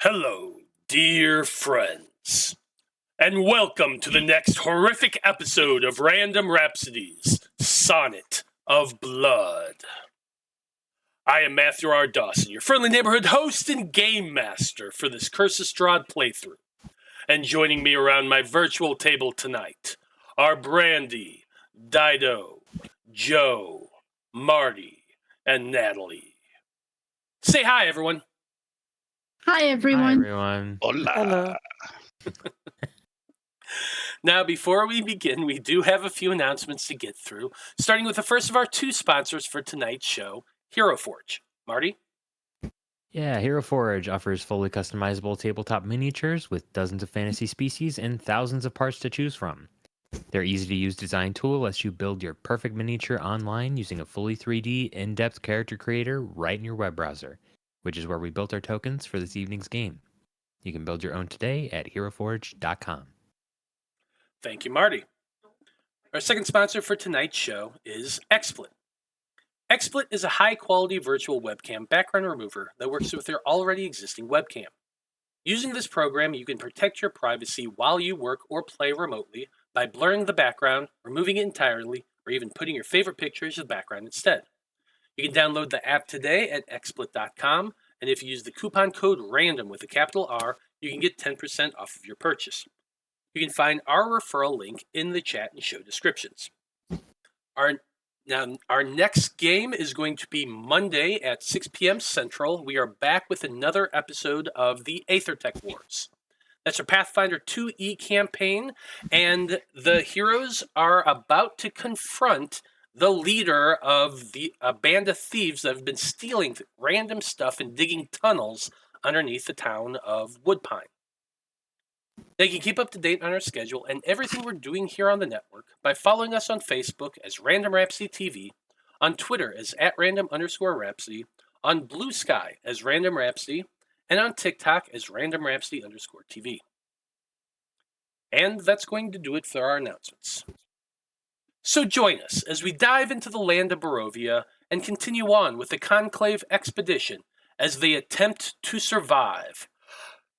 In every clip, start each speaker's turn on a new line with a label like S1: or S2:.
S1: Hello, dear friends, and welcome to the next horrific episode of Random Rhapsodies, Sonnet of Blood. I am Matthew R. Dawson, your friendly neighborhood host and game master for this Curse of Strahd playthrough. And joining me around my virtual table tonight are Brandie, Dyto, Joe, Marty, and Natalie. Say hi, everyone.
S2: Hi, everyone.
S3: Hi, everyone.
S4: Hola.
S2: Hello.
S1: Now, before we begin, we do have a few announcements to get through, starting with the first of our two sponsors for tonight's show, Hero Forge. Marty?
S3: Yeah, Hero Forge offers fully customizable tabletop miniatures with dozens of fantasy species and thousands of parts to choose from. Their easy-to-use design tool lets you build your perfect miniature online using a fully 3D, in-depth character creator right in your web browser, which is where we built our tokens for this evening's game. You can build your own today at heroforge.com.
S1: Thank you, Marty. Our second sponsor for tonight's show is XSplit. XSplit is a high-quality virtual webcam background remover that works with your already existing webcam. Using this program, you can protect your privacy while you work or play remotely by blurring the background, removing it entirely, or even putting your favorite pictures as the background instead. You can download the app today at xsplit.com, and if you use the coupon code RANDOM with a capital R, you can get 10% off of your purchase. You can find our referral link in the chat and show descriptions. Our next game is going to be Monday at 6 p.m. Central. We are back with another episode of the Aethertech Wars. That's our Pathfinder 2E campaign, and the heroes are about to confront the leader of a band of thieves that have been stealing random stuff and digging tunnels underneath the town of Woodpine. They can keep up to date on our schedule and everything we're doing here on the network by following us on Facebook as Random Rhapsody TV, on Twitter as @random_rhapsody, on Blue Sky as Random Rhapsody, and on TikTok as Random Rhapsody_TV. And that's going to do it for our announcements. So join us as we dive into the land of Barovia and continue on with the Conclave Expedition as they attempt to survive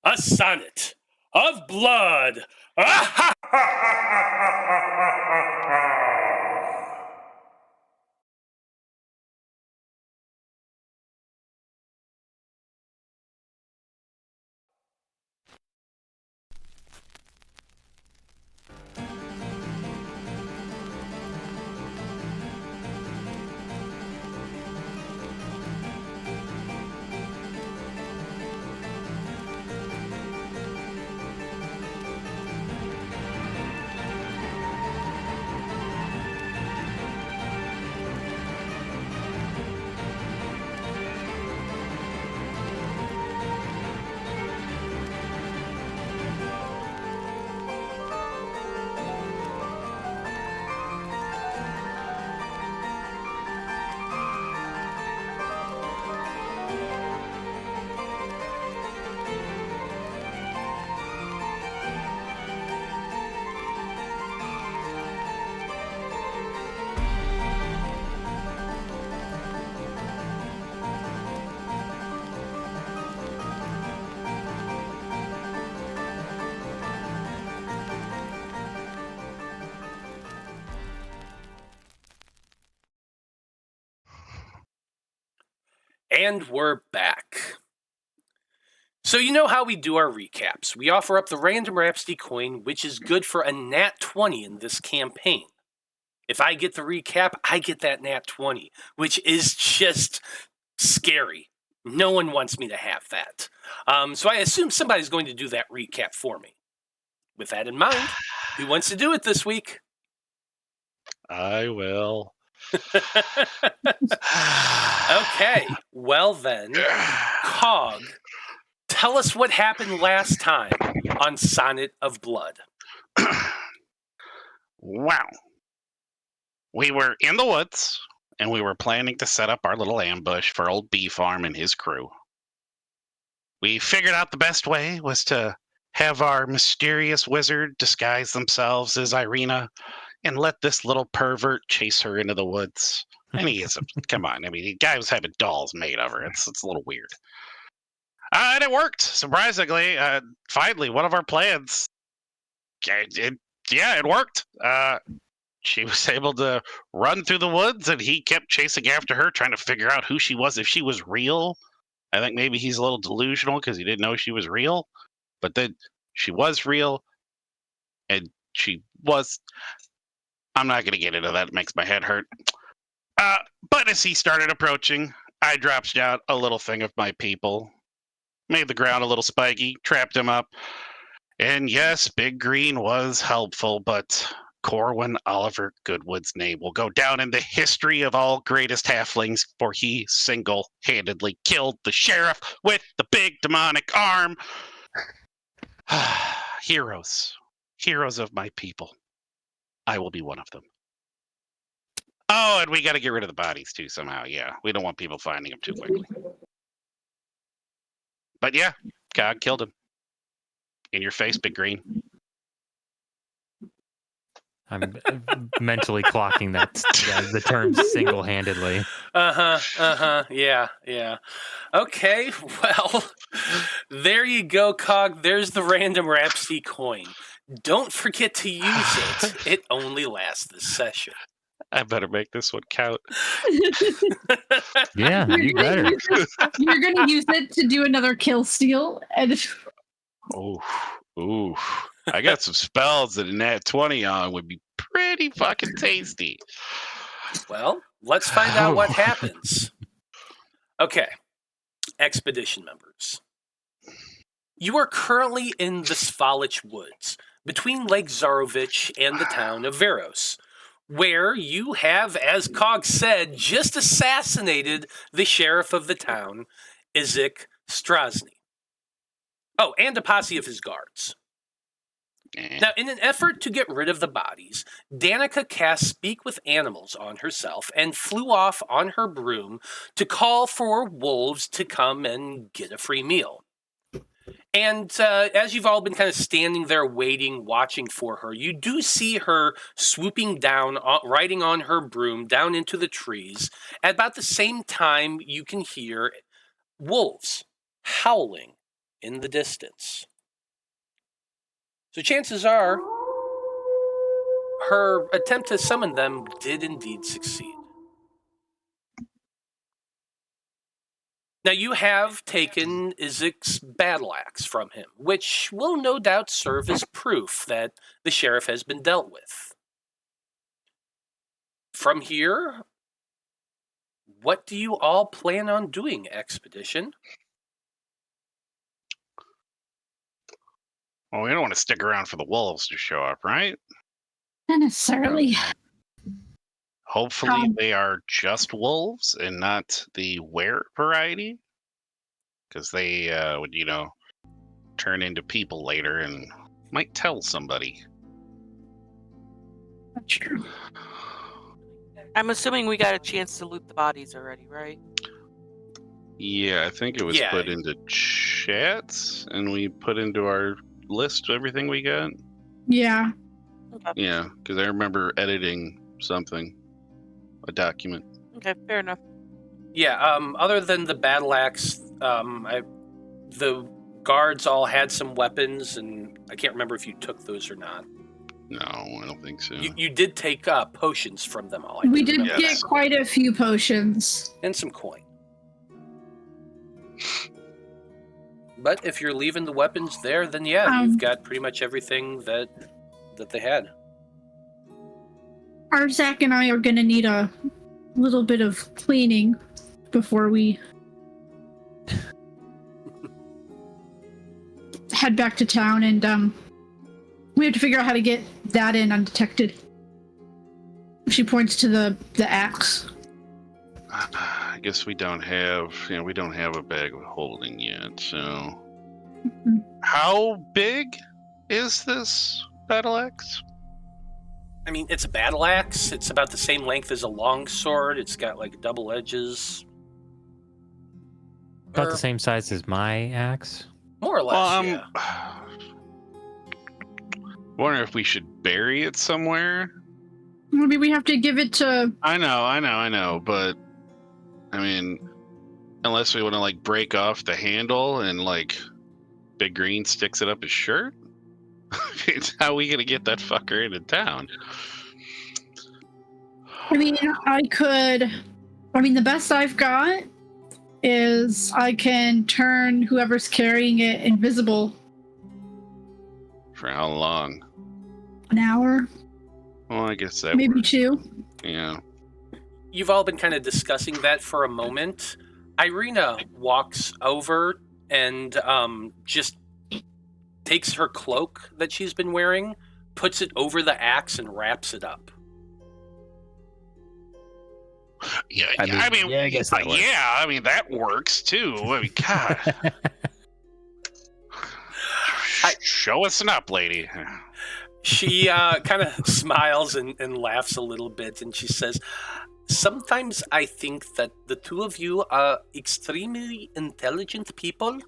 S1: a Sonnet of Blood. And we're back. So you know how we do our recaps. We offer up the Random Rhapsody coin, which is good for a nat 20 in this campaign. If I get the recap, I get that nat 20, which is just scary. No one wants me to have that. So I assume somebody's going to do that recap for me. With that in mind, who wants to do it this week?
S4: I will.
S1: Okay, well then, Cog, tell us what happened last time on Sonnet of Blood.
S4: Wow. We were in the woods, and we were planning to set up our little ambush for old Beefarm and his crew. We figured out the best way was to have our mysterious wizard disguise themselves as Irina and let this little pervert chase her into the woods. And he is, come on, I mean, the guy was having dolls made of her. It's a little weird. And it worked, surprisingly. Finally, one of our plans. It worked. She was able to run through the woods, and he kept chasing after her, trying to figure out who she was, if she was real. I think maybe he's a little delusional because he didn't know she was real. But then she was real, and she was... I'm not going to get into that. It makes my head hurt. But as he started approaching, I dropped down a little thing of my people, made the ground a little spiky, trapped him up. And yes, Big Green was helpful, but Corwan Oliver Goodwood's name will go down in the history of all greatest halflings, for he single-handedly killed the sheriff with the big demonic arm. Heroes. Heroes of my people. I will be one of them. Oh, and we got to get rid of the bodies, too, somehow. Yeah, we don't want people finding them too quickly. But yeah, God killed him. In your face, Big Green.
S3: I'm mentally clocking the term single-handedly.
S1: Yeah. Okay, well, there you go, Cog. There's the random Rhapsody coin. Don't forget to use it. It only lasts this session.
S4: I better make this one count.
S3: Yeah, you better.
S2: You're going to use it to do another kill steal. And
S4: Ooh. I got some spells that a nat 20 on would be pretty fucking tasty.
S1: Well, let's find out what happens. Okay, Expedition members. You are currently in the Sauvage woods, between Lake Zarovich and the town of Veros, where you have, as Cog said, just assassinated the sheriff of the town, Urzak Strahd. Oh, and a posse of his guards. Now, in an effort to get rid of the bodies, Danika cast Speak with Animals on herself and flew off on her broom to call for wolves to come and get a free meal. And as you've all been kind of standing there waiting, watching for her, you do see her swooping down, riding on her broom down into the trees. At about the same time, you can hear wolves howling in the distance. So chances are, her attempt to summon them did indeed succeed. Now you have taken Urzak's battle axe from him, which will no doubt serve as proof that the sheriff has been dealt with. From here, what do you all plan on doing, Expedition?
S4: Well, we don't want to stick around for the wolves to show up, right?
S2: not necessarily.
S4: Hopefully they are just wolves and not the were variety. Because they would, turn into people later and might tell somebody.
S2: That's true.
S5: I'm assuming we got a chance to loot the bodies already, right?
S4: Yeah, I think it was put into chats, and we put into our list everything we got.
S2: Yeah.
S5: Okay.
S4: Yeah, because I remember editing something, a document.
S5: Okay, fair enough.
S1: Yeah, other than the battle axe, the guards all had some weapons, and I can't remember if you took those or not.
S4: No, I don't think so.
S1: You did take potions from them all.
S2: We did get quite a few potions.
S1: And some coin. But if you're leaving the weapons there, then yeah, you've got pretty much everything that they had.
S2: Urzak and I are going to need a little bit of cleaning before we head back to town, and we have to figure out how to get that in undetected. She points to the axe.
S4: I guess we don't have a bag of holding yet, so...
S2: Mm-hmm.
S4: How big is this battle axe?
S1: I mean, it's a battle axe. It's about the same length as a long sword. It's got, double edges.
S3: About the same size as my axe.
S1: More or less, yeah.
S4: Wonder if we should bury it somewhere?
S2: Maybe we have to give it to...
S4: I know, but I mean, Unless we want to like break off the handle and like Big Green sticks it up his shirt. How are we gonna get that fucker into town?
S2: I mean, the best I've got is I can turn whoever's carrying it invisible.
S4: For how long?
S2: An hour,
S4: Well, I guess that
S2: maybe
S4: works.
S2: 2.
S4: Yeah.
S1: You've all been kind of discussing that for a moment. Irina walks over and just takes her cloak that she's been wearing, puts it over the axe, and wraps it up.
S4: Yeah,
S3: I guess that works.
S4: yeah, I mean that works too. I mean, God. Show us an up, lady.
S1: She kind of smiles and laughs a little bit, and she says, "Sometimes I think that the two of you are extremely intelligent people,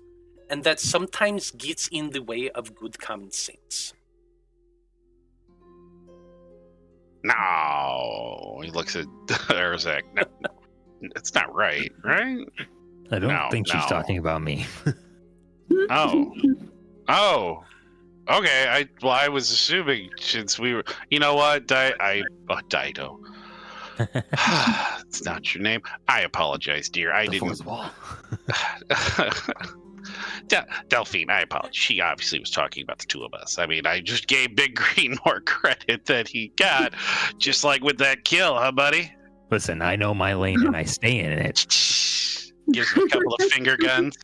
S1: and that sometimes gets in the way of good common sense."
S4: No. He looks at Urzak. No, that's not right, right?
S3: I don't
S4: No,
S3: think she's
S4: no.
S3: talking about me.
S4: Oh. Oh. Okay, I was assuming since we were, you know what, Dyto. It's not your name. I apologize, dear. I
S3: The
S4: didn't.
S3: fourth wall.
S4: Delphine, I apologize. She obviously was talking about the two of us. I mean, I just gave Big Green more credit than he got, just like with that kill, huh, buddy?
S3: Listen, I know my lane and I stay in it.
S4: Gives him a couple of finger guns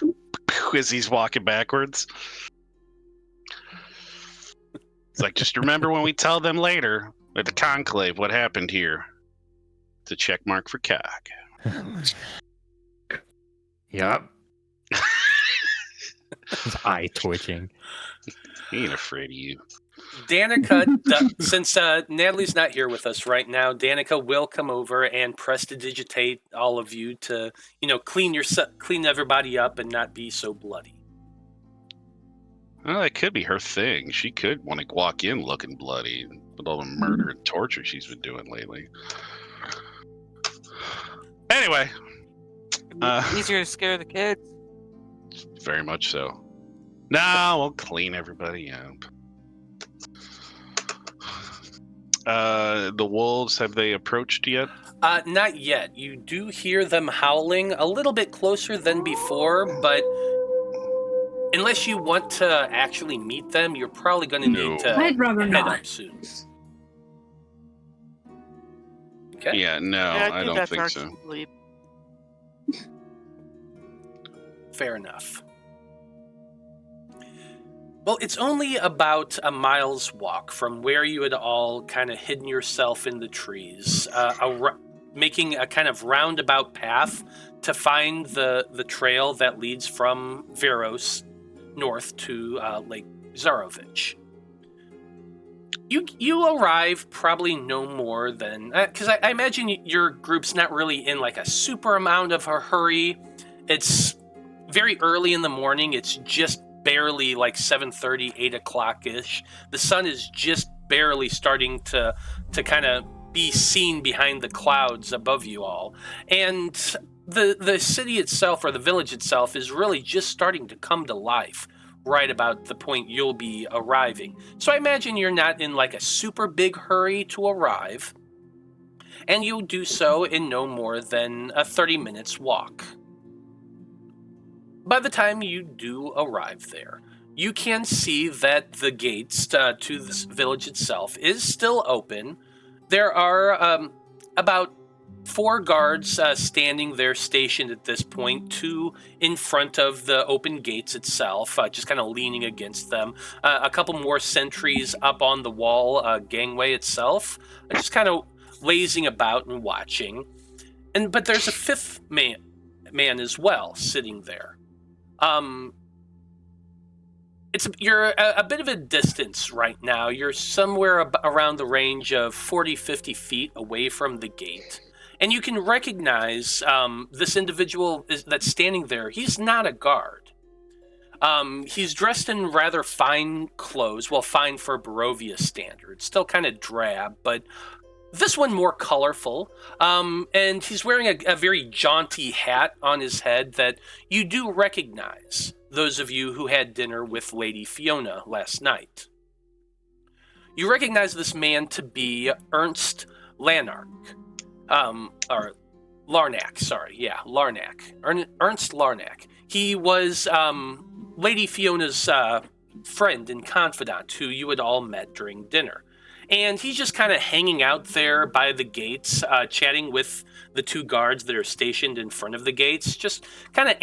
S4: as he's walking backwards. It's like, just remember when we tell them later at the Conclave what happened here. It's a check mark for cock.
S3: Yep. His eye twitching.
S4: He ain't afraid of you.
S1: Danika, since Natalie's not here with us right now, Danika will come over and prestidigitate all of you to, clean everybody up and not be so bloody.
S4: Well, that could be her thing. She could want to walk in looking bloody with all the murder and torture she's been doing lately. Anyway.
S5: Easier to scare the kids.
S4: Very much so. No, we'll clean everybody up. The wolves, have they approached yet?
S1: Not yet. You do hear them howling a little bit closer than before, but unless you want to actually meet them, you're probably going to need to
S2: I'd rather
S1: head
S2: not.
S1: up soon. Okay.
S4: Yeah, no,
S5: Yeah,
S4: I don't
S5: that's
S4: think
S5: our
S4: so.
S5: sleep.
S1: Fair enough. Well, it's only about a mile's walk from where you had all kind of hidden yourself in the trees, making a kind of roundabout path to find the trail that leads from Veros north to Lake Zarovich. You arrive probably no more than... Because I imagine your group's not really in like a super amount of a hurry. It's very early in the morning. It's just barely like 7:30, 8 o'clock-ish. The sun is just barely starting to kind of be seen behind the clouds above you all. And the city itself, or the village itself, is really just starting to come to life right about the point you'll be arriving. So I imagine you're not in like a super big hurry to arrive. And you'll do so in no more than a 30 minutes walk. By the time you do arrive there, you can see that the gates to this village itself is still open. There are about 4 guards standing there stationed at this point, 2 in front of the open gates itself, just kind of leaning against them. A couple more sentries up on the wall gangway itself, just kind of lazing about and watching. But there's a 5th man as well sitting there. You're a bit of a distance right now. You're somewhere around the range of 40, 50 feet away from the gate. And you can recognize this individual that's standing there. He's not a guard. He's dressed in rather fine clothes. Well, fine for Barovia standards. Still kind of drab, but This one more colorful, and he's wearing a very jaunty hat on his head that you do recognize, those of you who had dinner with Lady Fiona last night. You recognize this man to be Ernst Larnack. Or Larnack, sorry. Yeah, Larnack. Ernst Larnack. He was Lady Fiona's friend and confidant who you had all met during dinner. And he's just kind of hanging out there by the gates, chatting with the two guards that are stationed in front of the gates, just kind of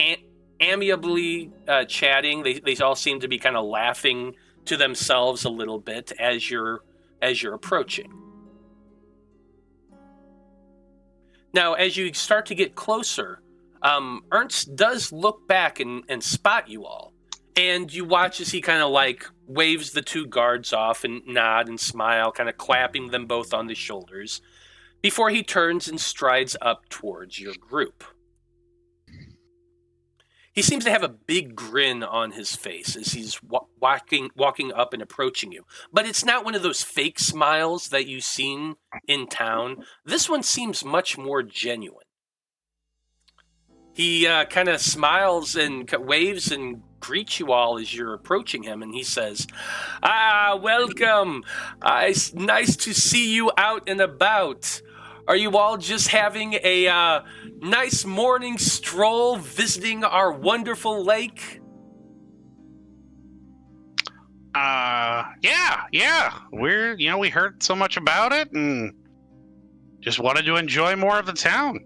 S1: amiably chatting. They all seem to be kind of laughing to themselves a little bit as you're approaching. Now, as you start to get closer, Ernst does look back and spot you all. And you watch as he kind of like waves the two guards off and nod and smile, kind of clapping them both on the shoulders, before he turns and strides up towards your group. He seems to have a big grin on his face as he's walking up and approaching you. But it's not one of those fake smiles that you've seen in town. This one seems much more genuine. He kind of smiles and waves and greets you all as you're approaching him, and he says, welcome. It's nice to see you out and about. Are you all just having a nice morning stroll visiting our wonderful lake?
S4: Yeah. We heard so much about it and just wanted to enjoy more of the town.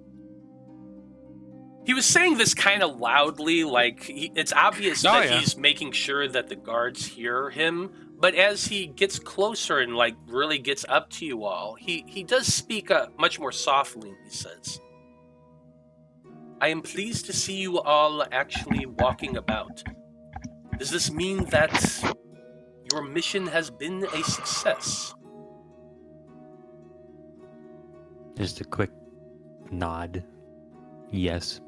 S1: He was saying this kind of loudly, like it's obvious he's making sure that the guards hear him. But as he gets closer and like really gets up to you all, he does speak much more softly. He says, "I am pleased to see you all actually walking about. Does this mean that your mission has been a success?"
S3: Just a quick nod. Yes.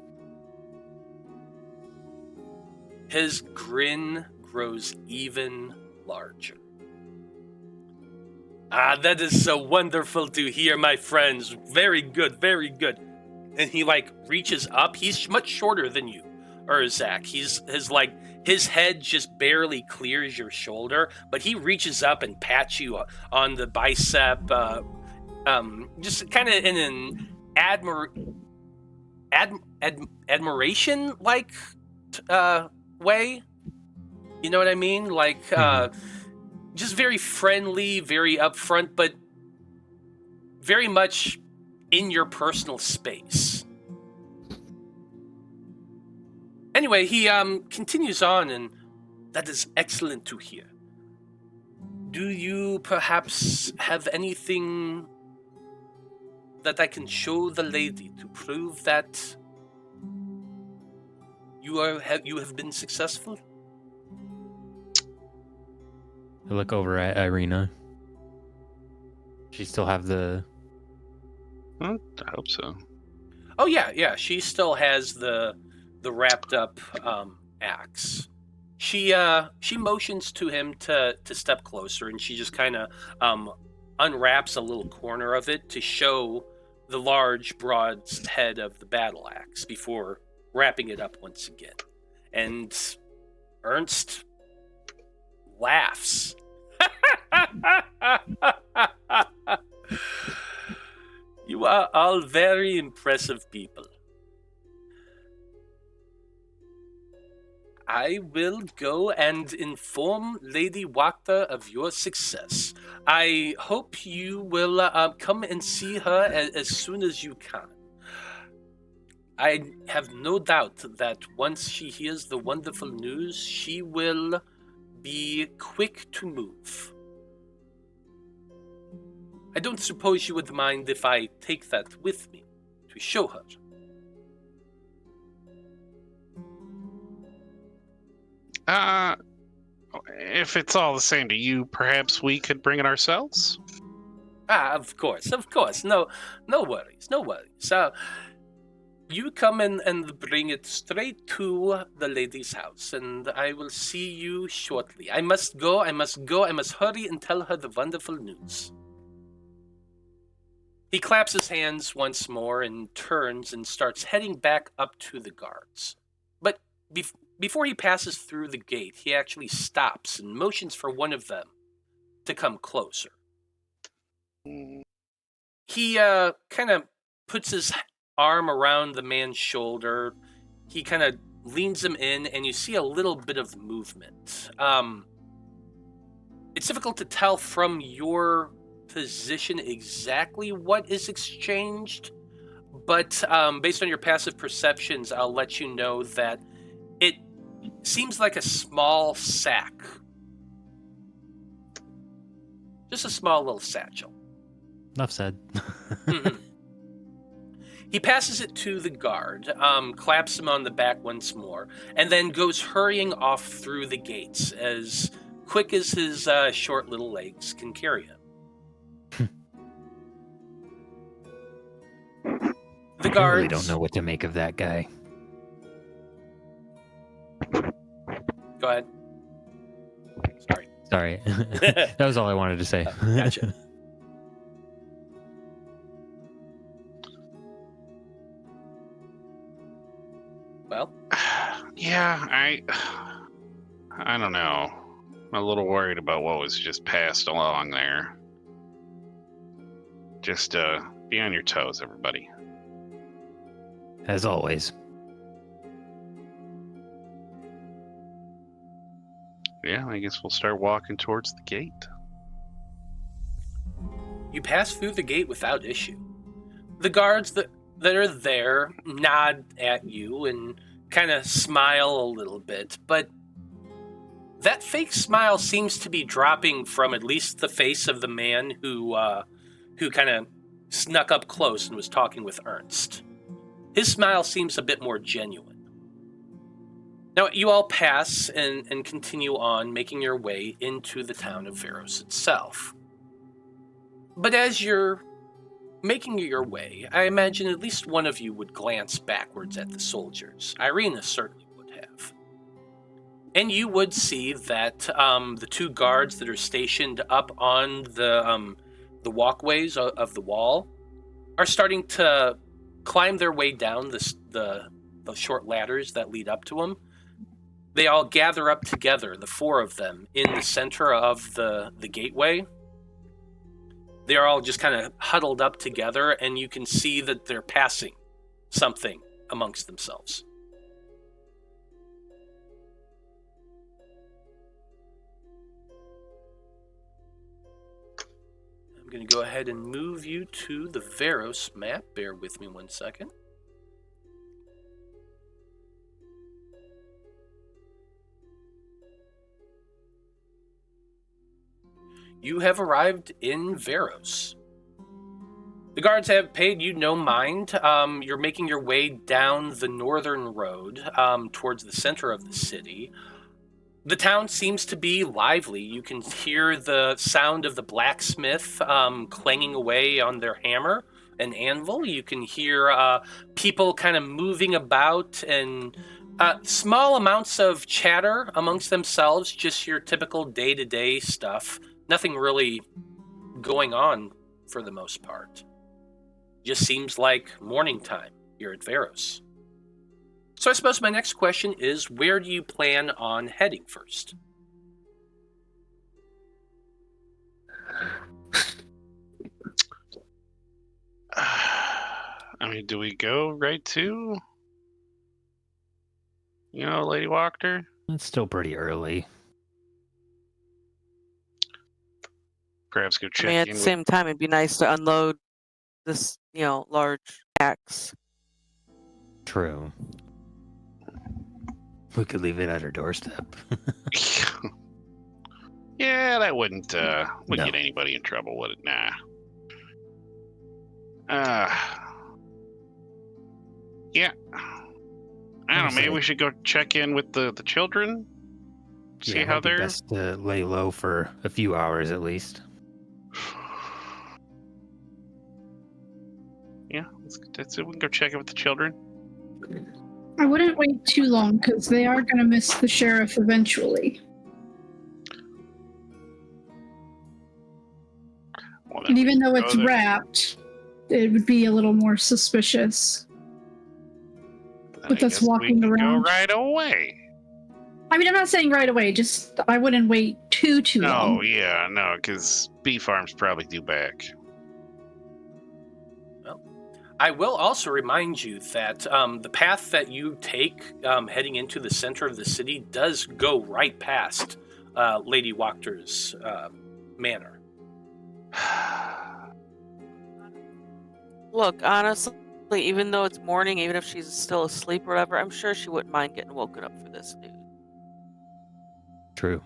S1: His grin grows even larger. That is so wonderful to hear, my friends. Very good, very good. And he like reaches up. He's much shorter than you, Urzak. His head just barely clears your shoulder, but he reaches up and pats you on the bicep, just kind of in an admiration like way. You know what I mean? Like just very friendly, very upfront, but very much in your personal space. Anyway, he continues on, and that is excellent to hear. Do you perhaps have anything that I can show the lady to prove that you have been successful?
S3: I look over at Irina. She still have the...
S4: I hope so.
S1: Oh yeah. She still has the wrapped up axe. She motions to him to step closer, and she just kind of unwraps a little corner of it to show the large, broad head of the battle axe before wrapping it up once again. And Ernst laughs. You are all very impressive people. I will go and inform Lady Wachter of your success. I hope you will come and see her as soon as you can. I have no doubt that once she hears the wonderful news, she will be quick to move. I don't suppose you would mind if I take that with me to show her.
S4: If it's all the same to you, perhaps we could bring it ourselves?
S1: Of course. No worries. You come in and bring it straight to the lady's house, and I will see you shortly. I must go. I must hurry and tell her the wonderful news. He claps his hands once more and turns and starts heading back up to the guards. But before he passes through the gate, he actually stops and motions for one of them to come closer. He kind of puts his arm around the man's shoulder. He kind of leans him in, and you see a little bit of movement. It's difficult to tell from your position exactly what is exchanged, but based on your passive perceptions, I'll let you know that it seems like a small sack. Just a small little satchel.
S3: Enough said.
S1: Mm-hmm. He passes it to the guard, claps him on the back once more, and then goes hurrying off through the gates as quick as his short little legs can carry him. The guards...
S3: I really don't know what to make of that guy.
S1: Go ahead.
S3: Sorry. That was all I wanted to say.
S1: Gotcha. Well?
S4: Yeah, I don't know. I'm a little worried about what was just passed along there. Just be on your toes, everybody.
S3: As always.
S4: Yeah, I guess we'll start walking towards the gate.
S1: You pass through the gate without issue. The guards that are there nod at you and kind of smile a little bit, but that fake smile seems to be dropping from at least the face of the man who kind of snuck up close and was talking with Ernst. His smile seems a bit more genuine. Now, you all pass and continue on, making your way into the town of Veros itself. But as you're making your way, I imagine at least one of you would glance backwards at the soldiers. Irina certainly would have. And you would see that the two guards that are stationed up on the walkways of the wall are starting to climb their way down the short ladders that lead up to them. They all gather up together, the four of them, in the center of the gateway. They're all just kind of huddled up together, and you can see that they're passing something amongst themselves. I'm going to go ahead and move you to the Veros map. Bear with me 1 second. You have arrived in Veros. The guards have paid you no mind. You're making your way down the northern road towards the center of the city. The town seems to be lively. You can hear the sound of the blacksmith clanging away on their hammer and anvil. You can hear people kind of moving about and small amounts of chatter amongst themselves, just your typical day-to-day stuff. Nothing really going on for the most part. Just seems like morning time here at Veros. So I suppose my next question is, where do you plan on heading first?
S4: I mean, do we go right to, Lady Wachter?
S3: It's still pretty early.
S4: Perhaps go check
S5: At
S4: in
S5: the
S4: with...
S5: same time, it'd be nice to unload this, large axe.
S3: True. We could leave it at her doorstep.
S4: Yeah, that wouldn't
S3: No.
S4: get anybody in trouble, would it? Nah. Yeah. I don't know, maybe we should go check in with the children? See
S3: Yeah,
S4: how
S3: it'd be
S4: they're...
S3: best to lay low for a few hours at least.
S4: Yeah, that's it. We can go check in with the children.
S2: I wouldn't wait too long because they are going to miss the sheriff eventually.
S4: Well, then
S2: And
S4: we
S2: even
S4: can
S2: though
S4: go
S2: it's
S4: there.
S2: wrapped, it would be a little more suspicious.
S4: Then
S2: With
S4: I
S2: us
S4: guess we
S2: walking
S4: can
S2: around.
S4: go right away.
S2: I mean, I'm not saying right away, just I wouldn't wait too long.
S4: Oh, yeah, no, because bee farms probably due back.
S1: I will also remind you that the path that you take heading into the center of the city does go right past Lady Wachter's manor.
S5: Look, honestly, even though it's morning, even if she's still asleep or whatever, I'm sure she wouldn't mind getting woken up for this news.
S3: True.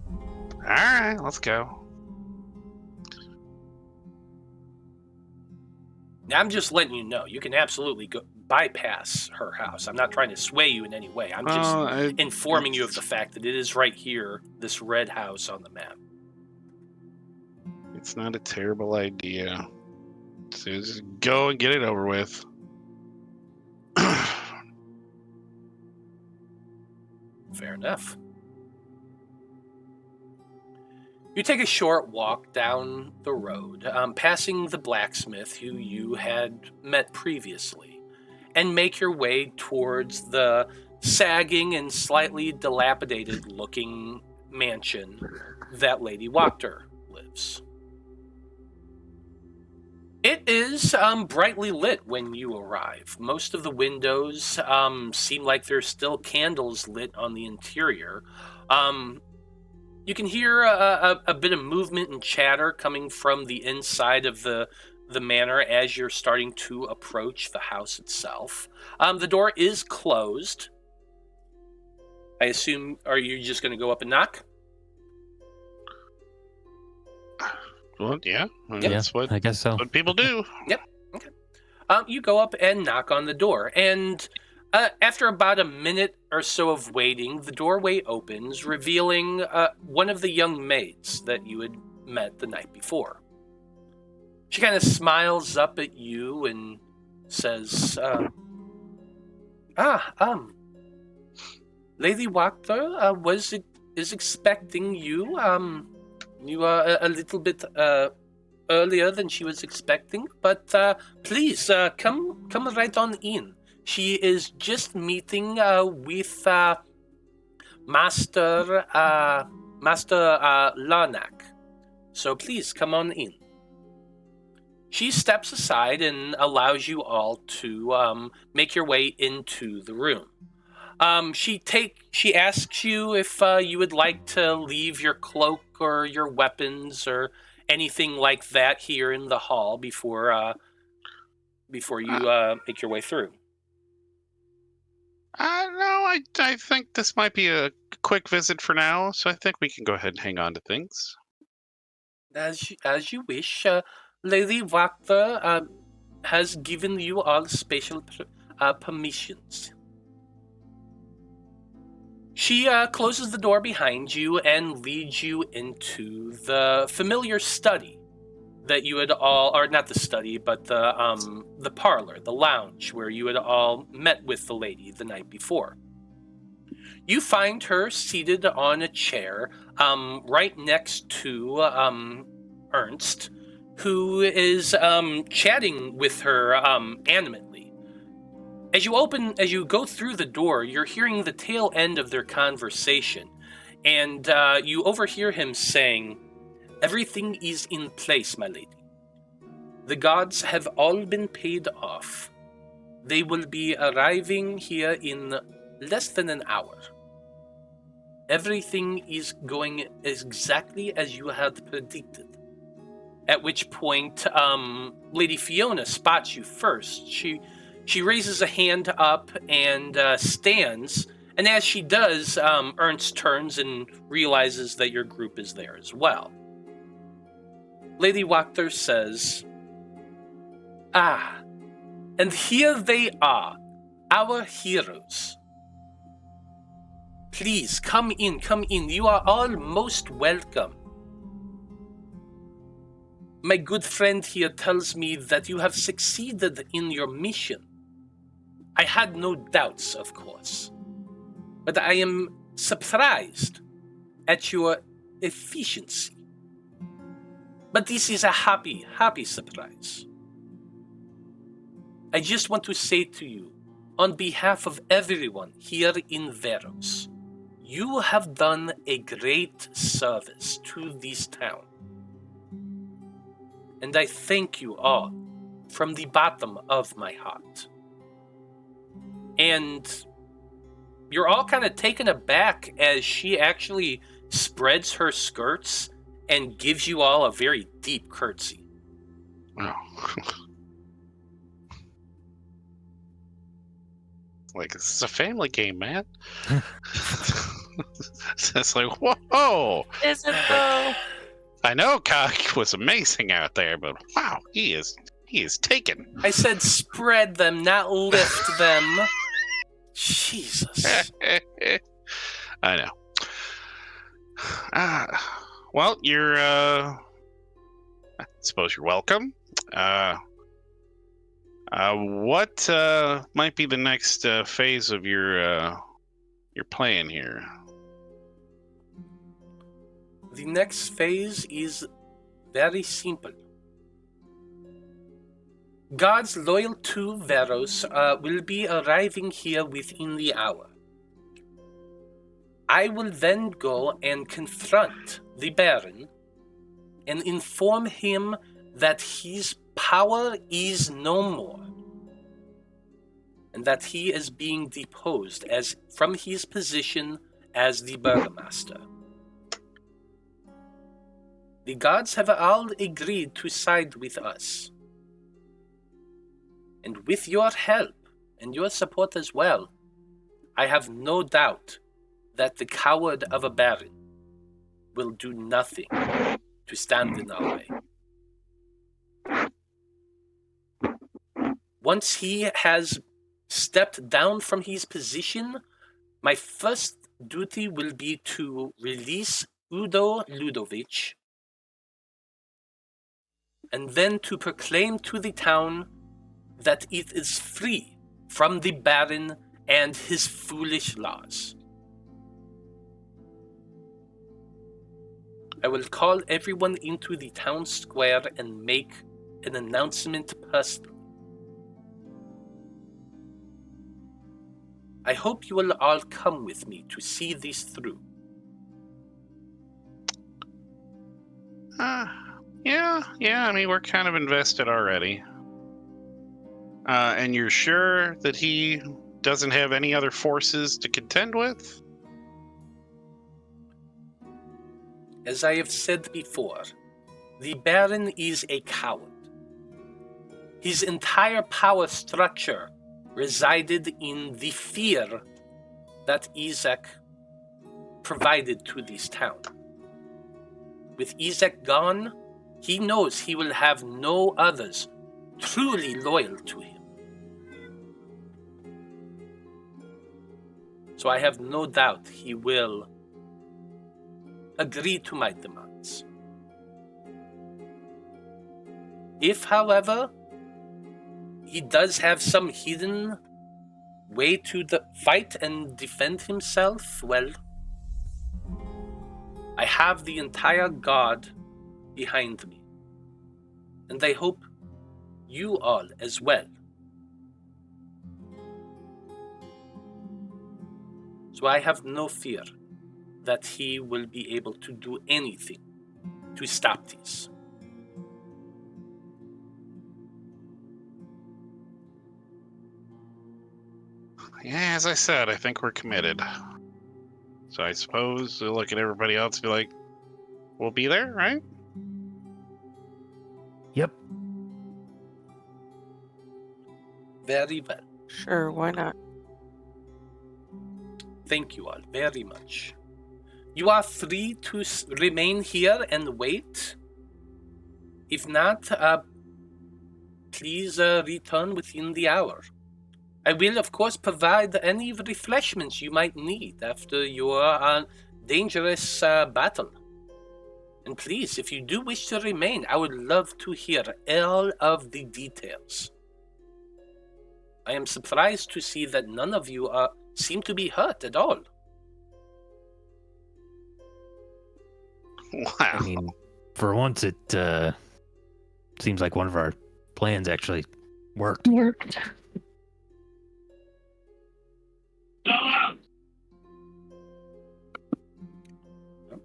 S4: All right, let's go.
S1: Now, I'm just letting you know, you can absolutely go bypass her house. I'm not trying to sway you in any way. I'm just informing you of the fact that it is right here, this red house on the map.
S4: It's not a terrible idea. So just go and get it over with.
S1: Fair enough. You take a short walk down the road, passing the blacksmith who you had met previously, and make your way towards the sagging and slightly dilapidated-looking mansion that Lady Wachter lives. It is brightly lit when you arrive. Most of the windows seem like there's still candles lit on the interior. You can hear a bit of movement and chatter coming from the inside of the manor as you're starting to approach the house itself. The door is closed. I assume, are you just going to go up and knock?
S4: Well, yeah. I mean,
S3: Yeah,
S4: that's what
S3: I guess so.
S4: people do.
S1: You go up and knock on the door, and after about a minute or so of waiting, the doorway opens, revealing one of the young maids that you had met the night before. She kind of smiles up at you and says, Lady Wachter is expecting you. You are a little bit earlier than she was expecting, but please come right on in. She is just meeting with Master Larnak. So please come on in. She steps aside and allows you all to make your way into the room. She asks you if you would like to leave your cloak or your weapons or anything like that here in the hall before you make your way through.
S4: No, I think this might be a quick visit for now, so I think we can go ahead and hang on to things.
S1: As you wish. Lady Wachter has given you all special permissions. She closes the door behind you and leads you into the familiar study that you had all, or not the study, but the parlor, the lounge, where you had all met with the lady the night before. You find her seated on a chair right next to Ernst, who is chatting with her animately. As you go through the door, you're hearing the tail end of their conversation, and you overhear him saying, "Everything is in place, my lady. The gods have all been paid off. They will be arriving here in less than an hour. Everything is going exactly as you had predicted." At which point, Lady Fiona spots you first. She raises a hand up and stands, and as she does, Ernst turns and realizes that your group is there as well. Lady Wachter says, and here they are, our heroes. Please, come in. You are all most welcome. My good friend here tells me that you have succeeded in your mission. I had no doubts, of course, but I am surprised at your efficiency. But this is a happy, happy surprise. I just want to say to you, on behalf of everyone here in Veros, you have done a great service to this town. And I thank you all from the bottom of my heart. And you're all kind of taken aback as she actually spreads her skirts and gives you all a very deep curtsy.
S4: Oh. Like, this is a family game, man. It's like, whoa!
S5: Is it though?
S4: I know Cock was amazing out there, but wow, he is taken.
S1: I said spread them, not lift them. Jesus.
S4: I know. Well, you're, I suppose you're welcome. What might be the next phase of your plan here?
S1: The next phase is very simple. Guards loyal to Veros will be arriving here within the hour. I will then go and confront the Baron and inform him that his power is no more, and that he is being deposed from his position as the Burgomaster. The gods have all agreed to side with us. And with your help and your support as well, I have no doubt that the coward of a Baron will do nothing to stand in our way. Once he has stepped down from his position, my first duty will be to release Udo Ludovich, and then to proclaim to the town that it is free from the Baron and his foolish laws. I will call everyone into the town square and make an announcement personally. I hope you will all come with me to see this through.
S4: Yeah, I mean, we're kind of invested already. And you're sure that he doesn't have any other forces to contend with?
S1: As I have said before, the Baron is a coward. His entire power structure resided in the fear that Urzak provided to this town. With Urzak gone, he knows he will have no others truly loyal to him. So I have no doubt he will agree to my demands. If, however, he does have some hidden way to fight and defend himself, well, I have the entire guard behind me. And I hope you all as well. So I have no fear that he will be able to do anything to stop this.
S4: Yeah, as I said, I think we're committed. So I suppose we'll look at everybody else and be like, we'll be there, right?
S3: Yep.
S1: Very well.
S5: Sure, why not?
S1: Thank you all very much. You are free to remain here and wait. If not, please return within the hour. I will, of course, provide any refreshments you might need after your dangerous battle. And please, if you do wish to remain, I would love to hear all of the details. I am surprised to see that none of you seem to be hurt at all.
S4: Wow.
S3: I mean, For once, it seems like one of our plans actually worked.
S2: Worked.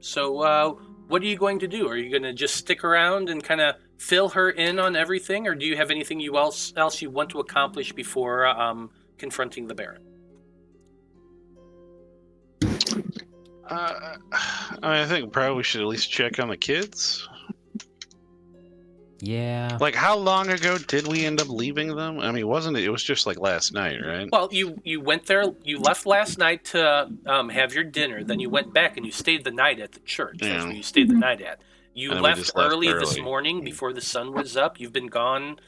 S1: So, what are you going to do? Are you going to just stick around and kind of fill her in on everything, or do you have anything else you want to accomplish before confronting the Baron?
S4: I think probably we should at least check on the kids.
S3: Yeah.
S4: Like, how long ago did we end up leaving them? I mean, wasn't it? It was just like last night, right?
S1: Well, you went there. You left last night to have your dinner. Then you went back and you stayed the night at the church. That's
S4: Yeah.
S1: where you stayed the night at. You
S4: And then we
S1: left
S4: just left
S1: early this
S4: early.
S1: morning before the sun was up. You've been gone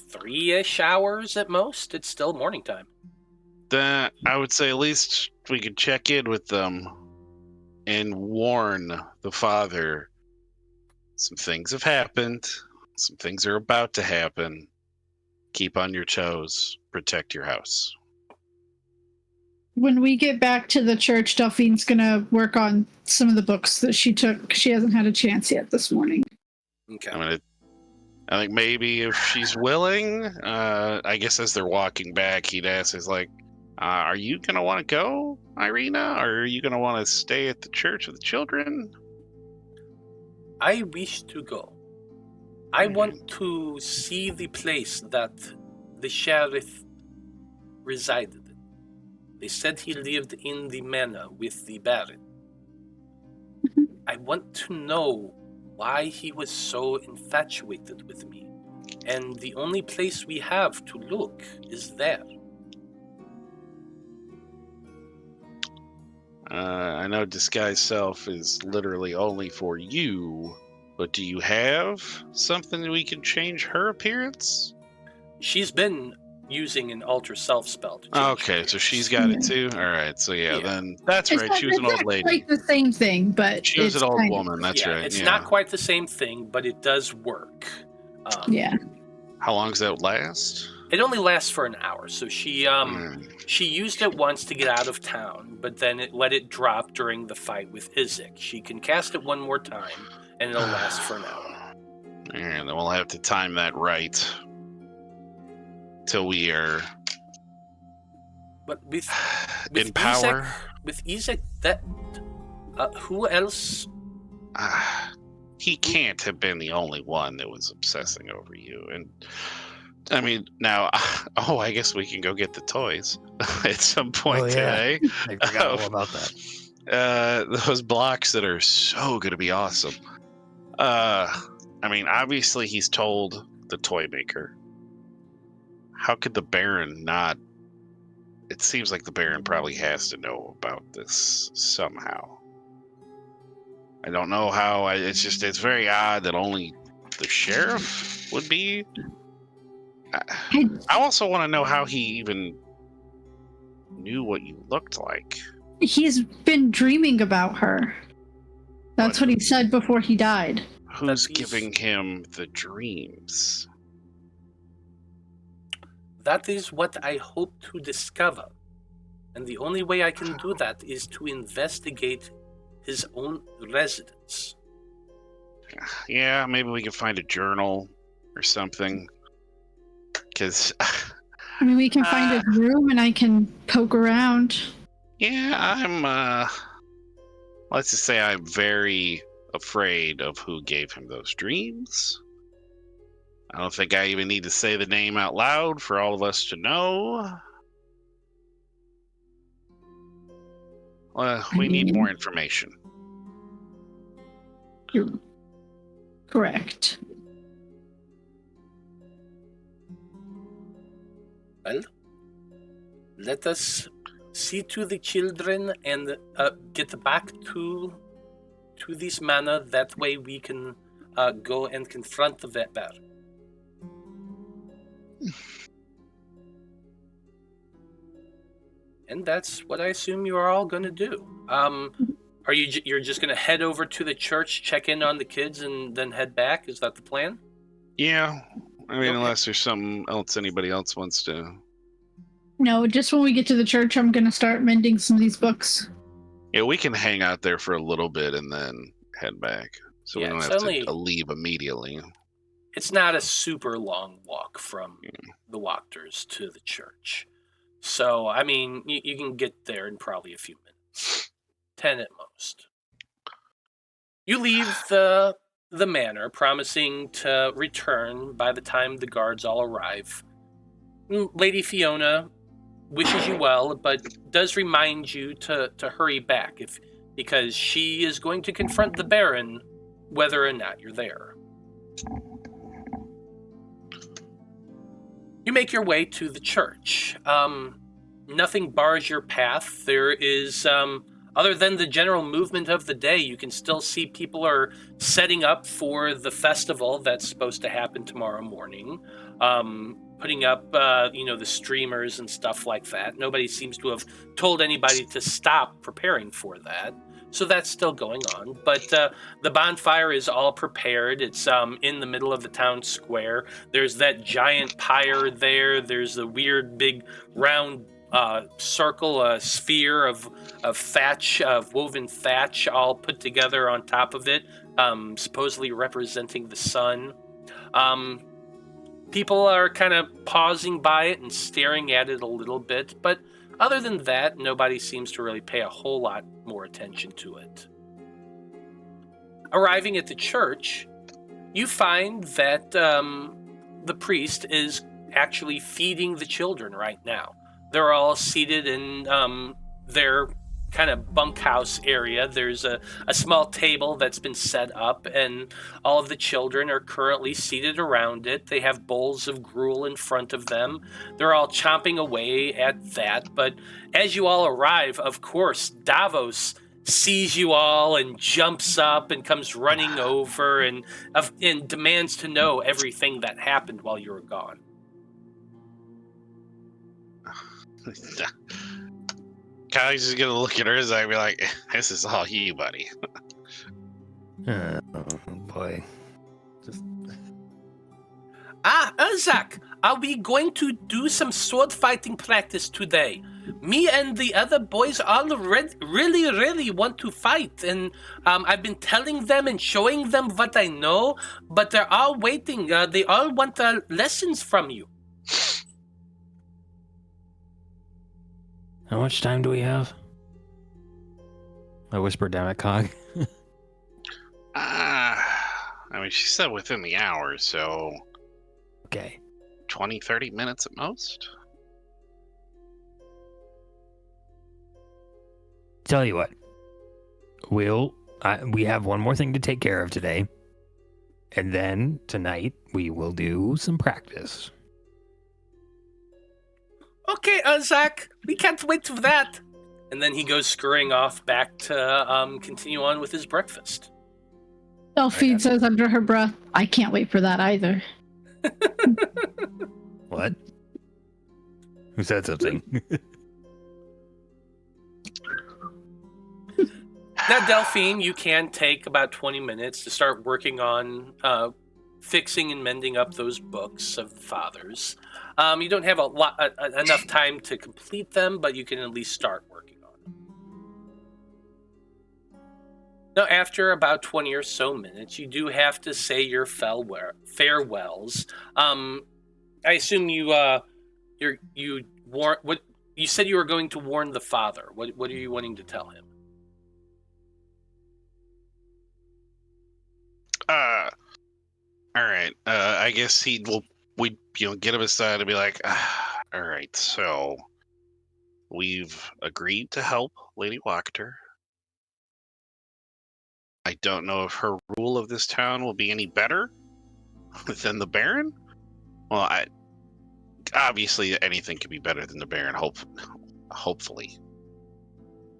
S1: 3-ish hours at most. It's still morning time.
S4: That I would say at least we could check in with them and warn the father. Some things have happened. Some things are about to happen. Keep on your toes. Protect your house.
S2: When we get back to the church, Delphine's gonna work on some of the books that she took. She hasn't had a chance yet this morning.
S1: Okay.
S4: I think maybe if she's willing, I guess as they're walking back, he'd ask, is like, are you going to want to go, Irina? Or are you going to want to stay at the church with the children?
S1: I wish to go. I want to see the place that the sheriff resided in. They said he lived in the manor with the Baron. I want to know why he was so infatuated with me. And the only place we have to look is there.
S4: I know disguise self is literally only for you, but do you have something that we can change her appearance?
S1: She's been using an alter self spell to change
S4: Okay,
S1: her
S4: so she's
S1: appearance.
S4: got it too? All right, so yeah,
S1: Yeah.
S4: then that's right. She was an old lady.
S2: Like the same thing, but
S4: She was
S2: it's
S4: an old
S2: kind of-
S4: woman, that's
S1: Yeah,
S4: right.
S1: it's
S4: yeah.
S1: not quite the same thing, but it does work.
S2: Yeah.
S4: How long does that last?
S1: It only lasts for an hour, so she used it once to get out of town, but then it let it drop during the fight with Urzak. She can cast it one more time, and it'll last for an hour.
S4: And then we'll have to time that right till we are
S1: But with
S4: in power.
S1: with Urzak, that who else?
S4: He can't have been the only one that was obsessing over you. And I mean, now, I guess we can go get the toys at some point today.
S3: I forgot all about that.
S4: Those blocks that are so going to be awesome. I mean, obviously he's told the toy maker. How could the Baron not? It seems like the Baron probably has to know about this somehow. I don't know how. It's very odd that only the sheriff would be. I also want to know how he even knew what you looked like.
S2: He's been dreaming about her. That's what he said before he died.
S4: Who's giving him the dreams?
S1: That is what I hope to discover. And the only way I can do that is to investigate his own residence.
S4: Yeah, maybe we can find a journal or something. Because,
S2: I mean, we can find his room and I can poke around.
S4: yeah, I'm, let's just say I'm very afraid of who gave him those dreams. I don't think I even need to say the name out loud for all of us to know. We need more information.
S2: You're correct.
S1: Well, let us see to the children and get back to this manor. That way we can go and confront the Baron. And that's what I assume you are all going to do. Are you're just going to head over to the church, check in on the kids, and then head back? Is that the plan?
S4: Yeah, I mean,
S1: Okay.
S4: unless there's something else anybody else wants to.
S2: No, just when we get to the church, I'm going to start mending some of these books.
S4: Yeah, we can hang out there for a little bit and then head back. So
S1: Yeah,
S4: we don't
S1: it's
S4: have
S1: only-
S4: to leave immediately.
S1: It's not a super long walk from the Wachters to the church. So, I mean, you can get there in probably a few minutes. 10 at most. You leave the manor, promising to return by the time the guards all arrive. Lady Fiona wishes you well, but does remind you to hurry back because she is going to confront the Baron whether or not you're there. You make your way to the church. Nothing bars your path. There is, other than the general movement of the day, you can still see people are setting up for the festival that's supposed to happen tomorrow morning. Putting up, the streamers and stuff like that. Nobody seems to have told anybody to stop preparing for that. So that's still going on. But the bonfire is all prepared. It's in the middle of the town square. There's that giant pyre there. There's a weird big round circle, sphere of thatch, of woven thatch, all put together on top of it, supposedly representing the sun. People are kind of pausing by it and staring at it a little bit, but other than that, nobody seems to really pay a whole lot more attention to it. Arriving at the church, you find that the priest is actually feeding the children right now. They're all seated in their kind of bunkhouse area. There's a small table that's been set up, and all of the children are currently seated around it. They have bowls of gruel in front of them. They're all chomping away at that. But as you all arrive, of course, Davos sees you all and jumps up and comes running over and demands to know everything that happened while you were gone.
S4: Kylie's just gonna look at Urzak and be like, "This is all you, buddy."
S6: Oh boy.
S1: Urzak, are we going to do some sword fighting practice today? Me and the other boys all really want to fight, and I've been telling them and showing them what I know, but they're all waiting. They all want lessons from you.
S6: How much time do we have? I whispered down at Cog.
S4: She said within the hour, so
S6: Okay.
S4: 20, 30 minutes at most.
S6: Tell you what. We have one more thing to take care of today. And then tonight we will do some practice.
S1: Okay, Urzak, we can't wait for that. And then he goes scurrying off back to continue on with his breakfast.
S2: Delphine says under her breath, I can't wait for that either.
S6: What? Who said something?
S1: Now, Delphine, you can take about 20 minutes to start working on fixing and mending up those books of the fathers. You don't have enough time to complete them, but you can at least start working on them. Now, after about 20 or so minutes, you do have to say your farewells. I assume you said you were going to warn the father. What are you wanting to tell him?
S4: All right. I guess we'd get him aside and be like, all right, so we've agreed to help Lady Wachter. I don't know if her rule of this town will be any better than the Baron. Well, obviously anything could be better than the Baron. Hopefully,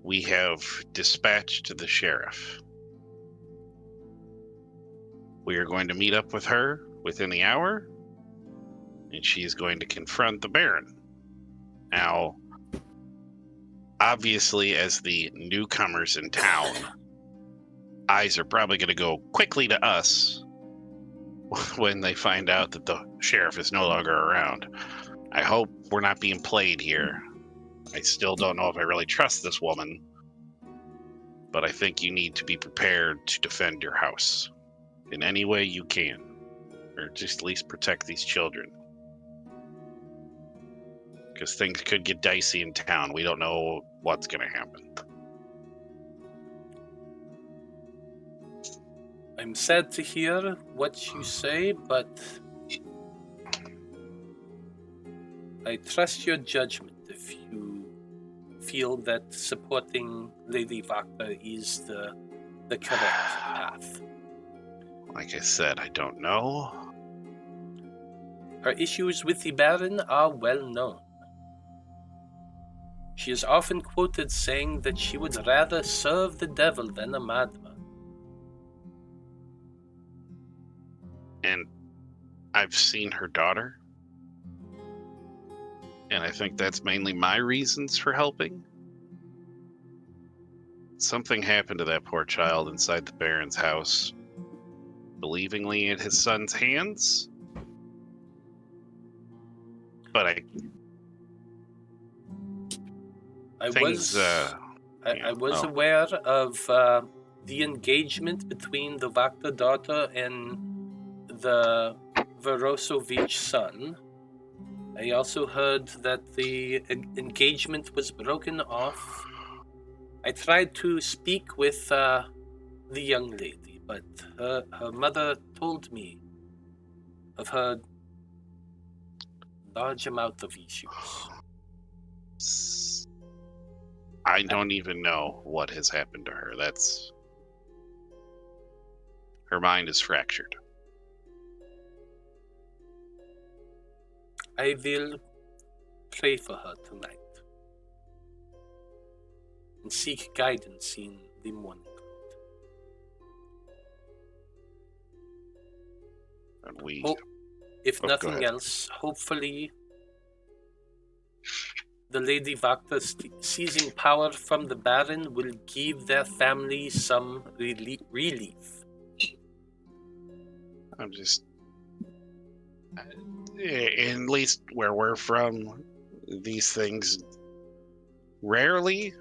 S4: we have dispatched the sheriff. We are going to meet up with her within the hour, and she is going to confront the Baron. Now, obviously, as the newcomers in town, eyes are probably going to go quickly to us when they find out that the sheriff is no longer around. I hope we're not being played here. I still don't know if I really trust this woman, but I think you need to be prepared to defend your house. in any way you can. Or just at least protect these children. Because things could get dicey in town. We don't know what's going to happen.
S1: I'm sad to hear what you say, but I trust your judgment if you feel that supporting Lady Wachter is the correct path.
S4: Like I said, I don't know.
S1: Her issues with the Baron are well known. She is often quoted saying that she would rather serve the devil than a madman.
S4: And I've seen her daughter. And I think that's mainly my reasons for helping. Something happened to that poor child inside the Baron's house, believingly in his son's hands. But I was
S1: aware of the engagement between the Wachter daughter and the Verosovitch son. I also heard that the engagement was broken off. I tried to speak with the young lady, but her mother told me of her large amount of issues.
S4: I don't even know what has happened to her. Her mind is fractured.
S1: I will pray for her tonight and seek guidance in the morning.
S4: And we...
S1: If nothing else, hopefully the Lady Wachter seizing power from the Baron will give their family some relief.
S4: I'm just... at least where we're from, these things rarely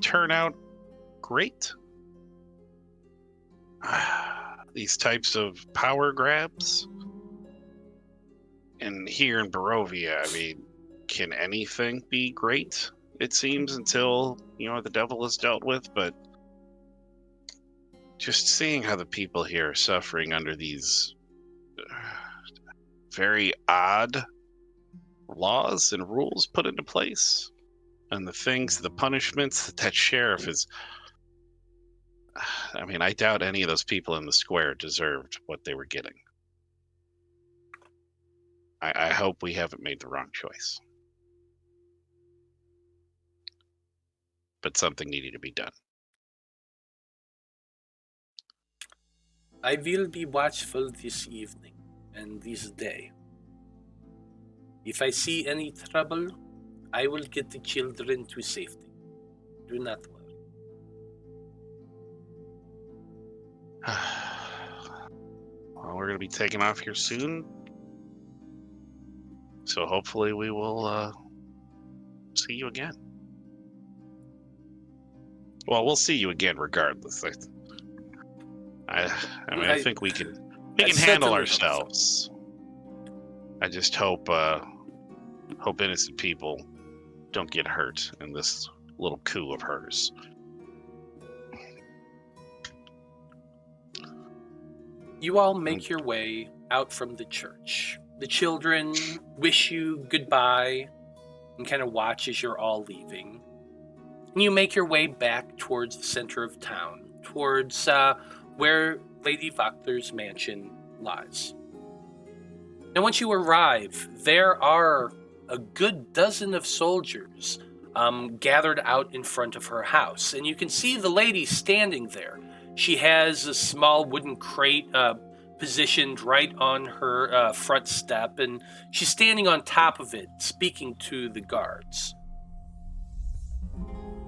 S4: turn out great. These types of power grabs. And here in Barovia, I mean, can anything be great? It seems until, the devil is dealt with, but just seeing how the people here are suffering under these very odd laws and rules put into place, and the punishments that sheriff is... I mean, I doubt any of those people in the square deserved what they were getting. I hope we haven't made the wrong choice. But something needed to be done.
S1: I will be watchful this evening and this day. If I see any trouble, I will get the children to safety. Do not worry.
S4: Well, we're going to be taking off here soon. So hopefully we will see you again. Well, we'll see you again regardless. I think we can handle ourselves. I just hope innocent people don't get hurt in this little coup of hers.
S1: You all make your way out from the church. The children wish you goodbye and kind of watch as you're all leaving. And you make your way back towards the center of town, towards where Lady Wachter's mansion lies. Now, once you arrive, there are a good dozen of soldiers gathered out in front of her house. And you can see the lady standing there. She has a small wooden crate positioned right on her front step, and she's standing on top of it, speaking to the guards.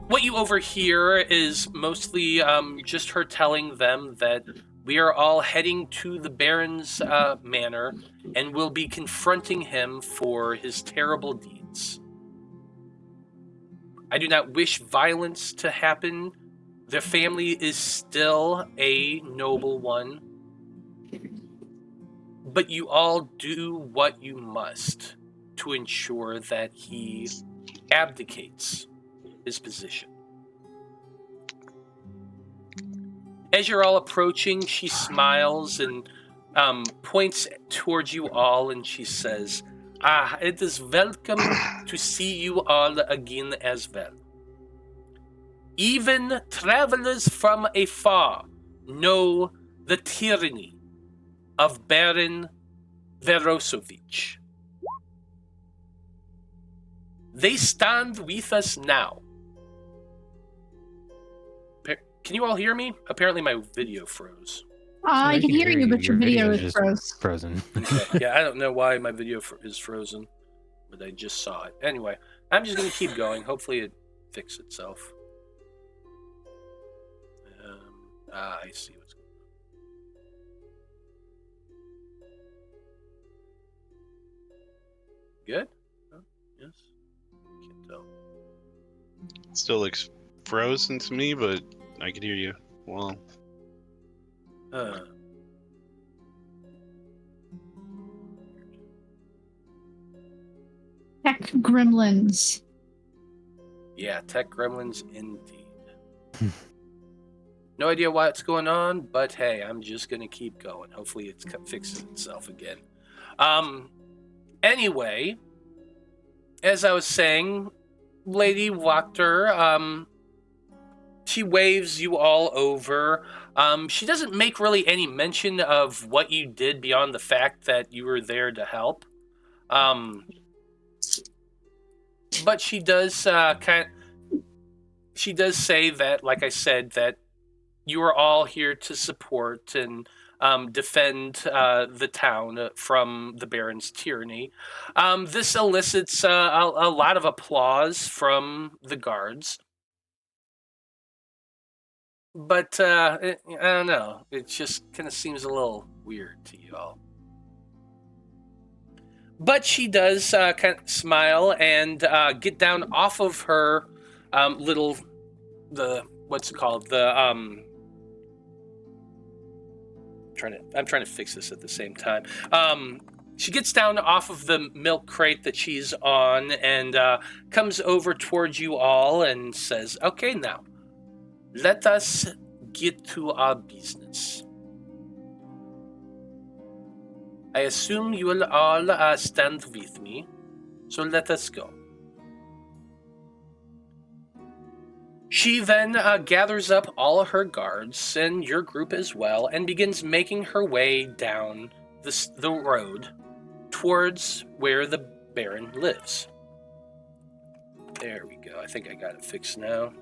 S1: What you overhear is mostly just her telling them that we are all heading to the Baron's manor and will be confronting him for his terrible deeds. I do not wish violence to happen. Their family is still a noble one, but you all do what you must to ensure that he abdicates his position. As you're all approaching, she smiles and points towards you all, and she says, it is welcome to see you all again as well. Even travelers from afar know the tyranny of Baron Verosovitch. They stand with us now. Can you all hear me? Apparently my video froze.
S2: I can hear you, but your video is
S6: just frozen.
S1: Okay. Yeah, I don't know why my video is frozen, but I just saw it. Anyway, I'm just going to keep going. Hopefully it fixes itself. I see what's going on. Good? Oh, yes? Can't tell.
S4: Still looks frozen to me, but I can hear you. Well,
S2: Tech gremlins.
S1: Yeah, tech gremlins indeed. No idea why it's going on, but hey, I'm just going to keep going. Hopefully it fixes itself again. Anyway, as I was saying, Lady Wachter, she waves you all over. She doesn't make really any mention of what you did beyond the fact that you were there to help. But she does she does say that, like I said, that you are all here to support and defend the town from the Baron's tyranny. This elicits a lot of applause from the guards. But I don't know. It just kind of seems a little weird to you all. But she does kind of smile and get down off of her what's it called? I'm trying to fix this at the same time. She gets down off of the milk crate that she's on and comes over towards you all and says, "Okay, now, let us get to our business. I assume you will all stand with me, so let us go." She then gathers up all of her guards and your group as well and begins making her way down the road towards where the Baron lives. There we go. I think I got it fixed now.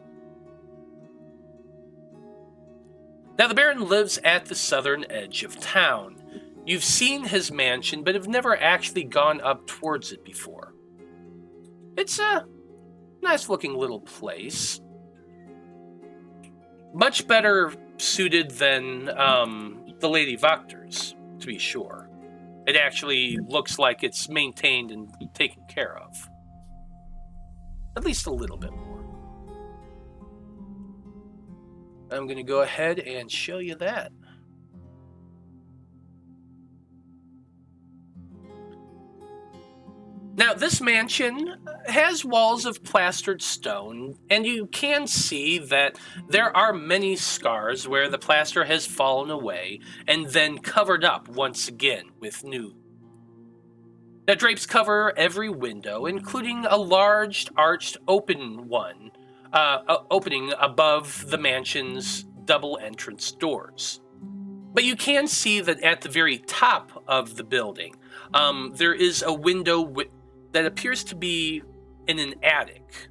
S1: Now, the Baron lives at the southern edge of town. You've seen his mansion, but have never actually gone up towards it before. It's a nice-looking little place. Much better suited than the Lady Wachter's, to be sure. It actually looks like it's maintained and taken care of. At least a little bit more. I'm going to go ahead and show you that. Now, this mansion has walls of plastered stone, and you can see that there are many scars where the plaster has fallen away and then covered up once again with new. Now, drapes cover every window, including a large arched opening above the mansion's double entrance doors. But you can see that at the very top of the building, there is a window that appears to be in an attic.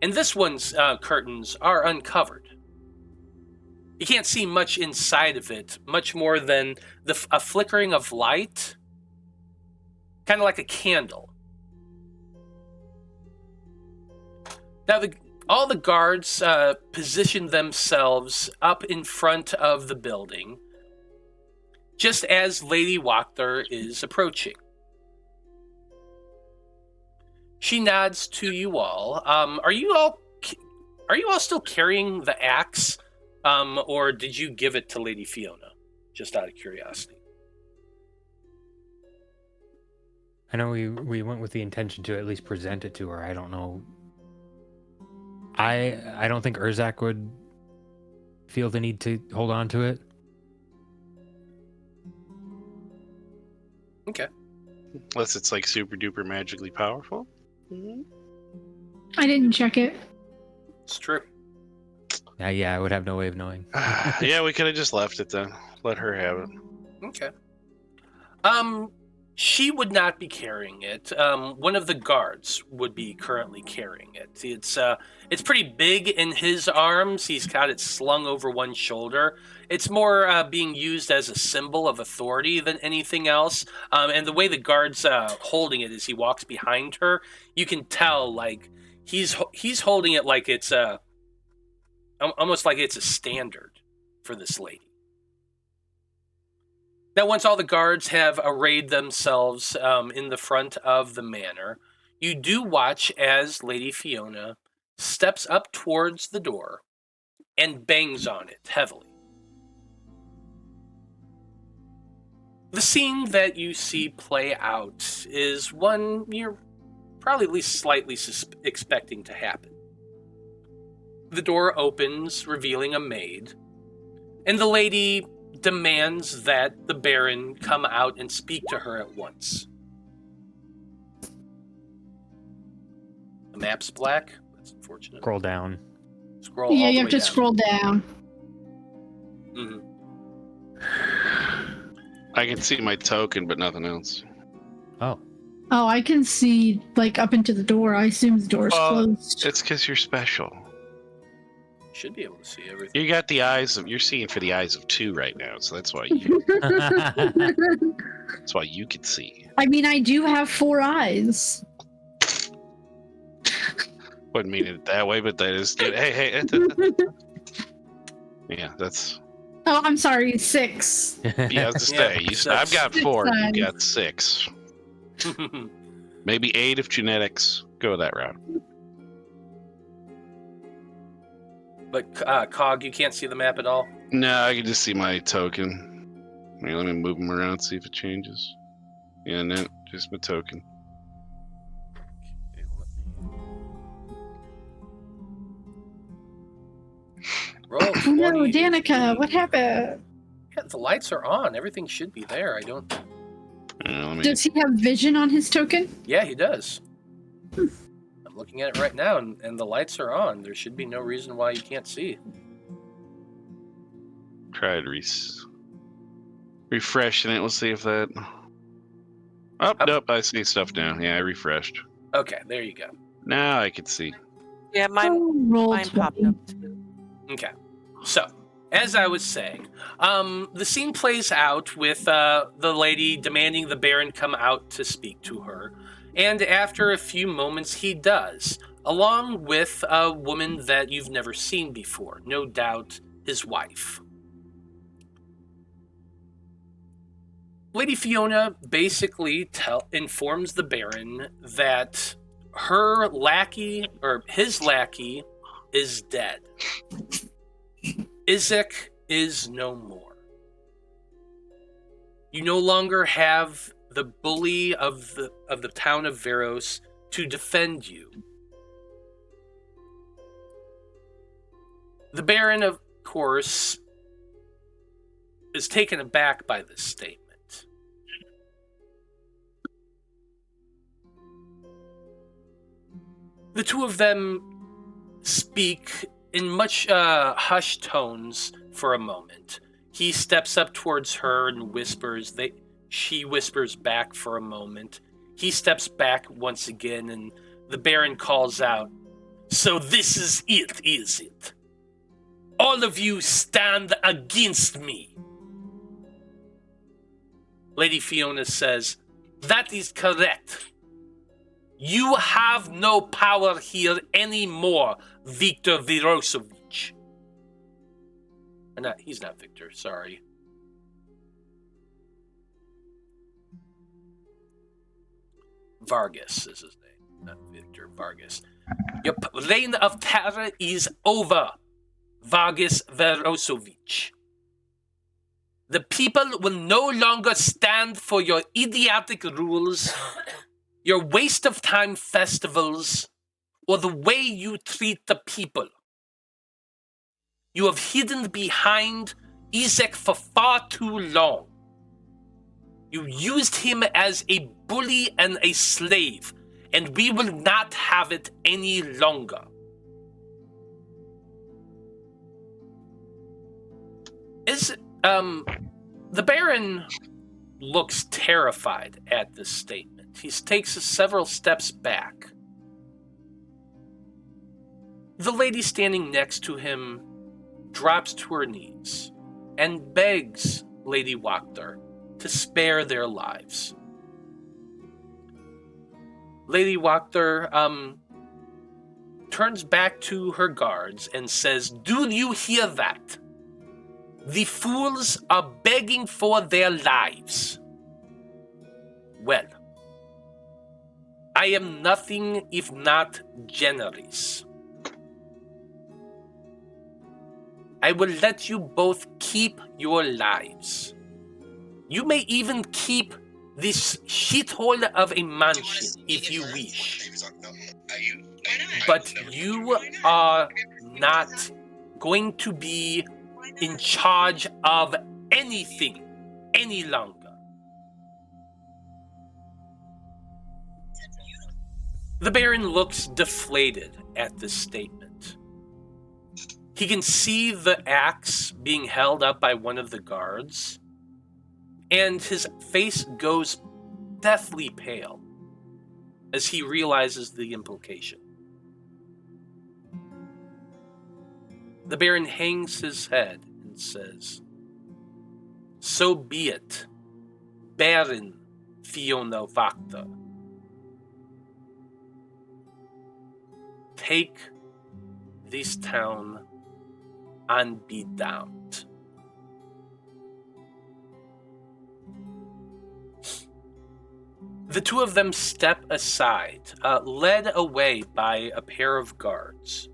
S1: And this one's curtains are uncovered. You can't see much inside of it, much more than a flickering of light, kind of like a candle. Now, all the guards position themselves up in front of the building, just as Lady Wachter is approaching. She nods to you all. Are you all still carrying the axe, or did you give it to Lady Fiona? Just out of curiosity.
S3: I know we went with the intention to at least present it to her. I don't know. I don't think Urzak would feel the need to hold on to it.
S1: Okay.
S4: Unless it's like super duper magically powerful.
S2: I didn't check it.
S1: It's true.
S3: Yeah, I would have no way of knowing.
S4: Yeah, we could have just left it then. Let her have it.
S1: Okay. She would not be carrying it. One of the guards would be currently carrying it. It's pretty big in his arms. He's got it slung over one shoulder. It's more being used as a symbol of authority than anything else. And the way the guard's holding it as he walks behind her, you can tell like he's holding it like it's almost like it's a standard for this lady. Now, once all the guards have arrayed themselves in the front of the manor, you do watch as Lady Fiona steps up towards the door and bangs on it heavily. The scene that you see play out is one you're probably at least slightly expecting to happen. The door opens, revealing a maid, and the lady demands that the Baron come out and speak to her at once. The map's black. That's unfortunate.
S3: Scroll down.
S1: Scroll all
S2: Yeah,
S1: the
S2: you
S1: way
S2: have to
S1: down.
S2: scroll down.
S1: Mhm.
S4: I can see my token, but nothing else.
S3: Oh,
S2: Oh, I can see like up into the door. I assume the door's closed.
S4: It's because you're special.
S1: Should be able to see everything.
S4: You got the eyes of. You're seeing for the eyes of two right now, so that's why you. That's why you can see.
S2: I mean, I do have 4 eyes.
S4: Wouldn't mean it that way, but that is good. Hey. Yeah, that's.
S2: Oh, I'm sorry, 6.
S4: Yeah, I was to say. I've got 4. You got 6. Maybe 8 if genetics go that route.
S1: But Cog, you can't see the map at all?
S4: No, I can just see my token. Let me move them around, see if it changes. Yeah, no, just my token.
S1: Okay, roll
S2: Oh no,
S1: 20.
S2: Danika, what happened?
S1: Yeah, the lights are on. Everything should be there. I don't...
S4: Let me...
S2: Does he have vision on his token?
S1: Yeah, he does. I'm looking at it right now, and the lights are on. There should be no reason why you can't see.
S4: Try to refreshing it. We'll see if that... Oh, nope, I see stuff now. Yeah, I refreshed.
S1: Okay, there you go.
S4: Now I can see.
S5: Yeah, mine
S2: Roll
S5: popped
S2: 20.
S5: up too.
S1: Okay. So, as I was saying, the scene plays out with the lady demanding the Baron come out to speak to her. And after a few moments, he does, along with a woman that you've never seen before, no doubt his wife. Lady Fiona basically informs the Baron that her lackey, or his lackey, is dead. Urzak is no more. You no longer have the bully of the town of Veros to defend you. The Baron, of course, is taken aback by this statement. The two of them speak in much hushed tones for a moment. He steps up towards her and whispers. She whispers back for a moment. He steps back once again, and the Baron calls out, "So this is it, is it? All of you stand against me." Lady Fiona says, "That is correct. You have no power here anymore, Victor Verosovitch." He's not Victor, sorry. Vargas is his name, not Victor, Vargas. Your reign of terror is over, Vargas Verosovitch. The people will no longer stand for your idiotic rules, your waste of time festivals, or the way you treat the people. You have hidden behind Urzak for far too long. You used him as a bully and a slave, and we will not have it any longer. The Baron looks terrified at this statement. He takes several steps back. The lady standing next to him drops to her knees and begs Lady Wachter to spare their lives. Lady Wachter turns back to her guards and says, "Do you hear that? The fools are begging for their lives. Well, I am nothing if not generous. I will let you both keep your lives. You may even keep this shithole of a mansion if you wish. But you are not going to be in charge of anything any longer." The Baron looks deflated at this statement. He can see the axe being held up by one of the guards, and his face goes deathly pale as he realizes the implication. The Baron hangs his head and says, "So be it, Baron Wachter. Take this town and be damned." The two of them step aside, led away by a pair of guards,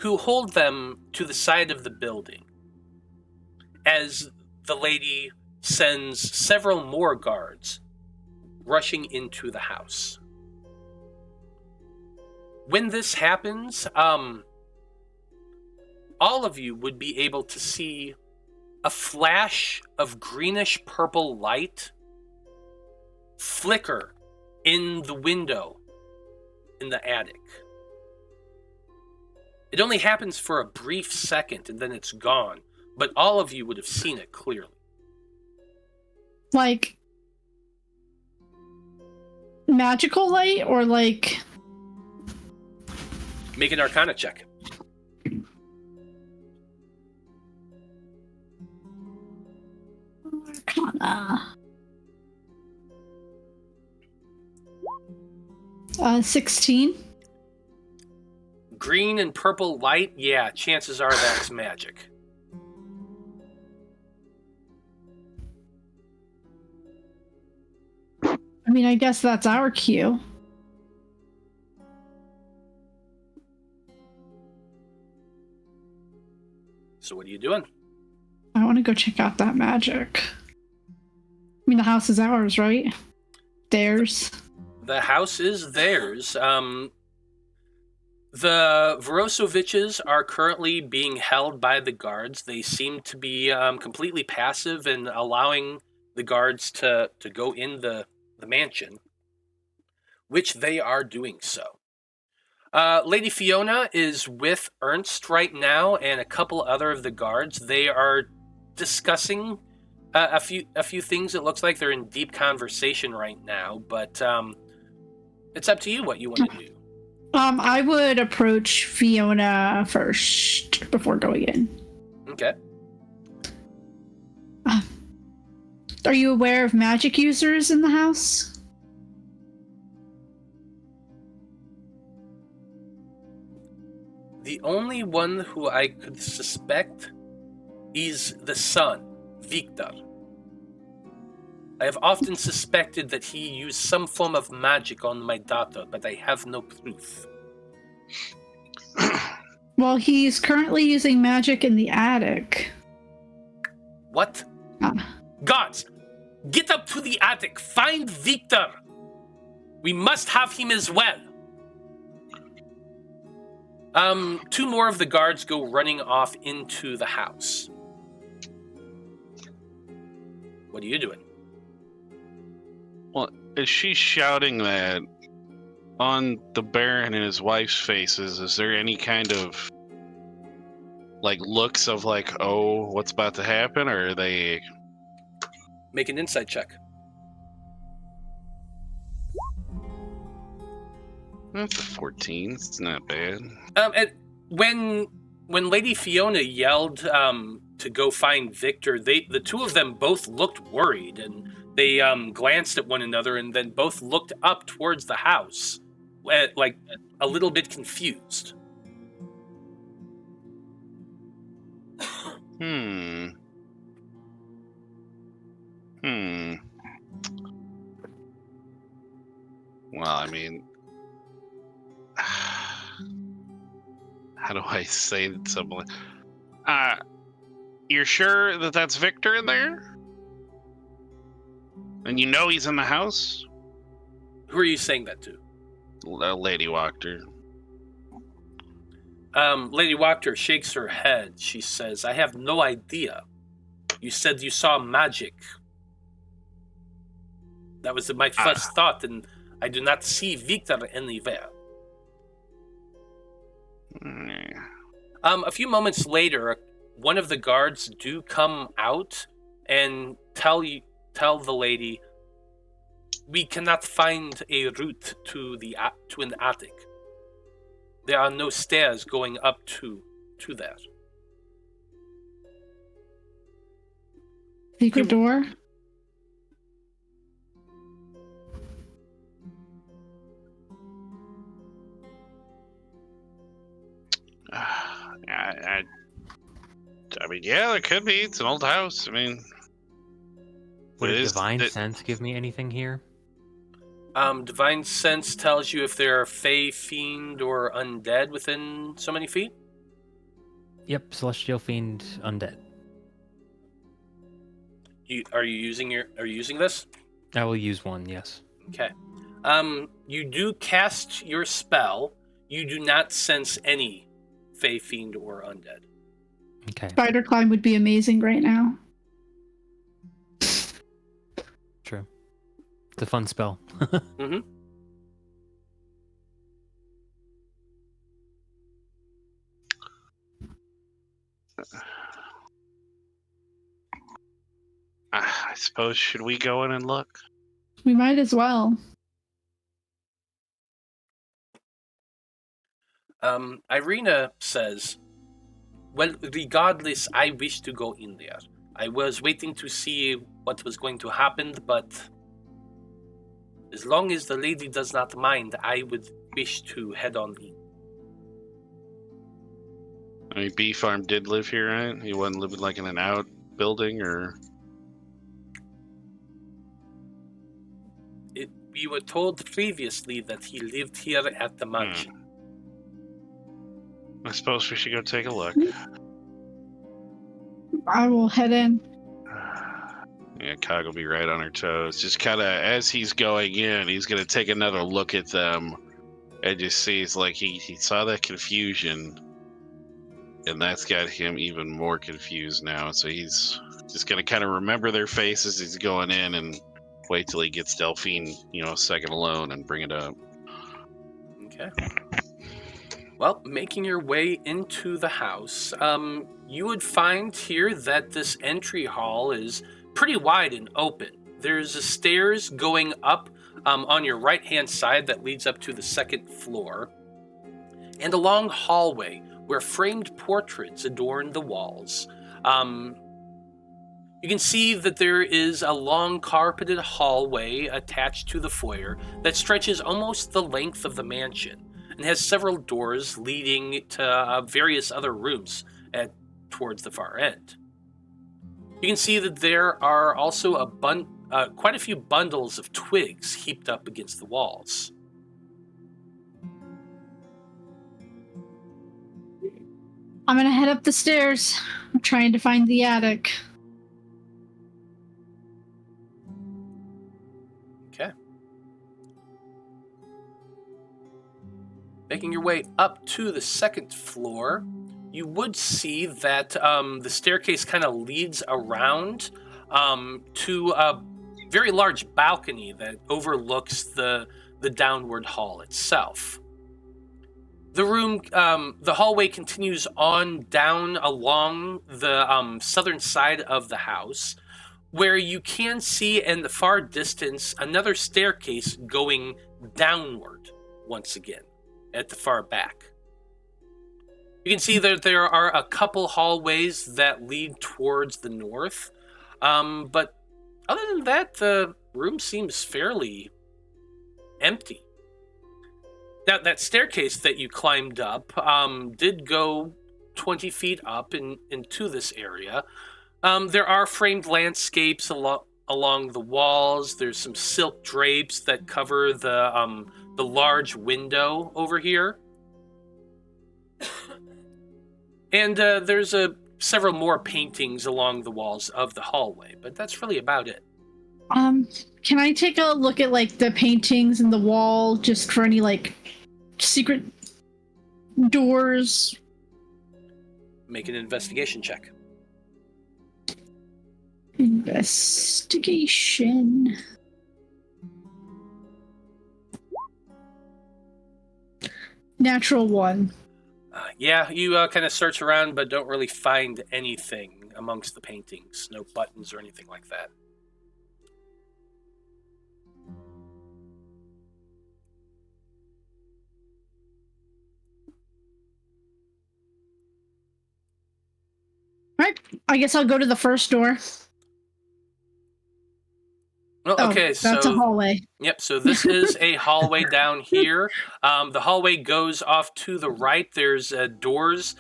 S1: who hold them to the side of the building, as the lady sends several more guards rushing into the house. When this happens, all of you would be able to see a flash of greenish-purple light flicker in the window in the attic. It only happens for a brief second, and then it's gone, but all of you would have seen it clearly.
S2: Like magical light or like...
S1: Make an Arcana check.
S2: Arcana. 16.
S1: Green and purple light, yeah, chances are that's magic.
S2: I mean, I guess that's our cue.
S1: So what are you doing?
S2: I want to go check out that magic. I mean, the house is ours, right? Theirs.
S1: The house is theirs. The Verosovitches are currently being held by the guards. They seem to be completely passive and allowing the guards to go in the mansion, which they are doing so. Lady Fiona is with Ernst right now and a couple other of the guards. They are discussing a few things. It looks like they're in deep conversation right now, but it's up to you what you want to do.
S2: I would approach Fiona first before going in.
S1: Okay.
S2: Are you aware of magic users in the house?
S1: The only one who I could suspect is the son, Victor. I have often suspected that he used some form of magic on my daughter, but I have no proof.
S2: Well, he's currently using magic in the attic.
S1: What?
S2: Ah.
S1: Guards, get up to the attic. Find Victor. We must have him as well. Two more of the guards go running off into the house. What are you doing?
S4: Well, is she shouting that on the Baron and his wife's faces? Is there any kind of like looks of like, oh, what's about to happen, or are they?
S1: Make an insight check.
S4: That's a 14. It's not bad.
S1: And when Lady Fiona yelled to go find Victor, the two of them both looked worried, and they glanced at one another, and then both looked up towards the house, like a little bit confused.
S4: Well, I mean, how do I say something? You're sure that that's Victor in there? And you know he's in the house?
S1: Who are you saying that to?
S4: Lady Wachter.
S1: Lady Wachter shakes her head. She says, I have no idea. You said you saw magic. That was my first thought, and I do not see Victor anywhere. A few moments later, one of the guards do come out and tell the lady, we cannot find a route to an attic. There are no stairs going up to that.
S2: Secret door?
S4: I mean, yeah, there could be. It's an old house. I mean,
S3: Would
S4: it
S3: a
S4: is-
S3: divine
S4: it-
S3: sense give me anything here?
S1: Divine Sense tells you if there are fey, fiend, or undead within so many feet.
S3: Yep, celestial fiend, undead.
S1: Are you using this?
S3: I will use one. Yes.
S1: Okay. You do cast your spell. You do not sense any fey, fiend, or undead.
S3: Okay.
S2: Spider climb would be amazing right now.
S3: True. It's a fun spell.
S1: Mm-hmm.
S4: I suppose, should we go in and look?
S2: We might as well.
S1: Irina says, well, regardless, I wish to go in there. I was waiting to see what was going to happen, but as long as the lady does not mind, I would wish to head on in.
S4: I mean, Bee Farm did live here, right? He wasn't living like in an outbuilding, or...
S1: We were told previously that he lived here at the mansion.
S4: I suppose we should go take a look.
S2: I will head in.
S4: Yeah, Cog will be right on her toes. Just kind of, as he's going in, he's going to take another look at them and just sees, like, he saw that confusion, and that's got him even more confused now. So he's just going to kind of remember their faces as he's going in and wait till he gets Delphine, a second alone and bring it up.
S1: Okay. Well, making your way into the house, you would find here that this entry hall is pretty wide and open. There's a stairs going up on your right-hand side that leads up to the second floor, and a long hallway where framed portraits adorn the walls. You can see that there is a long carpeted hallway attached to the foyer that stretches almost the length of the mansion and has several doors leading to various other rooms towards the far end. You can see that there are also quite a few bundles of twigs heaped up against the walls.
S2: I'm gonna head up the stairs. I'm trying to find the attic.
S1: Making your way up to the second floor, you would see that the staircase kind of leads around to a very large balcony that overlooks the downward hall itself. The hallway continues on down along the southern side of the house, where you can see in the far distance another staircase going downward once again at the far back. You can see that there are a couple hallways that lead towards the north, but other than that, the room seems fairly empty. Now, that staircase that you climbed up did go 20 feet up into this area. There are framed landscapes along the walls. There's some silk drapes that cover the large window over here. And there's several more paintings along the walls of the hallway, but that's really about it.
S2: Can I take a look at like the paintings and the wall just for any like secret doors?
S1: Make an investigation check.
S2: Investigation. Natural 1.
S1: Yeah, you kind of search around, but don't really find anything amongst the paintings. No buttons or anything like that.
S2: Alright, I guess I'll go to the first door.
S1: Well, okay,
S2: that's a hallway.
S1: Yep, so this is a hallway down here. The hallway goes off to the right. There's doors.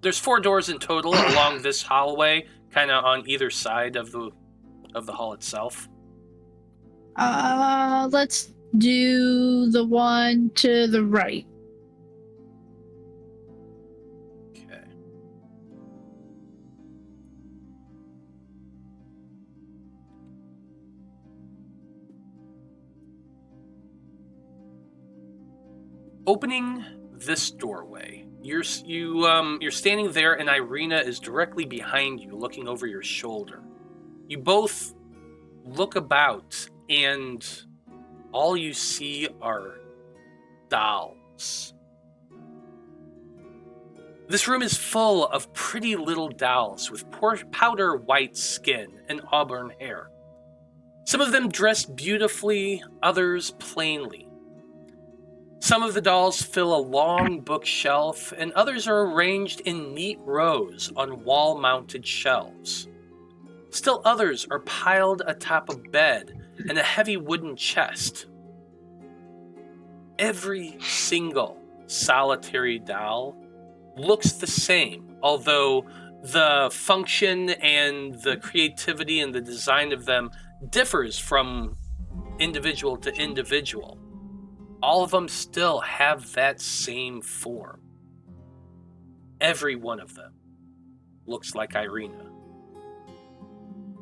S1: There's 4 doors in total along this hallway, kind of on either side of the hall itself.
S2: Let's do the one to the right.
S1: Okay. Opening this doorway, you're standing there, and Irina is directly behind you, looking over your shoulder. You both look about, and all you see are dolls. This room is full of pretty little dolls with powder white skin and auburn hair. Some of them dressed beautifully, others plainly. Some of the dolls fill a long bookshelf, and others are arranged in neat rows on wall-mounted shelves. Still others are piled atop a bed and a heavy wooden chest. Every single solitary doll looks the same, although the function and the creativity and the design of them differs from individual to individual. All of them still have that same form. Every one of them looks like Irina.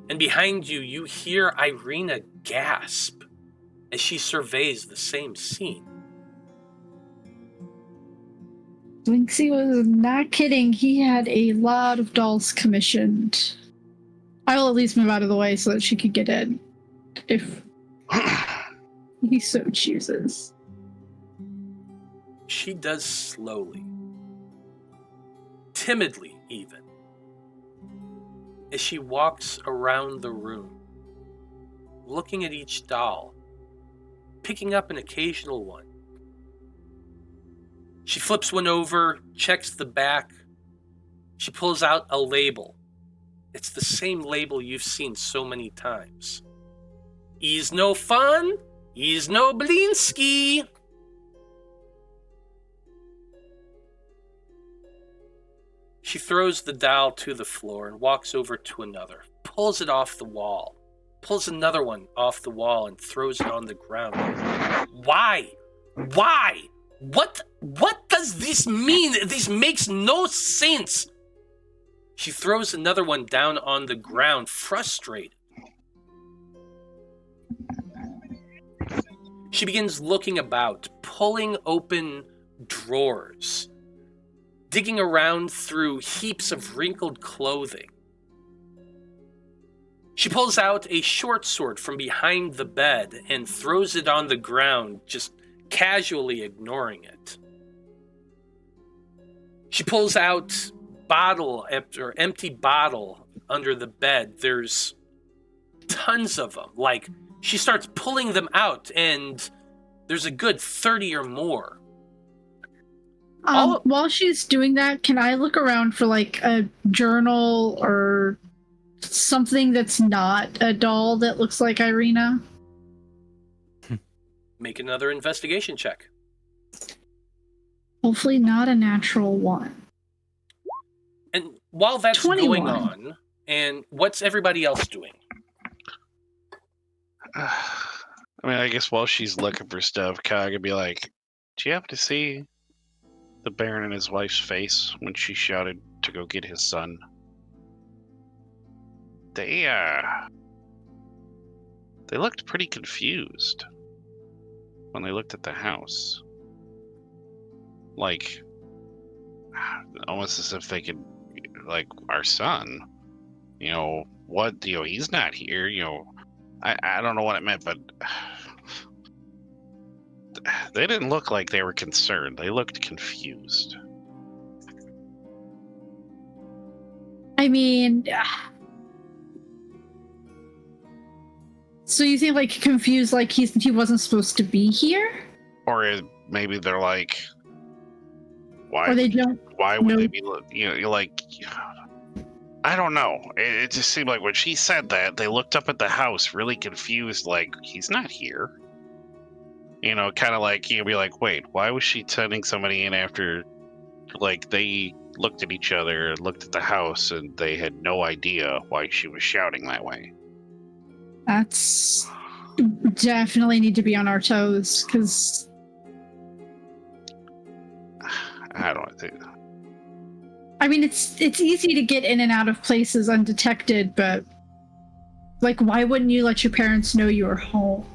S1: And behind you, you hear Irina gasp as she surveys the same scene.
S2: Winksy was not kidding. He had a lot of dolls commissioned. I will at least move out of the way so that she could get in, if he so chooses.
S1: She does slowly, timidly even, as she walks around the room, looking at each doll, picking up an occasional one. She flips one over, checks the back. She pulls out a label. It's the same label you've seen so many times. He's no fun, he's no Blinsky. She throws the doll to the floor and walks over to another, pulls it off the wall, pulls another one off the wall and throws it on the ground. Why? Why? What does this mean? This makes no sense. She throws another one down on the ground, frustrated. She begins looking about, pulling open drawers, digging around through heaps of wrinkled clothing. She pulls out a short sword from behind the bed and throws it on the ground, just casually ignoring it. She pulls out bottle after empty bottle under the bed. There's tons of them. Like, she starts pulling them out, and there's a good 30 or more.
S2: While she's doing that, can I look around for like a journal or something that's not a doll that looks like Irina?
S1: Make another investigation check.
S2: Hopefully not a natural one.
S1: And while that's
S2: 21.
S1: going on, and what's everybody else doing?
S4: I mean, I guess while she's looking for stuff, Kai could be like, "Do you happen to see the Baron and his wife's face when she shouted to go get his son? They looked pretty confused when they looked at the house. Like, almost as if they could, like, our son, he's not here, I don't know what it meant, but they didn't look like they were concerned. They looked confused."
S2: I mean, so you think like confused, like he wasn't supposed to be here?
S4: Or maybe they're like,
S2: Or they don't
S4: why would
S2: know.
S4: they be, like, I don't know. It just seemed like when she said that, they looked up at the house really confused, like, he's not here. Kind of like, be like, wait, why was she sending somebody in after, like, they looked at each other, looked at the house, and they had no idea why she was shouting that way?
S2: That's definitely need to be on our toes, because
S4: I don't think.
S2: I mean, it's easy to get in and out of places undetected, but like, why wouldn't you let your parents know you were home?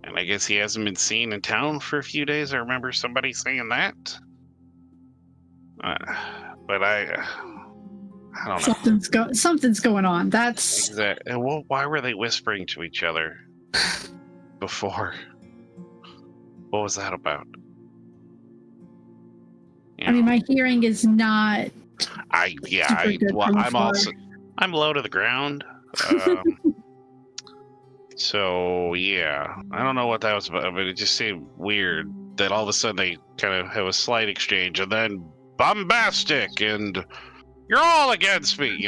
S4: And I guess he hasn't been seen in town for a few days. I remember somebody saying that. But I don't know.
S2: Something's going on. That's
S4: exactly. Well, why were they whispering to each other before? What was that about?
S2: I mean, my hearing is not.
S4: I'm low to the ground. So yeah, I don't know what that was about, but it just seemed weird that all of a sudden they kind of have a slight exchange, and then bombastic, and you're all against me,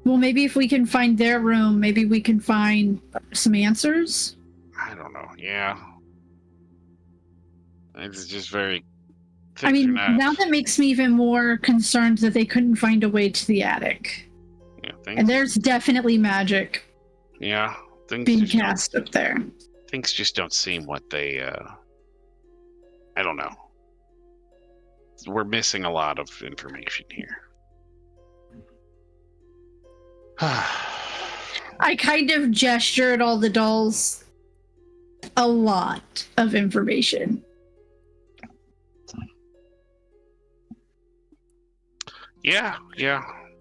S2: Well, maybe if we can find their room, maybe we can find some answers.
S4: I don't know. Yeah, it's just very.
S2: I mean, now that makes me even more concerned that they couldn't find a way to the attic.
S4: Yeah,
S2: and there's definitely magic.
S4: Yeah,
S2: being cast up there.
S4: Things just don't seem what they. I don't know. We're missing a lot of information here.
S2: I kind of gestured all the dolls. A lot of information.
S4: Yeah.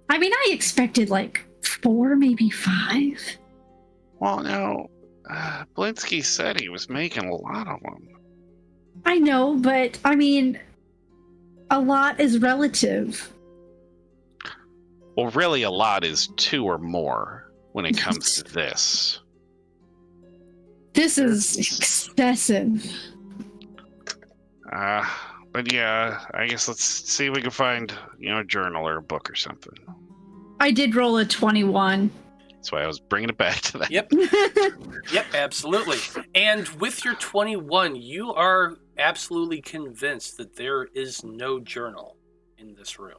S2: I mean, I expected like 4, maybe 5.
S4: Well, no. Blinsky said he was making a lot of them.
S2: I know, but I mean, a lot is relative.
S4: Well, really, a lot is 2 or more when it comes to this.
S2: This is excessive.
S4: But yeah, I guess let's see if we can find, a journal or a book or something.
S2: I did roll a 21.
S4: That's why I was bringing it back to that.
S1: Yep. Yep, absolutely. And with your 21, you are absolutely convinced that there is no journal in this room.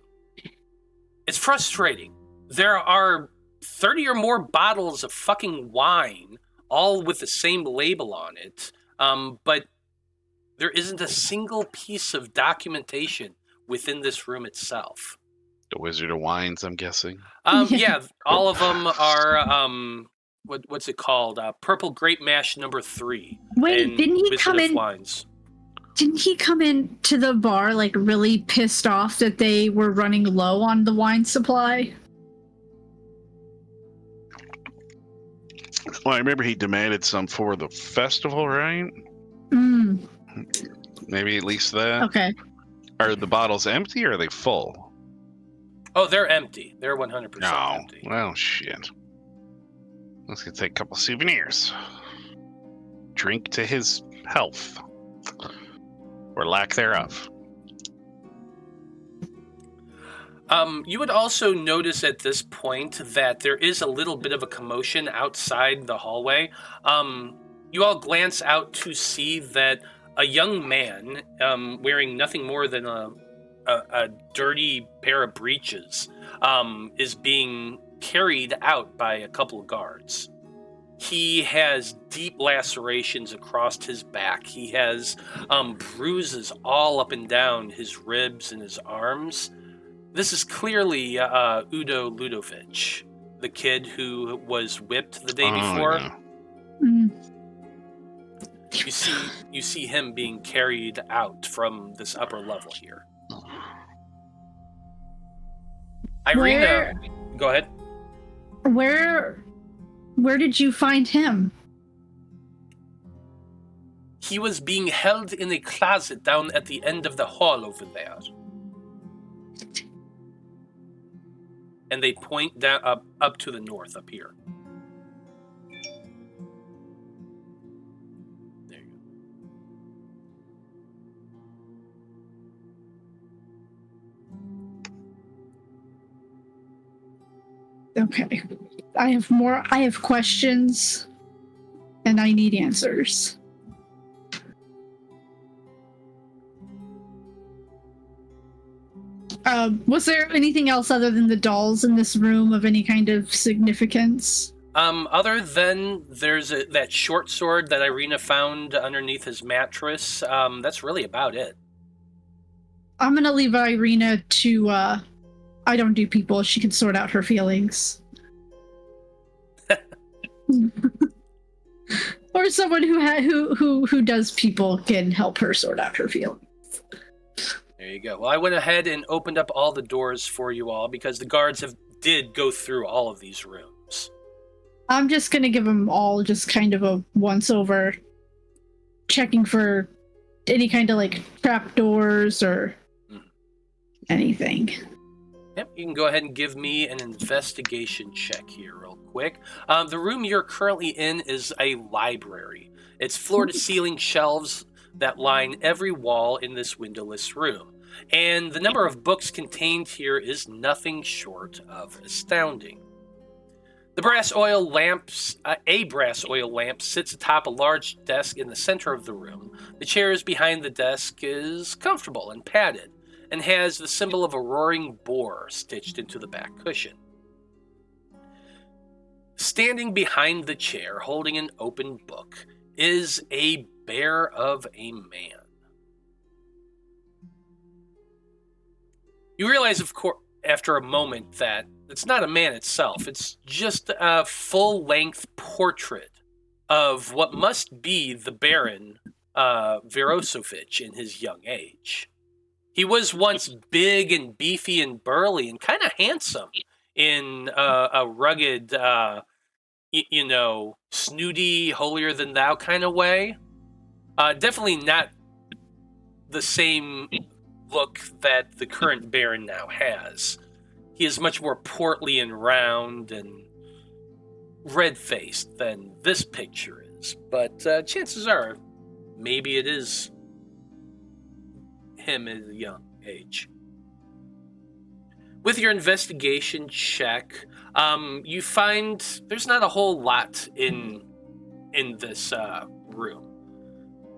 S1: It's frustrating. There are 30 or more bottles of fucking wine, all with the same label on it, but there isn't a single piece of documentation within this room itself.
S4: The Wizard of Wines, I'm guessing.
S1: Yeah, all of them are what's it called? Purple Grape Mash number 3.
S2: Wait,
S1: and
S2: didn't he
S1: Wizard
S2: come
S1: of
S2: in?
S1: Wines.
S2: Didn't he come in to the bar like really pissed off that they were running low on the wine supply?
S4: Well, I remember he demanded some for the festival, right? Maybe at least that.
S2: Okay.
S4: Are the bottles empty or are they full?
S1: Oh, they're empty. They're 100%
S4: No.
S1: empty.
S4: Well, shit. Let's go take a couple souvenirs. Drink to his health. Or lack thereof.
S1: You would also notice at this point that there is a little bit of a commotion outside the hallway. You all glance out to see that a young man, wearing nothing more than a dirty pair of breeches, is being carried out by a couple of guards. He has deep lacerations across his back. He has bruises all up and down his ribs and his arms. This is clearly Udo Ludovich, the kid who was whipped the day before.
S4: Yeah.
S1: You see him being carried out from this upper level here. Irina, go ahead.
S2: Where did you find him?
S1: He was being held in a closet down at the end of the hall over there. And they point down up to the north up here. There you
S2: go. Okay. I have questions and I need answers. Was there anything else other than the dolls in this room of any kind of significance?
S1: Other than there's that short sword that Irina found underneath his mattress, that's really about it.
S2: I'm gonna leave Irina to, I don't do people. She can sort out her feelings. Or someone who does people can help her sort out her feelings.
S1: There you go. Well, I went ahead and opened up all the doors for you all because the guards did go through all of these rooms.
S2: I'm just gonna give them all just kind of a once over, checking for any kind of like trapdoors or anything.
S1: Yep, you can go ahead and give me an investigation check here real quick. The room you're currently in is a library. It's floor-to-ceiling shelves that line every wall in this windowless room. And the number of books contained here is nothing short of astounding. A brass oil lamp sits atop a large desk in the center of the room. The chairs behind the desk is comfortable and padded, and has the symbol of a roaring boar stitched into the back cushion. Standing behind the chair, holding an open book, is a bear of a man. You realize, of course, after a moment that it's not a man itself. It's just a full-length portrait of what must be the Baron Verosovitch in his young age. He was once big and beefy and burly and kind of handsome in a rugged, snooty, holier-than-thou kind of way. Definitely not the same look that the current Baron now has. He is much more portly and round and red-faced than this picture is. But chances are, maybe it is him at a young age. With your investigation check, you find there's not a whole lot in this room.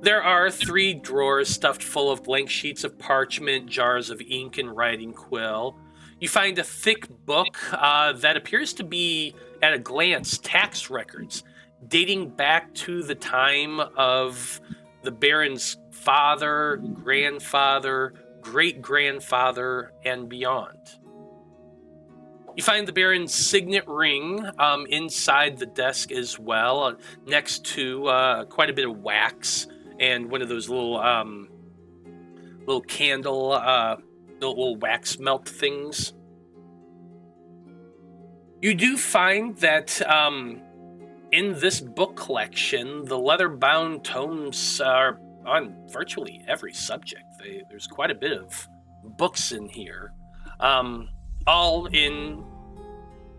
S1: There are 3 drawers stuffed full of blank sheets of parchment, jars of ink and writing quill. You find a thick book that appears to be, at a glance, tax records dating back to the time of the Baron's father, grandfather, great-grandfather, and beyond. You find the Baron's signet ring inside the desk as well, next to quite a bit of wax and one of those little candle, little wax melt things. You do find that in this book collection, the leather-bound tomes are on virtually every subject. There's quite a bit of books in here, all in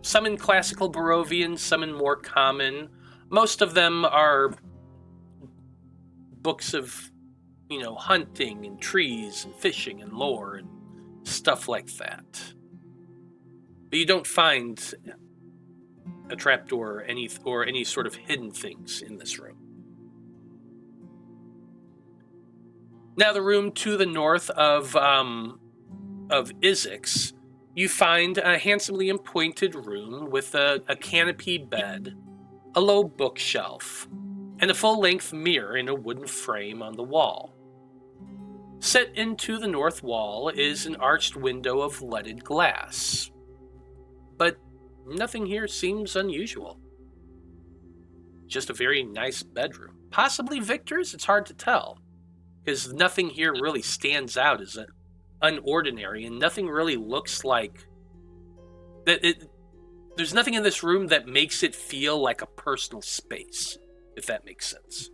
S1: some in classical Barovian, some in more common. Most of them are books of, hunting and trees and fishing and lore and stuff like that. But you don't find a trapdoor or any sort of hidden things in this room. Now, the room to the north of Urzak's, you find a handsomely appointed room with a canopy bed, a low bookshelf, and a full-length mirror in a wooden frame on the wall. Set into the north wall is an arched window of leaded glass. But nothing here seems unusual. Just a very nice bedroom. Possibly Victor's? It's hard to tell, because nothing here really stands out as unordinary, and nothing really looks like that. There's nothing in this room that makes it feel like a personal space, if that makes sense.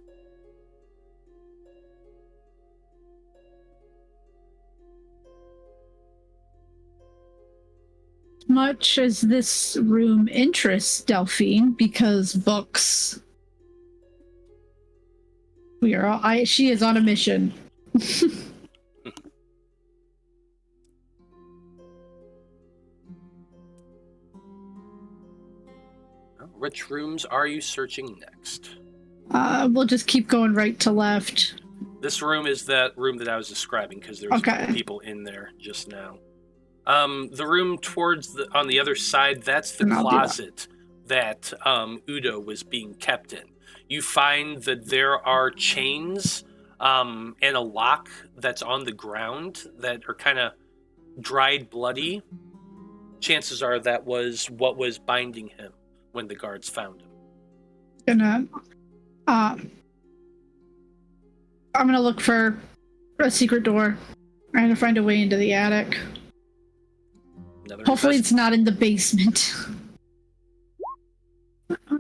S2: Much as this room interests Delphine, because books. She is on a mission.
S1: Which rooms are you searching next?
S2: We'll just keep going right to left.
S1: This room is that room that I was describing, because there was people in there just now. The room on the other side, that's the closet that Udo was being kept in. You find that there are chains and a lock that's on the ground that are kind of dried bloody. Chances are that was what was binding him when the guards found him.
S2: I'm gonna look for a secret door. I'm gonna find a way into the attic. Hopefully it's not in the basement.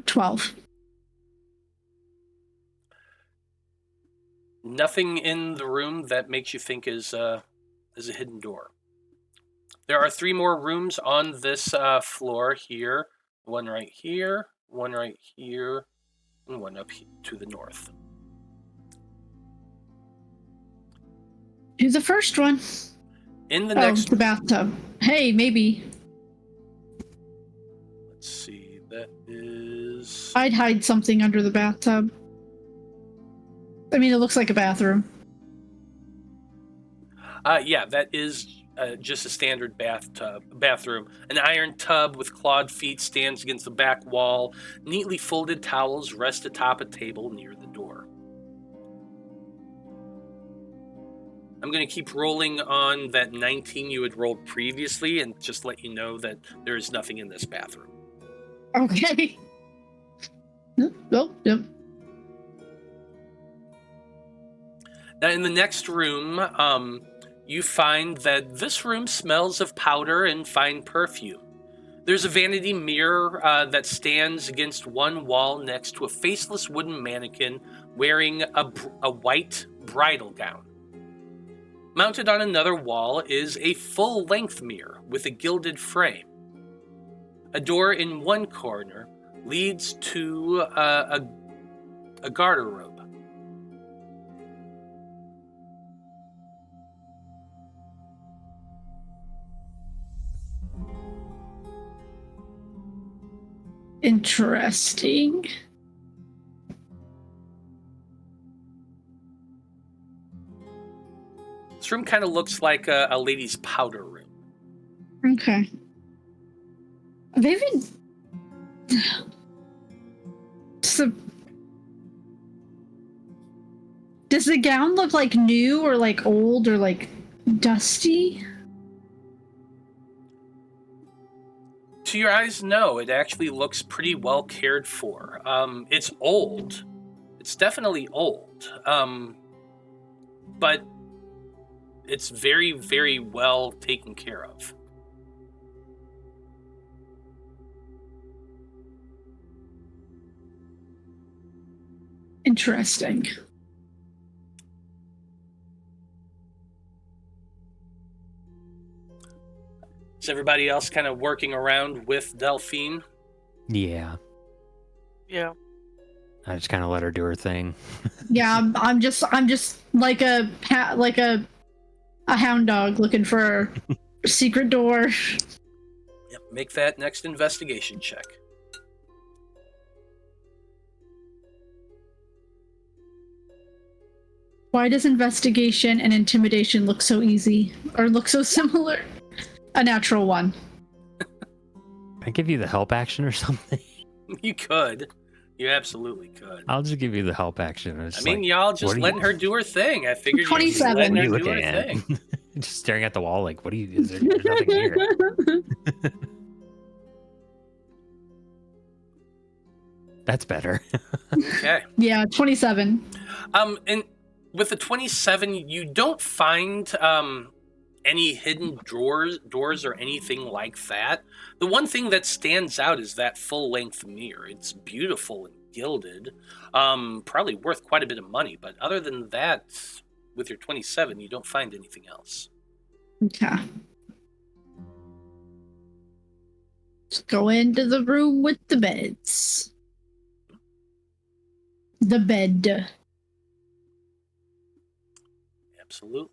S2: 12.
S1: Nothing in the room that makes you think is a hidden door. There are 3 more rooms on this floor here. One right here, one right here, and one up to the north.
S2: Here's the first one.
S1: In the next...
S2: the bathtub. Hey, maybe.
S1: Let's see, that is...
S2: I'd hide something under the bathtub. I mean, it looks like a bathroom.
S1: Yeah, that is just a standard bathroom. An iron tub with clawed feet stands against the back wall. Neatly folded towels rest atop a table near the door. I'm going to keep rolling on that 19 you had rolled previously and just let you know that there is nothing in this bathroom.
S2: Okay. Nope.
S1: Now, in the next room, you find that this room smells of powder and fine perfume. There's a vanity mirror that stands against one wall next to a faceless wooden mannequin wearing a white bridal gown. Mounted on another wall is a full-length mirror with a gilded frame. A door in one corner leads to a garderobe.
S2: Interesting.
S1: This room kind of looks like a lady's powder room.
S2: Okay. They've been... Does the gown look like new or like old or like dusty?
S1: To your eyes, no. It actually looks pretty well cared for. It's old. It's definitely old. But it's very, very well taken care of.
S2: Interesting.
S1: Is everybody else kind of working around with Delphine?
S6: Yeah.
S5: Yeah.
S6: I just kind of let her do her thing.
S2: Yeah, I'm just like a hound dog looking for a secret door.
S1: Yep. Make that next investigation check.
S2: Why does investigation and intimidation look so easy or look so similar? A natural one.
S6: Can I give you the help action or something?
S1: You could. You absolutely could.
S6: I'll just give you the help action.
S1: I mean, y'all just letting her do her thing. I figured you'd just
S2: 27.
S1: letting
S6: What are
S1: her
S6: you
S1: do her
S6: looking at?
S1: thing.
S6: Just staring at the wall like, what are you, there's nothing here. That's better.
S1: Okay.
S2: Yeah, 27.
S1: And with the 27, you don't find any hidden doors or anything like that. The one thing that stands out is that full-length mirror. It's beautiful and gilded. Probably worth quite a bit of money, but other than that, with your 27, you don't find anything else.
S2: Okay. Let's go into the room with the beds. The bed.
S1: Absolutely.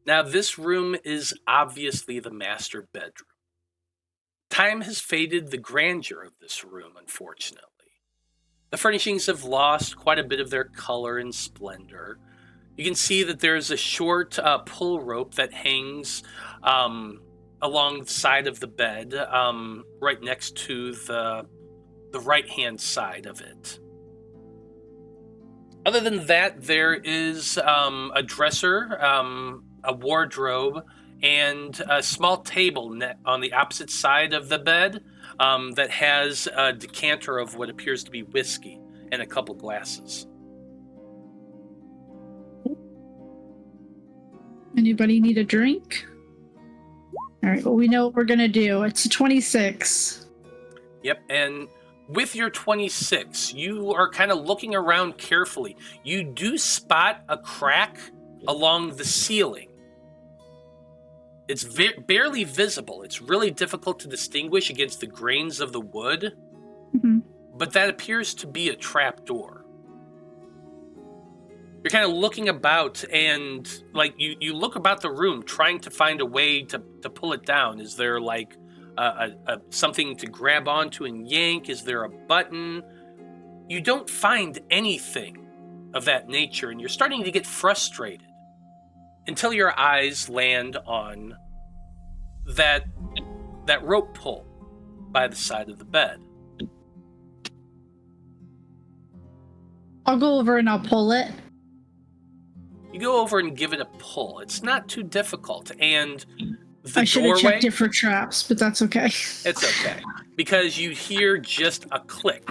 S1: Now, this room is obviously the master bedroom. Time has faded the grandeur of this room, unfortunately. The furnishings have lost quite a bit of their color and splendor. You can see that there's a short pull rope that hangs along the side of the bed, right next to the right-hand side of it. Other than that, there is a dresser, a wardrobe, and a small table on the opposite side of the bed that has a decanter of what appears to be whiskey and a couple glasses.
S2: Anybody need a drink? All right, well, we know what we're going to do. It's a 26.
S1: Yep, and with your 26, you are kind of looking around carefully. You do spot a crack along the ceiling. It's barely visible. It's really difficult to distinguish against the grains of the wood, but that appears to be a trap door. You're kind of looking about, and like you look about the room, trying to find a way to pull it down. Is there like something to grab onto and yank? Is there a button? You don't find anything of that nature, and you're starting to get frustrated until your eyes land on that rope pull by the side of the bed.
S2: I'll go over and I'll pull it.
S1: You go over and give it a pull. It's not too difficult, and the
S2: I should have
S1: doorway,
S2: checked it for traps, but that's okay.
S1: it's okay, because you hear just a click,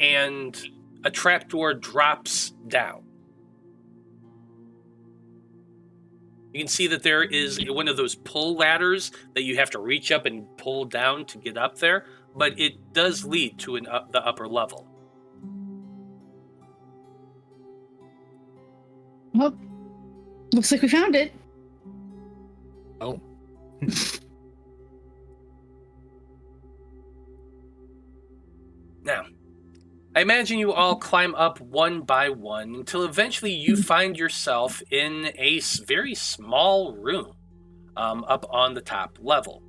S1: and a trapdoor drops down. You can see that there is one of those pull ladders that you have to reach up and pull down to get up there, but it does lead to the upper level.
S2: Well, looks like we found it.
S6: Oh.
S1: Now, I imagine you all climb up one by one until eventually you find yourself in a very small room up on the top level.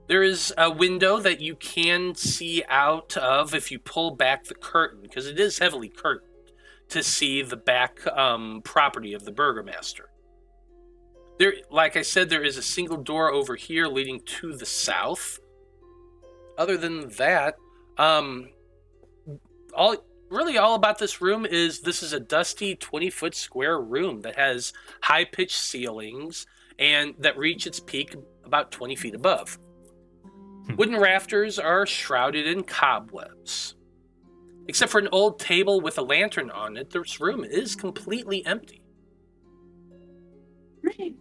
S1: There is a window that you can see out of if you pull back the curtain, because it is heavily curtained, to see the back property of the burgomaster. There, like I said, there is a single door over here leading to the south. Other than that, all about this room is this is a dusty 20-foot square room that has high-pitched ceilings and that reach its peak about 20 feet above. Wooden rafters are shrouded in cobwebs. Except for an old table with a lantern on it, this room is completely empty.
S2: Right.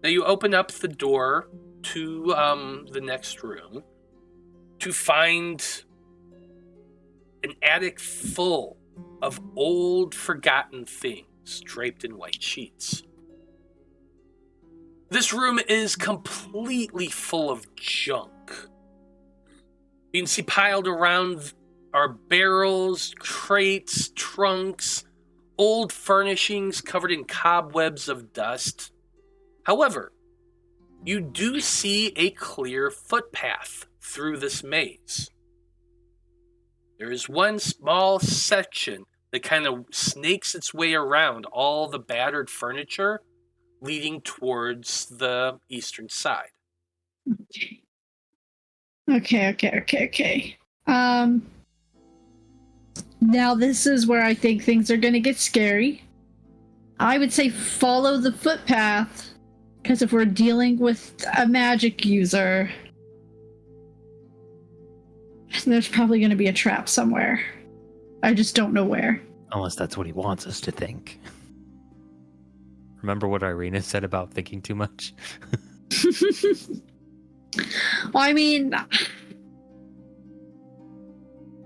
S1: Now you open up the door to the next room to find an attic full of old, forgotten things draped in white sheets. This room is completely full of junk. You can see piled around are barrels, crates, trunks, old furnishings covered in cobwebs of dust. However, you do see a clear footpath through this maze. There is one small section that kind of snakes its way around all the battered furniture, leading towards the eastern side.
S2: Okay. Now this is where I think things are going to get scary. I would say follow the footpath, because if we're dealing with a magic user, there's probably going to be a trap somewhere. I just don't know where.
S6: Unless that's what he wants us to think.
S3: Remember what Irina said about thinking too much?
S2: Well, I mean,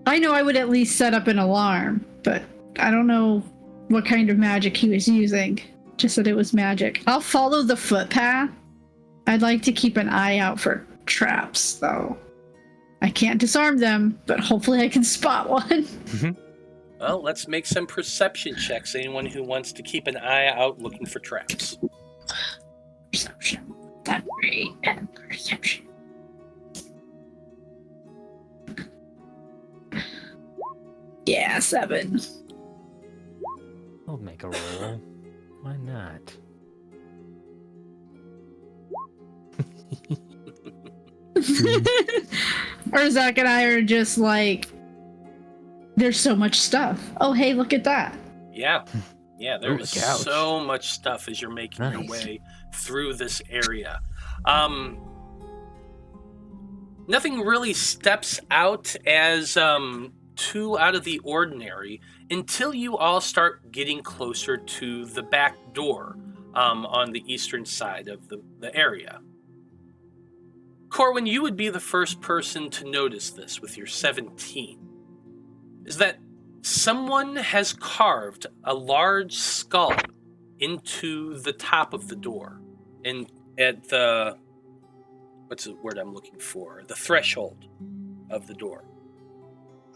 S2: I know I would at least set up an alarm, but I don't know what kind of magic he was using. Just that it was magic. I'll follow the footpath. I'd like to keep an eye out for traps, though. I can't disarm them, but hopefully I can spot one.
S1: Well, let's make some perception checks. Anyone who wants to keep an eye out looking for traps.
S2: Perception. That's great. And perception. Yeah, 7.
S3: I'll make a roll. Why not?
S2: Urzak and I are just like, there's so much stuff. Oh, hey, look at that.
S1: Yeah, there
S6: Ooh,
S1: is
S6: a couch.
S1: so much stuff as you're making your
S3: Nice.
S1: way through this area. Nothing really steps out as too out of the ordinary until you all start getting closer to the back door on the eastern side of the area. Corwan, you would be the first person to notice this with your 17. Is that someone has carved a large skull into the top of the door, and at the, what's the word I'm looking for? The threshold of the door.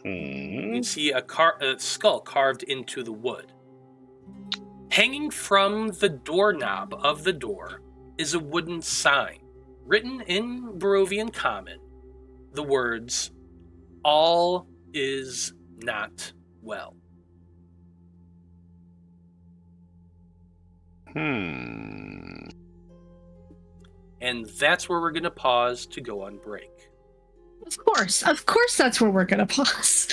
S1: You can see a skull carved into the wood. Hanging from the doorknob of the door is a wooden sign, written in Barovian Common, the words, "All is not well." And that's where we're going to pause to go on break.
S2: Of course that's where we're gonna pause.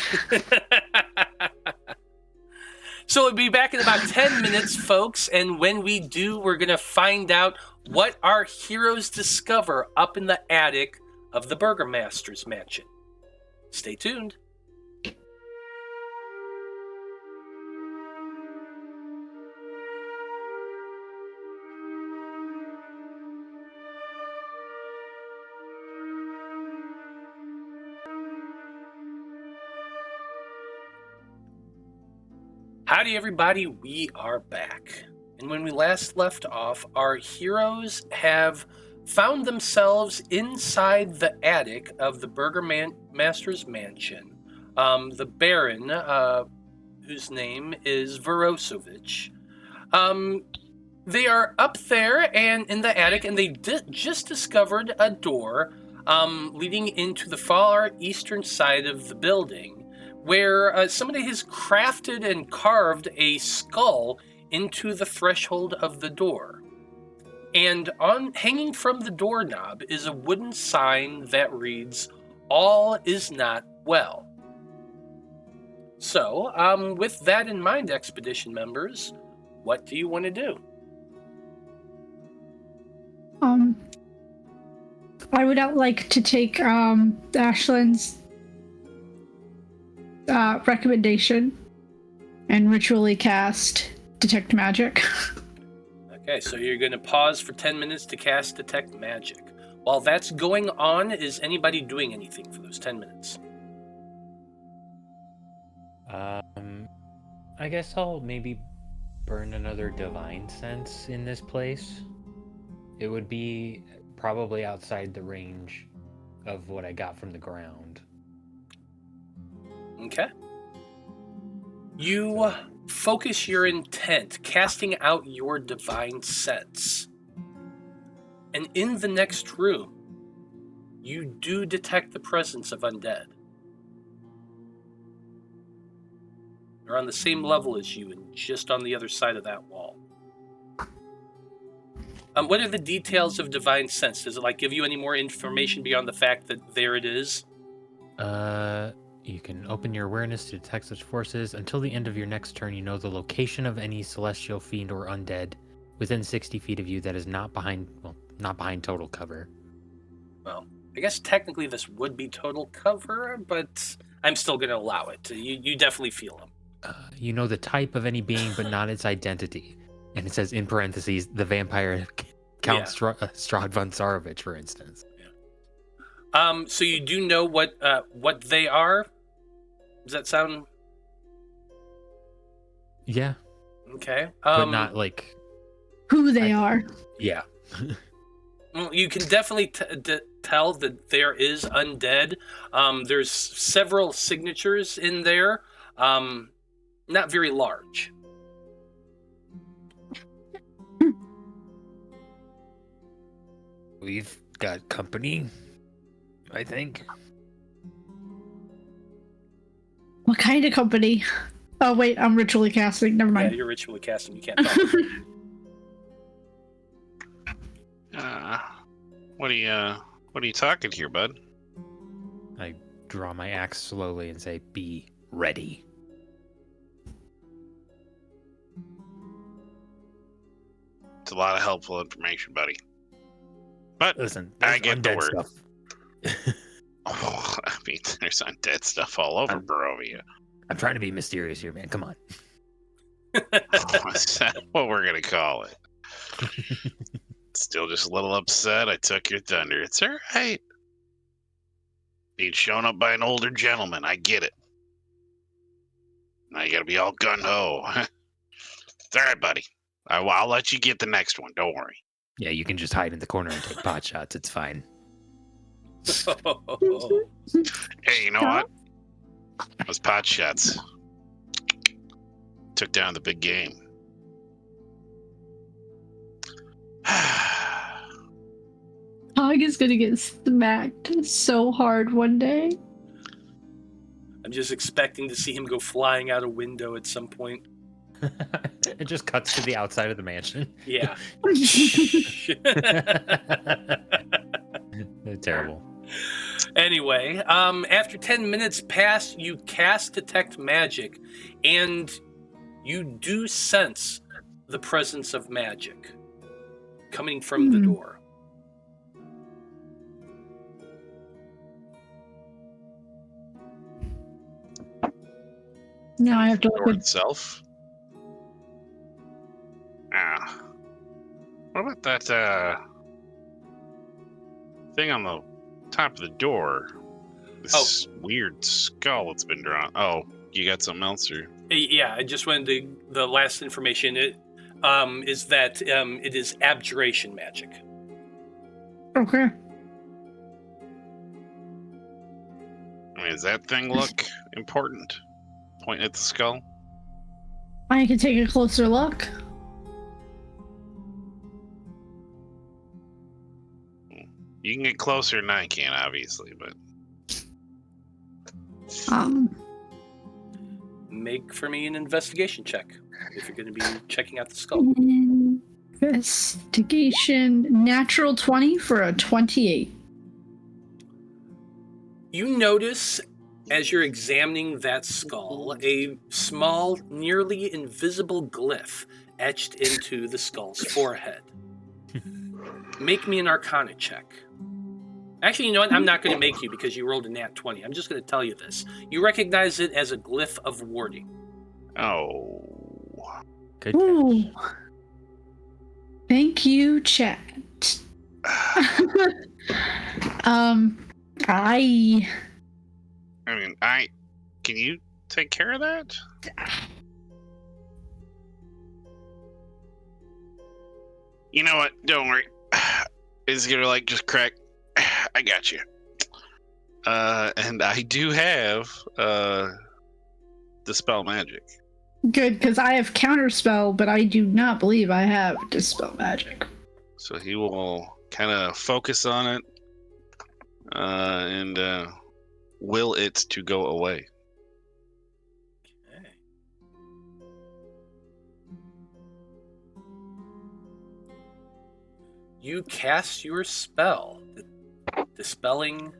S1: So we'll be back in about 10 minutes, folks, and when we do, we're going to find out what our heroes discover up in the attic of the Burgomaster's mansion. Stay tuned. Howdy, everybody. We are back. And when we last left off, our heroes have found themselves inside the attic of the Burgomaster's mansion. The Baron, whose name is Verosovitch. They are up there and in the attic, and they just discovered a door leading into the far eastern side of the building, where somebody has crafted and carved a skull into the threshold of the door. And hanging from the doorknob is a wooden sign that reads, "All is not well." So, with that in mind, Expedition members, what do you want to do?
S2: I would like to take Ashlyn's recommendation and ritually cast Detect Magic.
S1: Okay, so you're going to pause for 10 minutes to cast Detect Magic. While that's going on, is anybody doing anything for those 10 minutes?
S3: I guess I'll maybe burn another divine sense in this place. It would be probably outside the range of what I got from the ground.
S1: Okay. You focus your intent, casting out your divine sense. And in the next room, you do detect the presence of undead. They're on the same level as you and just on the other side of that wall. What are the details of divine sense? Does it give you any more information beyond the fact that there it is?
S3: You can open your awareness to detect such forces. Until the end of your next turn, you know the location of any celestial fiend or undead within 60 feet of you that is not behind total cover.
S1: Well, I guess technically this would be total cover, but I'm still going to allow it. You definitely feel them.
S3: You know the type of any being, but not its identity. And it says in parentheses, the vampire Count Strahd von Sauvage, for instance.
S1: Yeah. So you do know what they are? Does that sound...
S3: Yeah.
S1: Okay.
S3: But not
S2: who they are.
S3: Yeah.
S1: Well, you can definitely tell that there is undead. There's several signatures in there. Not very large.
S6: We've got company, I think.
S2: What kind of company? Oh wait, I'm ritually casting. Never mind.
S1: Yeah, you're ritually casting. You can't talk.
S4: What are you talking here, bud?
S3: I draw my axe slowly and say, "Be ready."
S4: It's a lot of helpful information, buddy. But
S6: Listen,
S4: I get the
S6: undead
S4: word.
S6: stuff.
S4: Oh, I mean, there's undead stuff all over Barovia.
S6: I'm trying to be mysterious here, man. Come on.
S4: Is that what we're gonna call it? Still just a little upset. I took your thunder. It's all right. Being shown up by an older gentleman, I get it. Now you gotta be all gun ho. It's all right, buddy. I'll let you get the next one. Don't worry.
S6: Yeah, you can just hide in the corner and take pot shots. It's fine.
S4: Hey, you know what? Those pot shots took down the big game.
S2: Hog is gonna get smacked so hard one day.
S1: I'm just expecting to see him go flying out a window at some point.
S3: It just cuts to the outside of the mansion.
S1: Yeah.
S3: Terrible.
S1: Anyway, after 10 minutes pass, you cast Detect Magic, and you do sense the presence of magic coming from the door.
S2: Now I have to
S4: Door itself. What about that thing on the top of the door? This weird skull that's been drawn. Oh, you got something else, or?
S1: Yeah, I just wanted the last information. It is that it is abjuration magic.
S2: Okay.
S4: I mean, does that thing look important? Point at the skull.
S2: I can take a closer look.
S4: You can get closer than I can, obviously, but
S1: Make for me an investigation check if you're going to be checking out the skull.
S2: Investigation, natural 20 for a 28.
S1: You notice, as you're examining that skull, a small, nearly invisible glyph etched into the skull's forehead. Make me an Arcana check. Actually, you know what? I'm not going to make you because you rolled a nat 20. I'm just going to tell you this. You recognize it as a glyph of warding.
S4: Oh.
S3: Good
S2: Ooh.
S3: catch.
S2: Thank you, chat. I
S4: I mean, can you take care of that? You know what? Don't worry. It's gonna like just crack. I got you. And I do have Dispel Magic.
S2: good because I have counterspell, but I do not believe I have dispel magic.
S4: So he will kind of focus on it and will it to go away.
S1: Okay. You cast your spell, dispelling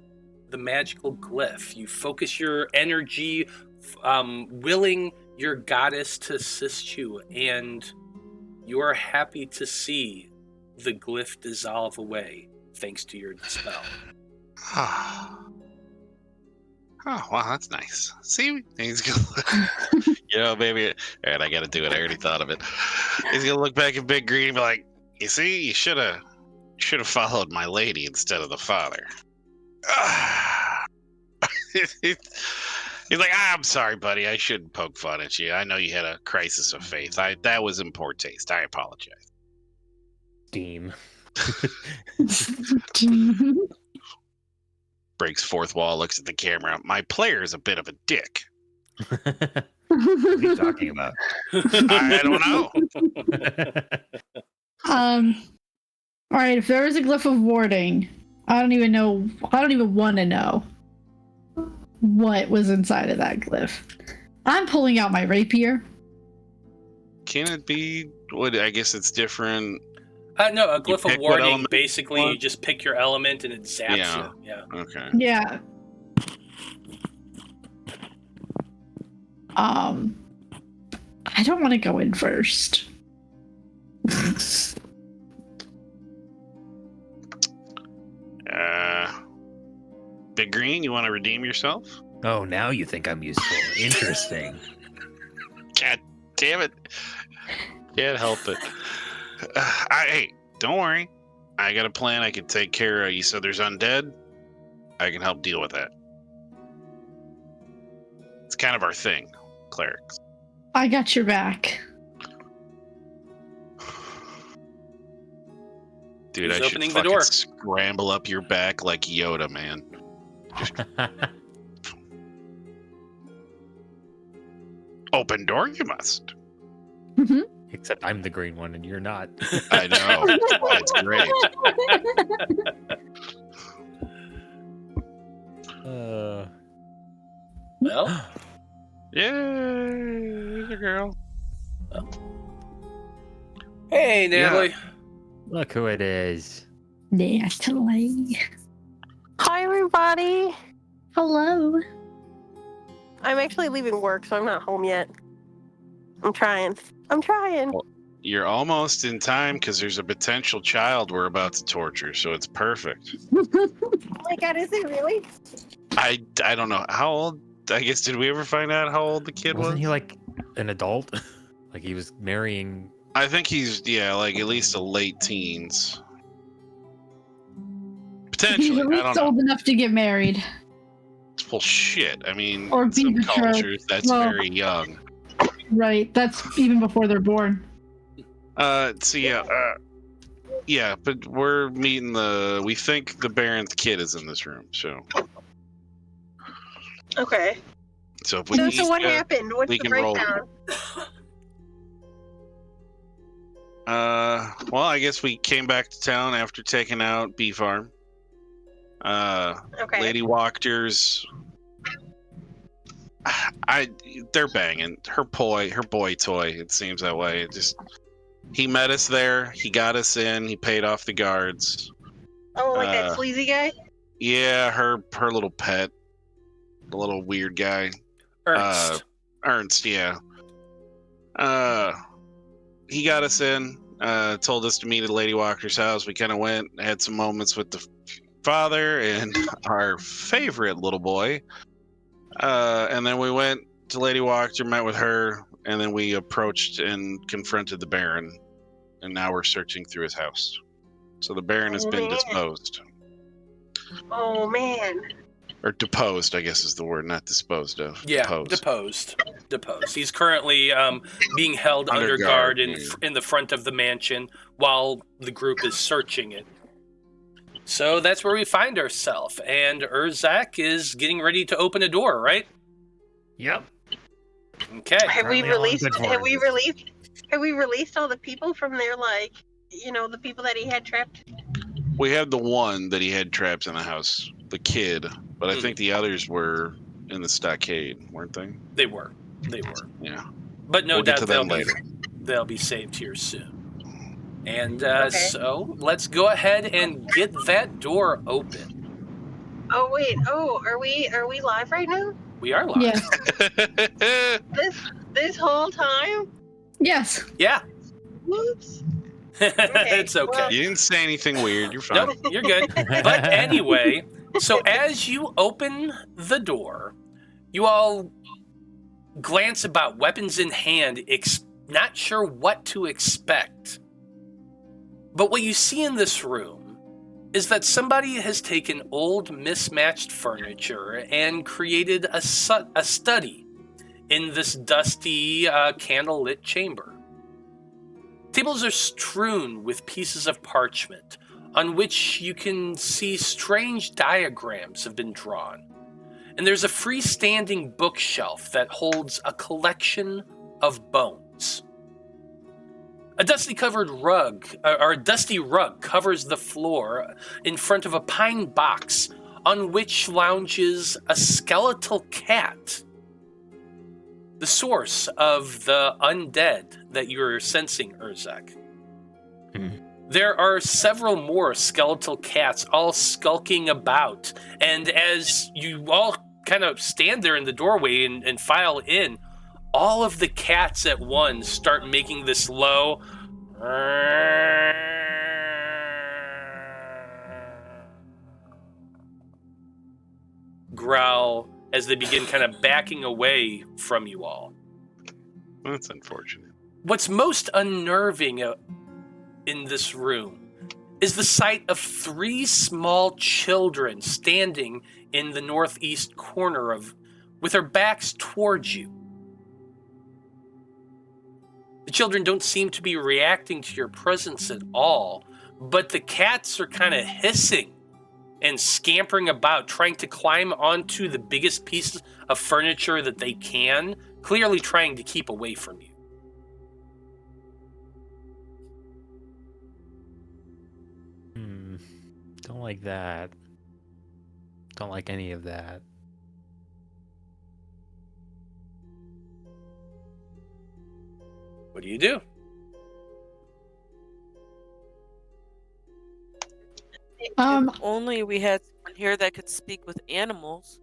S1: the magical glyph. You focus your energy, willing your goddess to assist you, and you are happy to see the glyph dissolve away thanks to your dispel.
S4: Oh, wow, that's nice. See, he's gonna, maybe. All right, I got to do it. I already thought of it. He's gonna look back at Big Green and be like, "You see, you should have followed my lady instead of the father." He's like, "I'm sorry, buddy. I shouldn't poke fun at you. I know you had a crisis of faith. That was in poor taste. I apologize."
S3: Steam.
S4: Breaks fourth wall, looks at the camera. My player is a bit of a dick.
S3: What are you talking about?
S4: I don't know.
S2: All right, if there is a glyph of warding, I don't even want to know what was inside of that glyph. I'm pulling out my rapier.
S4: Can it be? What? I guess it's different.
S1: No, a glyph of
S4: pick what
S1: warding,
S4: element you
S1: basically,
S4: want?
S1: you just pick your element and it zaps
S4: Yeah.
S1: you. Yeah.
S4: Okay.
S2: Yeah. I don't want to go in first.
S4: Big Green, you want to redeem yourself?
S6: Oh, now you think I'm useful. Interesting.
S4: God damn it. Can't help it. Hey, don't worry. I got a plan. I can take care of you. So there's undead. I can help deal with that. It's kind of our thing, clerics.
S2: I got your back.
S4: Dude,
S1: Who's
S4: I should
S1: opening the
S4: fucking
S1: door?
S4: scramble up your back like Yoda, man. Open door, you must.
S3: Except I'm the green one and you're not.
S4: I know. It's great.
S1: Well,
S4: Yay, there's a girl.
S1: hey, Natalie.
S3: Look who it is.
S2: Natalie.
S7: Hi, everybody.
S2: Hello.
S7: I'm actually leaving work, so I'm not home yet. I'm trying.
S4: You're almost in time because there's a potential child we're about to torture, so it's perfect.
S7: Oh my god, is it really?
S4: I don't know. How old? I guess, did we ever find out how old the kid
S3: Wasn't
S4: was?
S3: he like an adult? Like he was marrying.
S4: I think he's, like at least a late teens. Potentially.
S2: He's at
S4: I
S2: least
S4: don't know.
S2: old enough to get married.
S4: It's bullshit. I mean,
S2: Or
S4: in
S2: be
S4: some
S2: betrothed.
S4: cultures, that's
S2: Well-
S4: very young.
S2: Right. That's even before they're born.
S4: Yeah, but we're meeting we think the Baron's kid is in this room, so
S7: Okay.
S4: if we
S7: So what happened? What's
S4: we
S7: the
S4: can roll.
S7: breakdown?
S4: Well, I guess we came back to town after taking out Bee Farm.
S7: Okay.
S4: Lady Wachter's. They're banging. Her boy toy. It seems that way. He met us there. He got us in. He paid off the guards.
S7: Oh, like that sleazy guy?
S4: Yeah, her little pet, the little weird guy. Ernst, yeah. He got us in. Told us to meet at Lady Wachter's house. We kind of went, had some moments with the father and our favorite little boy. And then we went to Lady Wachter, met with her, and then we approached and confronted the Baron. And now we're searching through his house. So the Baron has been disposed.
S7: Oh man.
S4: Or deposed, I guess is the word, not disposed of.
S1: Yeah,
S4: Deposed.
S1: deposed. He's currently being held under guard in the front of the mansion while the group is searching it. So that's where we find ourselves, and Urzak is getting ready to open a door, right?
S6: Yep.
S1: Okay.
S7: Have we
S6: Currently all
S7: released?
S6: good
S7: Have we
S6: forces.
S7: released? Have we released all the people from their the people that he had trapped?
S4: We had the one that he had trapped in the house, the kid, but I think the others were in the stockade, weren't they?
S1: They were.
S4: Yeah.
S1: But no
S4: We'll get
S1: doubt
S4: to them later.
S1: they'll be saved here soon. And
S7: Okay.
S1: so let's go ahead and get that door open.
S7: Oh wait. Oh, are we live right now?
S1: We are live.
S2: Yes.
S7: This whole time?
S2: Yes.
S1: Yeah.
S7: Whoops.
S1: It's okay.
S7: well-
S4: You didn't say anything weird. You're fine.
S1: Nope, you're good. But anyway, so as you open the door, you all glance about, weapons in hand, not sure what to expect. But what you see in this room is that somebody has taken old, mismatched furniture and created a study in this dusty, candlelit chamber. Tables are strewn with pieces of parchment on which you can see strange diagrams have been drawn. And there's a freestanding bookshelf that holds a collection of bones. A dusty rug covers the floor in front of a pine box on which lounges a skeletal cat. The source of the undead that you're sensing, Urzak. There are several more skeletal cats all skulking about, and as you all kind of stand there in the doorway and file in, all of the cats at once start making this low growl as they begin kind of backing away from you all.
S4: That's unfortunate.
S1: What's most unnerving in this room is the sight of 3 small children standing in the northeast corner with their backs towards you. The children don't seem to be reacting to your presence at all, but the cats are kind of hissing and scampering about, trying to climb onto the biggest pieces of furniture that they can, clearly trying to keep away from you.
S3: Don't like that. Don't like any of that.
S1: What do you do?
S5: If only we had someone here that could speak with animals.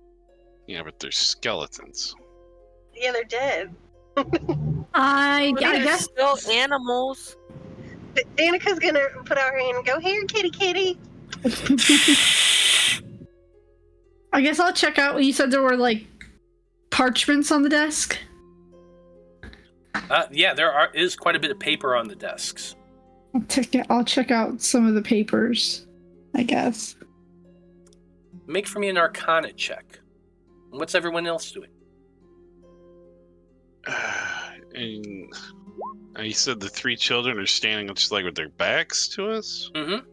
S4: Yeah, but they're skeletons.
S7: Yeah, they're dead.
S2: I
S5: They're
S2: guess
S5: still animals.
S7: Danika's gonna put out her hand and go, "Here, kitty, kitty."
S2: I guess I'll check out. You said there were like parchments on the desk.
S1: Yeah, is quite a bit of paper on the desks.
S2: I'll check out some of the papers, I guess.
S1: Make for me an Arcana check. What's everyone else doing?
S4: And you said the 3 children are standing just like with their backs to us?
S1: Mm-hmm.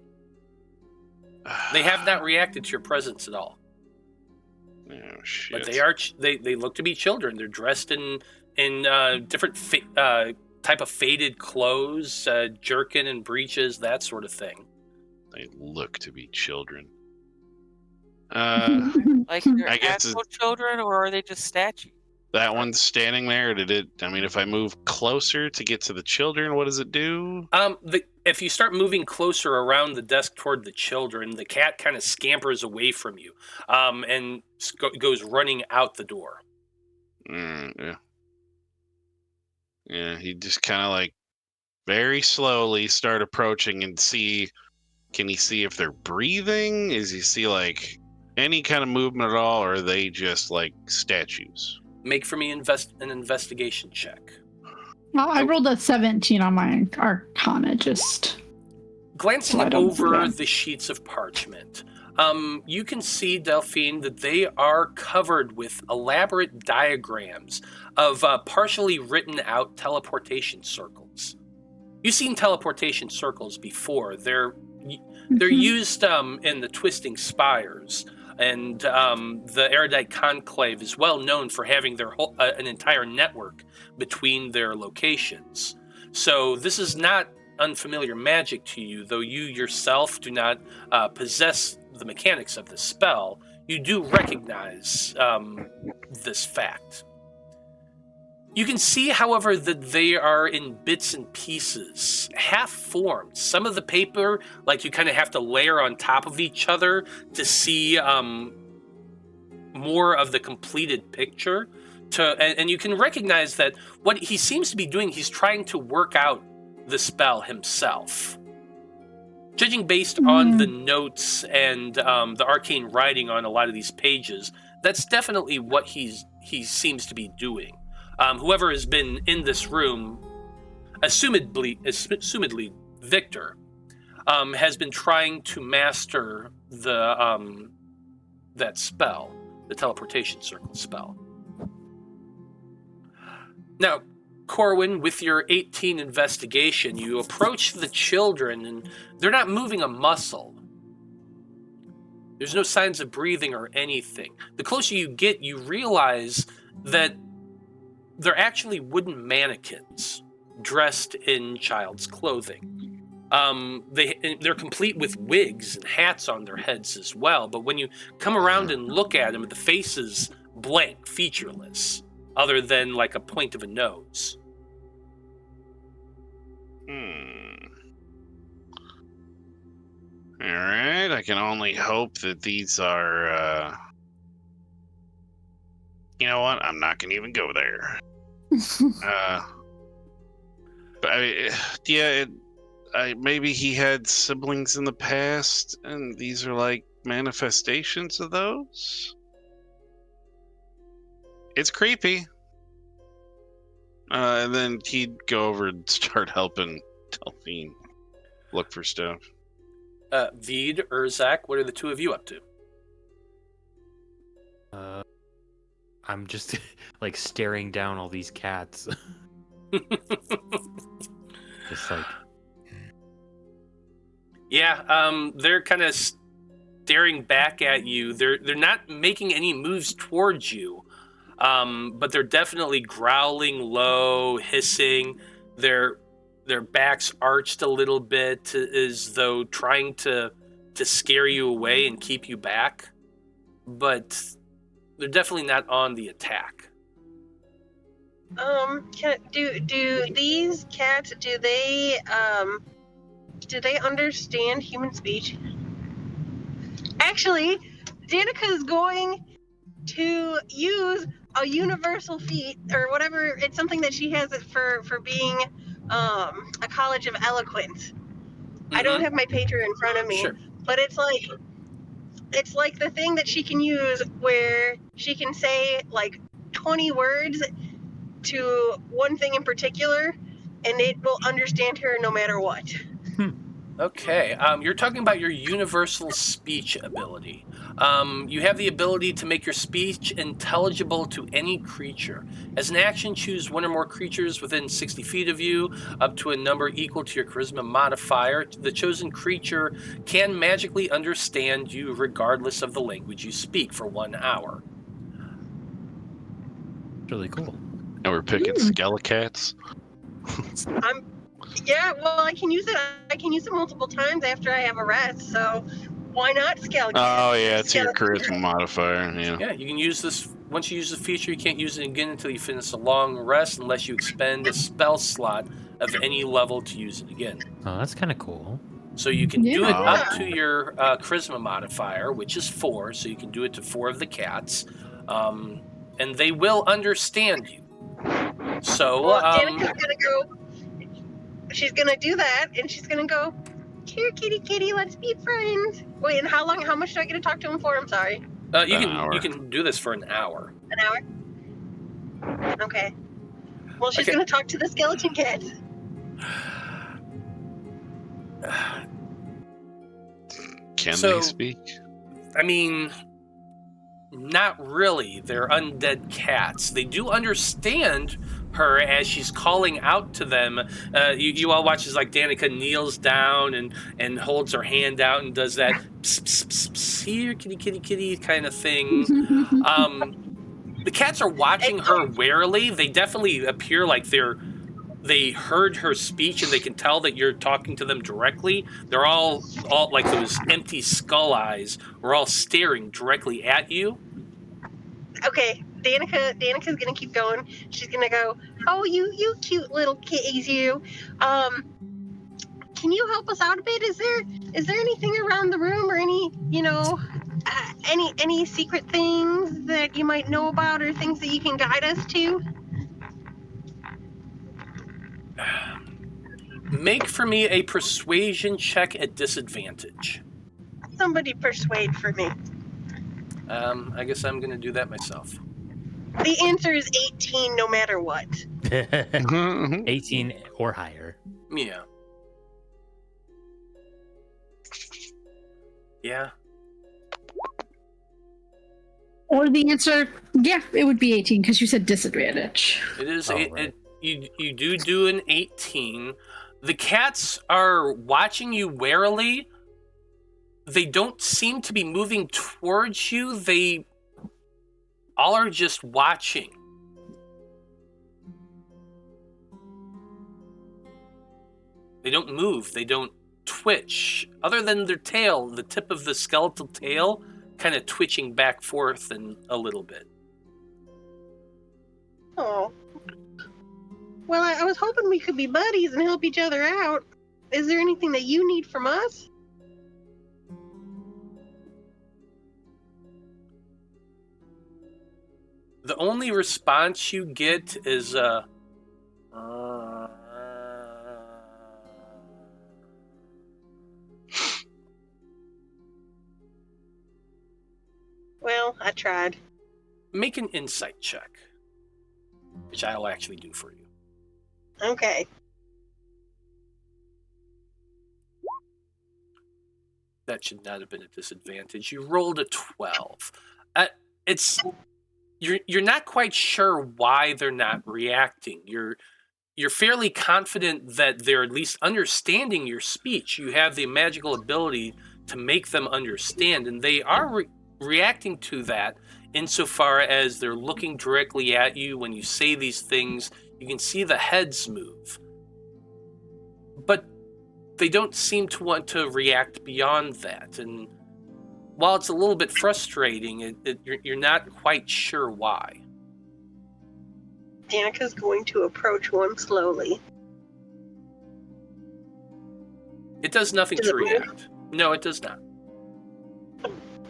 S1: They have not reacted to your presence at all.
S4: Oh, shit.
S1: But they look to be children. They're dressed in different type of faded clothes, jerkin and breeches, that sort of thing.
S4: They look to be children.
S5: Like they're
S4: I guess
S5: actual children, or are they just statues?
S4: That one's standing there. If I move closer to get to the children, what does it do?
S1: If you start moving closer around the desk toward the children, the cat kind of scampers away from you, and goes running out the door.
S4: Yeah. Yeah, he just kind of like very slowly start approaching and see can he see if they're breathing? Is he see like any kind of movement at all, or are they just like statues?
S1: Make for me an investigation check.
S2: I rolled a 17 on my Arcana, just
S1: Glancing
S2: So I don't
S1: over
S2: forget.
S1: the sheets of parchment, you can see, Delphine, that they are covered with elaborate diagrams of partially written out teleportation circles. You've seen teleportation circles before. They're used in the Twisting Spires, and the Erudite Conclave is well known for having their whole, an entire network between their locations. So this is not unfamiliar magic to you, though you yourself do not possess the mechanics of the spell. You do recognize this fact. You can see, however, that they are in bits and pieces, half-formed. Some of the paper, like you kind of have to layer on top of each other to see more of the completed picture. And you can recognize that what he seems to be doing, he's trying to work out the spell himself. Judging based on the notes and the arcane writing on a lot of these pages, that's definitely what he seems to be doing. Whoever has been in this room, assumedly Victor, has been trying to master the that spell, the teleportation circle spell. Now, Corwan, with your 18 investigation, you approach the children, and they're not moving a muscle. There's no signs of breathing or anything. The closer you get, you realize that they're actually wooden mannequins dressed in child's clothing. They're complete with wigs and hats on their heads as well, but when you come around and look at them, the face is blank, featureless, other than like a point of a nose.
S4: All right, I can only hope that these are, you know what? I'm not going to even go there. But maybe he had siblings in the past, and these are like manifestations of those? It's creepy. And then he'd go over and start helping Delphine look for stuff.
S1: Vide, Urzak, what are the two of you up to?
S3: I'm just like staring down all these cats. Just like,
S1: yeah, they're kind of staring back at you. They're not making any moves towards you, but they're definitely growling low, hissing. Their backs arched a little bit, as though trying to scare you away and keep you back, but they're definitely not on the attack.
S7: Do these cats, do they understand human speech? Actually, Danika's going to use a universal feat, or whatever. It's something that she has for being a college of eloquence. I don't have my pager in front of me,
S1: Sure.
S7: but it's like the thing that she can use where she can say like 20 words to one thing in particular, and it will understand her no matter what.
S1: Okay, you're talking about your universal speech ability. You have the ability to make your speech intelligible to any creature. As an action, choose one or more creatures within 60 feet of you, up to a number equal to your charisma modifier. The chosen creature can magically understand you regardless of the language you speak for 1 hour.
S3: really cool.
S4: And we're picking Skelecats.
S7: Yeah, well, I can use it. I can use it multiple times after I have a rest. So why not Skelecat?
S4: Oh yeah, it's your charisma modifier. Yeah.
S1: Yeah, you can use this. Once you use the feature, you can't use it again until you finish a long rest, unless you expend a spell slot of any level to use it again.
S3: Oh, that's kind of cool.
S1: So you can do it
S7: Yeah.
S1: up to your charisma modifier, which is 4. So you can do it to 4 of the cats, and they will understand you. So
S7: Well, Danika's gonna go. She's gonna do that, and she's gonna go. Here, kitty, let's be friends. Wait, and how much do I get to talk to him for? I'm sorry.
S1: You can do this for an hour.
S7: An hour? Okay. Well, she's
S1: Okay.
S7: gonna talk to the skeleton cat.
S4: Can
S1: So-
S4: they speak?
S1: I mean, not really. They're undead cats. They do understand her as she's calling out to them. You all watch as like Danika kneels down and holds her hand out and does that pss, pss, pss, pss, here, kitty kind of thing. The cats are watching her warily. They definitely appear like they heard her speech and they can tell that you're talking to them directly. They're all like those empty skull eyes are all staring directly at you.
S7: Okay, Danica's gonna keep going. She's gonna go, oh, you cute little kitties, you. Can you help us out a bit? Is there anything around the room or any, any secret things that you might know about or things that you can guide us to?
S1: Make for me a persuasion check at disadvantage.
S7: Somebody persuade for me.
S1: I guess I'm going to do that myself.
S7: The answer is 18 no matter what.
S3: 18 or higher.
S1: Yeah. Yeah.
S2: Or the answer, yeah, it would be 18 because you said disadvantage.
S1: It is.
S3: Oh, right.
S1: You do an 18. The cats are watching you warily. They don't seem to be moving towards you. They all are just watching. They don't move. They don't twitch. Other than their tail, the tip of the skeletal tail kind of twitching back forth and a little bit.
S7: Oh. Well, I was hoping we could be buddies and help each other out. Is there anything that you need from us?
S1: The only response you get is
S7: Well, I tried.
S1: make an insight check, which I'll actually do for you.
S7: Okay.
S1: That should not have been a disadvantage. You rolled a 12. You're not quite sure why they're not reacting. You're fairly confident that they're at least understanding your speech. You have the magical ability to make them understand, and they are reacting to that insofar as they're looking directly at you. When you say these things, you can see the heads move. But they don't seem to want to react beyond that. And while it's a little bit frustrating, you're not quite sure why.
S7: Danica's going to approach one slowly.
S1: It does nothing
S7: Does
S1: to
S7: it move?
S1: react. No, it does not.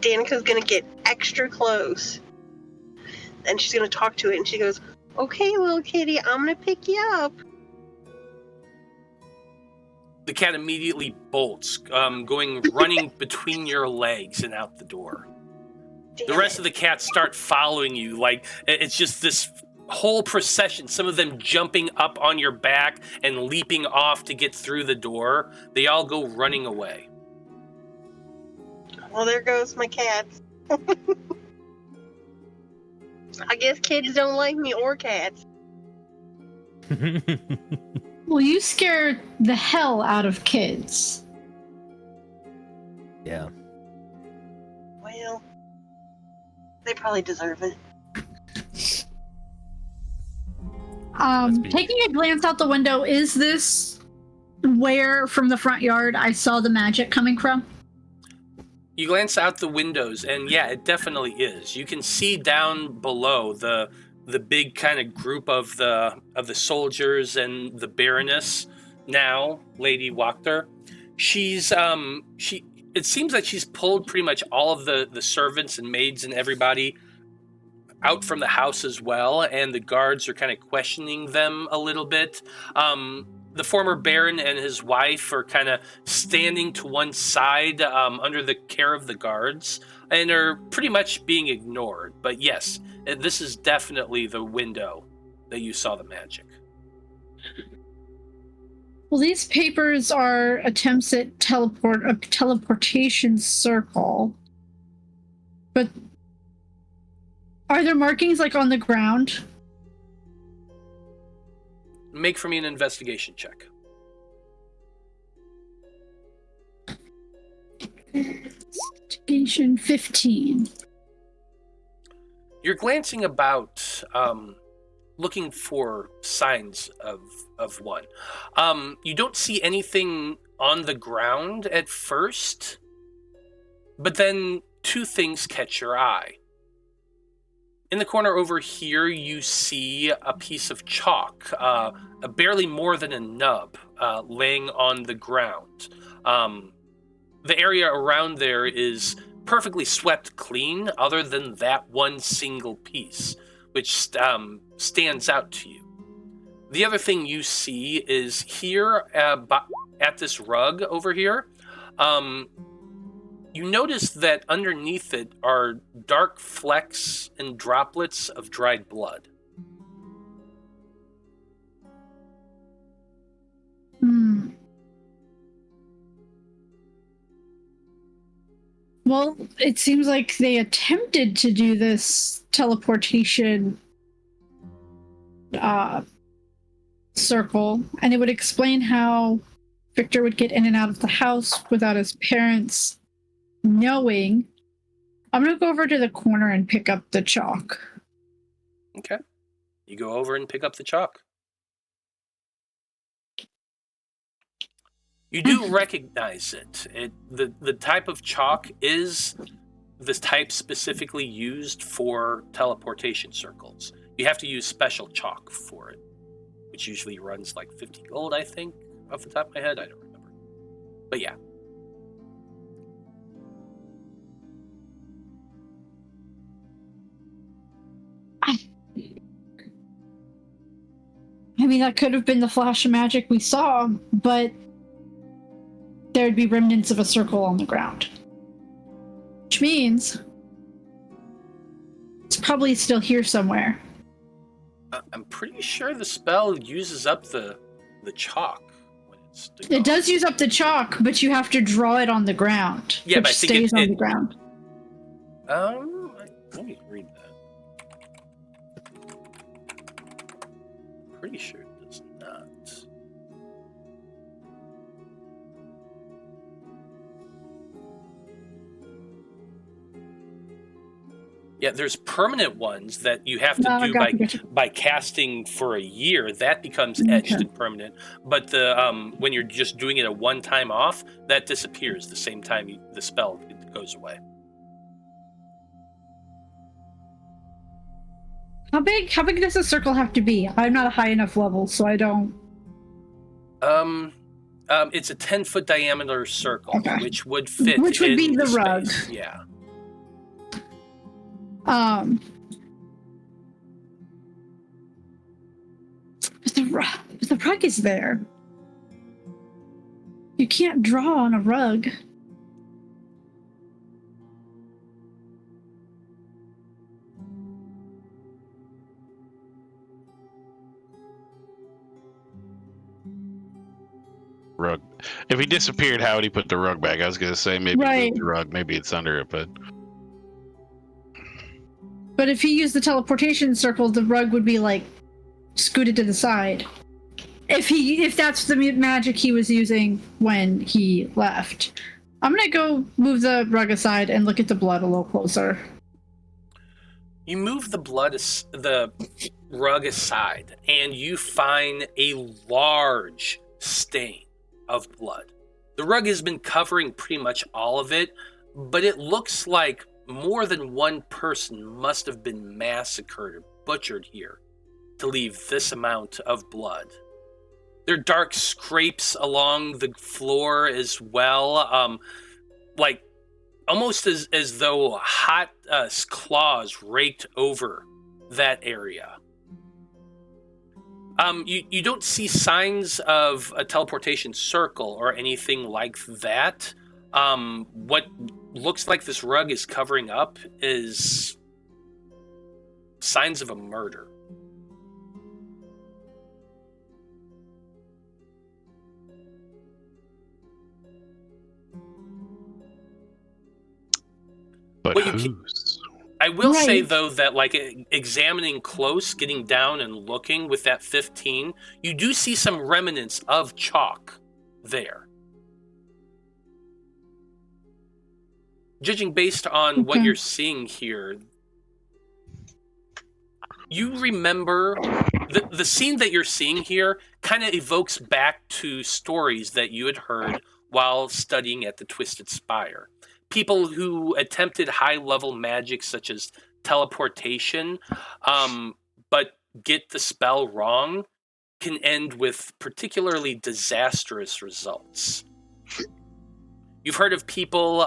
S7: Danica's going to get extra close. And she's going to talk to it, and she goes, okay, little kitty, I'm going to pick you up.
S1: The cat immediately bolts, running between your legs and out the door. The rest of the cats start following you. Like, it's just this whole procession, some of them jumping up on your back and leaping off to get through the door. They all go running away.
S7: Well, there goes my cats. I guess kids don't like me or cats.
S2: Well, you scared the hell out of kids.
S3: Yeah.
S7: Well, they probably deserve it.
S2: Taking a glance out the window, is this where from the front yard I saw the magic coming from?
S1: You glance out the windows, and yeah, it definitely is. You can see down below the big kind of group of the soldiers and the Baroness now, Lady Wachter. It seems like she's pulled pretty much all of the servants and maids and everybody out from the house as well, and the guards are kind of questioning them a little bit. the former Baron and his wife are kind of standing to one side under the care of the guards and are pretty much being ignored. But yes, this is definitely the window that you saw the magic.
S2: Well, these papers are attempts at a teleportation circle. But are there markings like on the ground?
S1: Make for me an investigation check.
S2: Investigation 15.
S1: You're glancing about, looking for signs of one. You don't see anything on the ground at first, but then two things catch your eye. In the corner over here, you see a piece of chalk, barely more than a nub, laying on the ground. The area around there is perfectly swept clean, other than that one single piece, which stands out to you. The other thing you see is here at this rug over here, you notice that underneath it are dark flecks and droplets of dried blood.
S2: Well, it seems like they attempted to do this teleportation circle, and it would explain how Victor would get in and out of the house without his parents knowing. I'm going to go over to the corner and pick up the chalk.
S1: Okay. You go over and pick up the chalk. You do recognize it. The type of chalk is the type specifically used for teleportation circles. You have to use special chalk for it, which usually runs like 50 gold, I think, off the top of my head. I don't remember. But yeah.
S2: I mean, that could have been the flash of magic we saw, but there'd be remnants of a circle on the ground. Which means it's probably still here somewhere.
S1: I'm pretty sure the spell uses up the chalk. When it's
S2: It does use up the chalk, but you have to draw it on the ground.
S1: Yeah,
S2: which
S1: but I think
S2: stays on the ground.
S1: Let me read that. Pretty sure it does not. Yeah, there's permanent ones that you have to do by casting for a year. That becomes etched and permanent. But the when you're just doing it a one time off, that disappears the same time the spell goes away.
S2: How big does a circle have to be? I'm not a high enough level, so I don't.
S1: It's a 10-foot diameter circle, which would fit.
S2: Which would be the rug.
S1: Space. Yeah.
S2: But the rug is there. You can't draw on a rug.
S4: Rug. If he disappeared, how would he put the rug back? I was gonna say maybe move the rug, maybe it's under it, but
S2: if he used the teleportation circle, the rug would be like scooted to the side. If that's the magic he was using when he left. I'm gonna go move the rug aside and look at the blood a little closer.
S1: You move the rug aside, and you find a large stain of blood. The rug has been covering pretty much all of it, but it looks like more than one person must have been massacred or butchered here to leave this amount of blood. There are dark scrapes along the floor as well, like almost as though hot claws raked over that area. You don't see signs of a teleportation circle or anything like that. What looks like this rug is covering up is signs of a murder.
S4: But
S1: What you
S4: whose?
S1: I will say,
S2: Right.
S1: though, that like examining close, getting down and looking with that 15, you do see some remnants of chalk there. Judging based on what
S2: Okay.
S1: you're seeing here, you remember the scene that you're seeing here kind of evokes back to stories that you had heard while studying at the Twisted Spire. People who attempted high-level magic such as teleportation, but get the spell wrong, can end with particularly disastrous results. You've heard of people,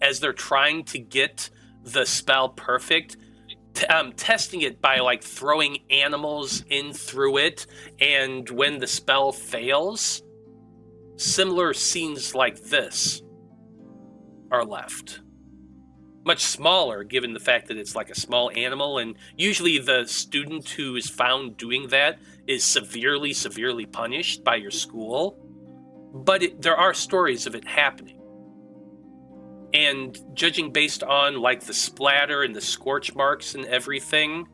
S1: as they're trying to get the spell perfect, testing it by like throwing animals in through it, and when the spell fails, similar scenes like this are left. Much smaller, given the fact that it's like a small animal, and usually the student who is found doing that is severely punished by your school. But there are stories of it happening. And judging based on like the splatter and the scorch marks and everything,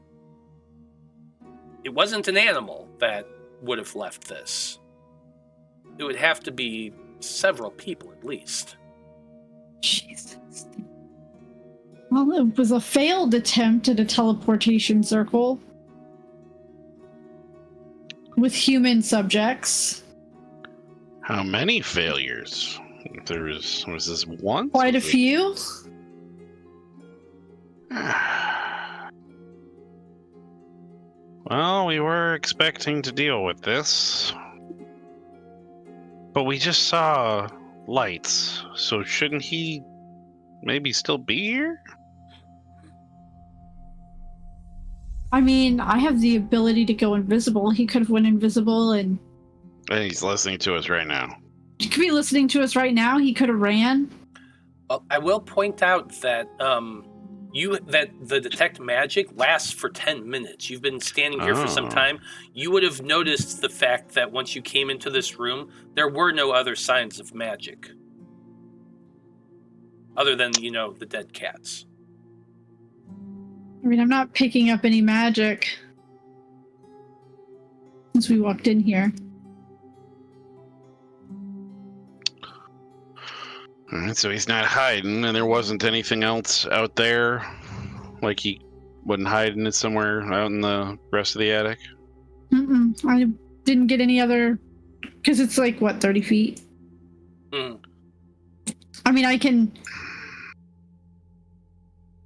S1: it wasn't an animal that would have left this. It would have to be several people at least.
S2: Jesus. Well, it was a failed attempt at a teleportation circle with human subjects.
S4: How many failures? Was this one?
S2: Quite a few.
S4: Well, we were expecting to deal with this. But we just saw lights, so shouldn't he maybe still be here?
S2: I mean, I have the ability to go invisible. He could have went invisible, and
S4: And he's listening to us right now.
S2: he could be listening to us right now. He could have ran.
S1: Well, I will point out that the detect magic lasts for 10 minutes. You've been standing here for some
S4: Oh.
S1: time. You would have noticed the fact that once you came into this room, there were no other signs of magic. Other than, the dead cats.
S2: I mean, I'm not picking up any magic since we walked in here.
S4: Alright, so he's not hiding, and there wasn't anything else out there? Like he wasn't hiding it somewhere out in the rest of the attic?
S2: I didn't get any other... Because it's like, what, 30 feet?
S1: Mm.
S2: I mean, I can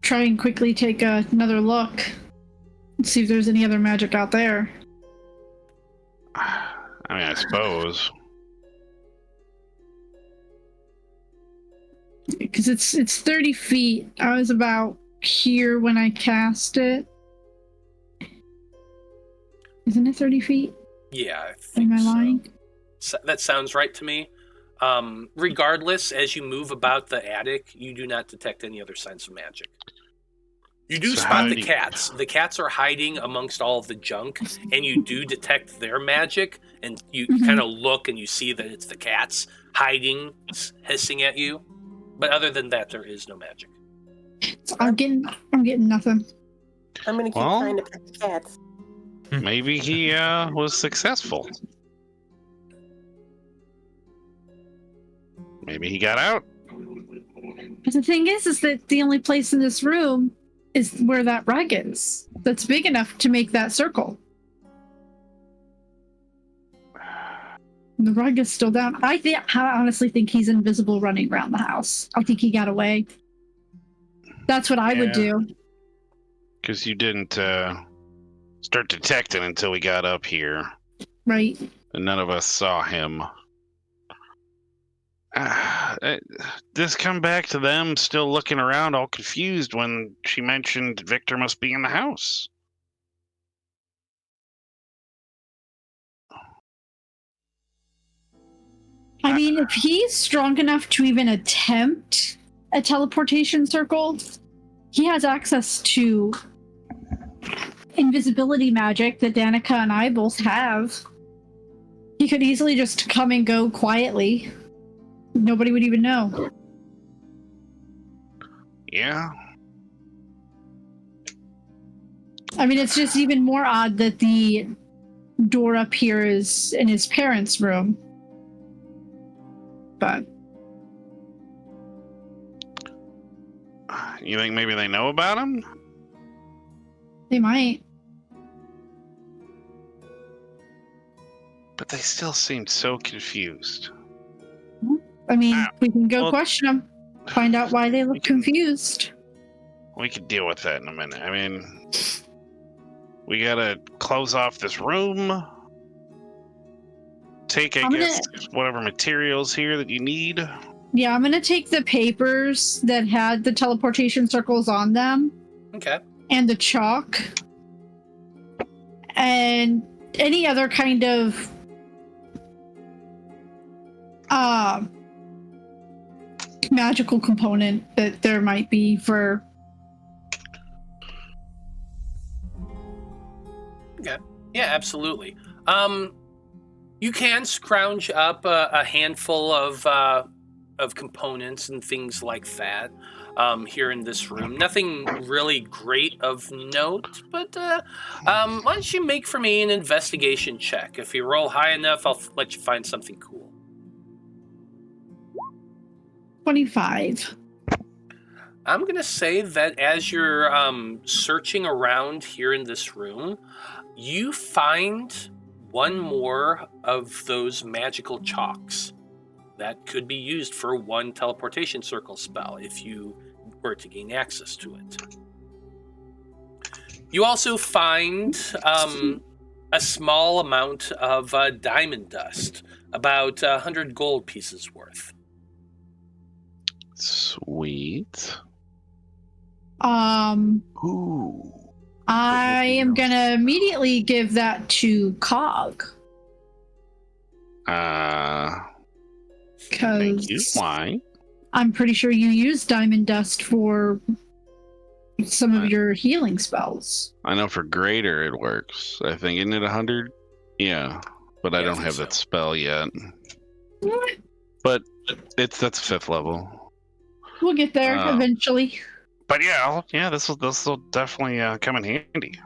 S2: try and quickly take another look and see if there's any other magic out there.
S4: I mean, I suppose.
S2: Because it's 30 feet. I was about here when I cast it. Isn't it 30 feet?
S1: Yeah, I think
S2: Am I
S1: so.
S2: lying?
S1: That sounds right to me. Regardless, as you move about the attic, you do not detect any other signs of magic. You do
S4: So
S1: spot
S4: how
S1: the
S4: do you-
S1: cats. The cats are hiding amongst all of the junk, and you do detect their magic, and you
S2: Mhm.
S1: kind of look and you see that it's the cats hiding, hissing at you. But other than that, there is no magic.
S2: So I'm getting nothing.
S7: I'm gonna keep
S4: Well-
S7: trying to pet the cats.
S4: Maybe he was successful. Maybe he got out.
S2: But the thing is that the only place in this room is where that rug is. That's big enough to make that circle. And the rug is still down. I honestly think he's invisible running around the house. I think he got away. That's what I would
S4: Yeah.
S2: do.
S4: Because you didn't start detecting until we got up here.
S2: Right.
S4: And none of us saw him. This come back to them still looking around all confused when she mentioned Victor must be in the house.
S2: I mean, if he's strong enough to even attempt a teleportation circle, he has access to invisibility magic that Danika and I both have. He could easily just come and go quietly. Nobody would even know.
S4: Yeah.
S2: I mean, it's just even more odd that the door up here is in his parents' room. But
S4: You think maybe they know about him?
S2: they might.
S4: But they still seem so confused.
S2: I mean, we can go
S4: Well,
S2: question them, find out why they look confused.
S4: We could deal with that in a minute. I mean, we gotta close off this room. Take, I guess, whatever materials here that you need.
S2: Yeah, I'm gonna take the papers that had the teleportation circles on them.
S1: Okay.
S2: And the chalk. And any other kind of magical component that there might be for.
S1: Okay. Yeah, absolutely. You can scrounge up a handful of components and things like that here in this room. Nothing really great of note, but why don't you make for me an investigation check? If you roll high enough, I'll let you find something cool.
S2: 25.
S1: I'm going to say that as you're searching around here in this room, you find one more of those magical chalks that could be used for one teleportation circle spell if you were to gain access to it. You also find a small amount of diamond dust, about 100 gold pieces worth.
S4: Sweet.
S2: Ooh. I am gonna immediately give that to Cog.
S4: Thank you. Why?
S2: I'm pretty sure you use diamond dust for some of your healing spells.
S4: I know for greater it works. I think, isn't it 100? Yeah, but I don't have that spell yet.
S2: What?
S4: But that's 5th level.
S2: We'll get there eventually.
S4: But yeah, this will definitely come in handy.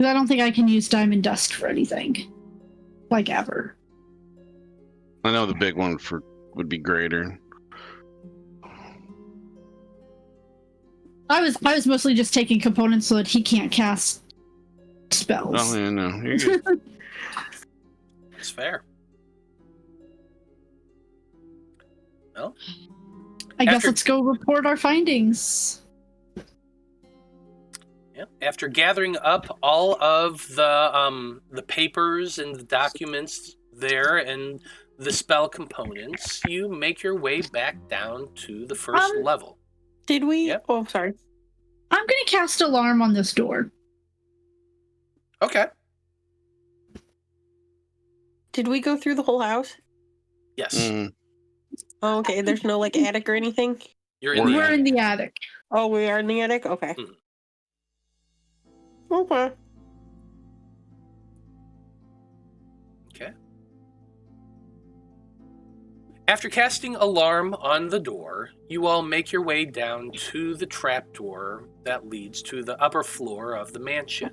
S2: I don't think I can use diamond dust for anything, like ever.
S4: I know the big one would be greater.
S2: I was mostly just taking components so that he can't cast spells.
S4: Oh yeah, no, you're good.
S1: It's fair. Well,
S2: I guess let's go report our findings.
S1: Yeah. After gathering up all of the papers and the documents there and the spell components, you make your way back down to the first level.
S7: Did we?
S1: Yep.
S7: Oh, sorry.
S2: I'm gonna cast alarm on this door.
S1: Okay.
S7: Did we go through the whole house?
S1: Yes.
S7: Oh, okay. There's no like attic or anything?
S1: We're
S2: in the attic.
S7: Oh, we are in the attic? Okay. Okay.
S1: Okay. After casting alarm on the door, you all make your way down to the trapdoor that leads to the upper floor of the mansion.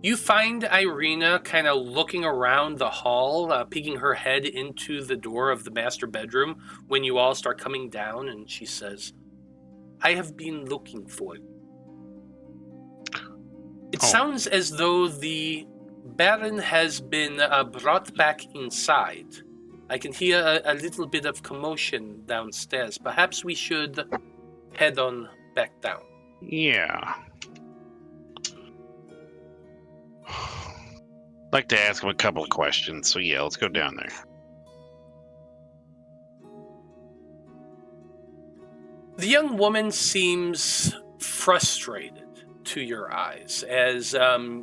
S1: You find Irina kind of looking around the hall, peeking her head into the door of the master bedroom when you all start coming down, and she says, "I have been looking for you." It sounds as though the Baron has been brought back inside. I can hear a little bit of commotion downstairs. Perhaps we should head on back down.
S4: Yeah. I'd like to ask him a couple of questions, so yeah, let's go down there.
S1: The young woman seems frustrated, to your eyes as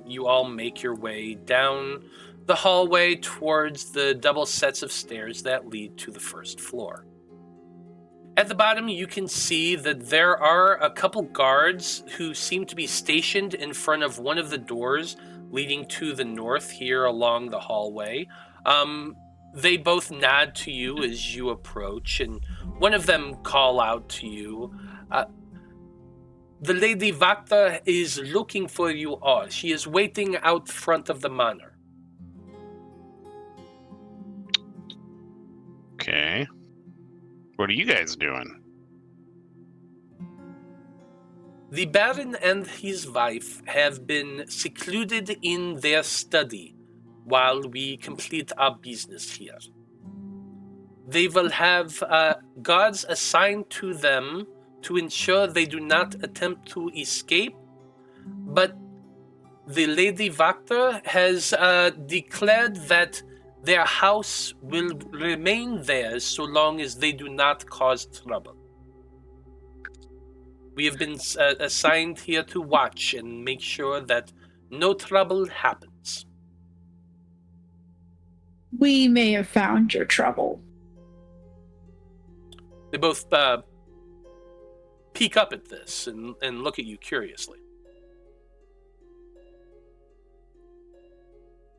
S1: you all make your way down the hallway towards the double sets of stairs that lead to the first floor. At the bottom, you can see that there are a couple guards who seem to be stationed in front of one of the doors leading to the north here along the hallway. They both nod to you as you approach, and one of them call out to you, "The Lady Wachter is looking for you all. She is waiting out front of the manor."
S4: Okay. What are you guys doing?
S1: The Baron and his wife have been secluded in their study while we complete our business here. They will have guards assigned to them to ensure they do not attempt to escape, but the Lady Wachter has declared that their house will remain theirs so long as they do not cause trouble. We have been assigned here to watch and make sure that no trouble happens.
S2: We may have found your trouble.
S1: They both peek up at this and look at you curiously.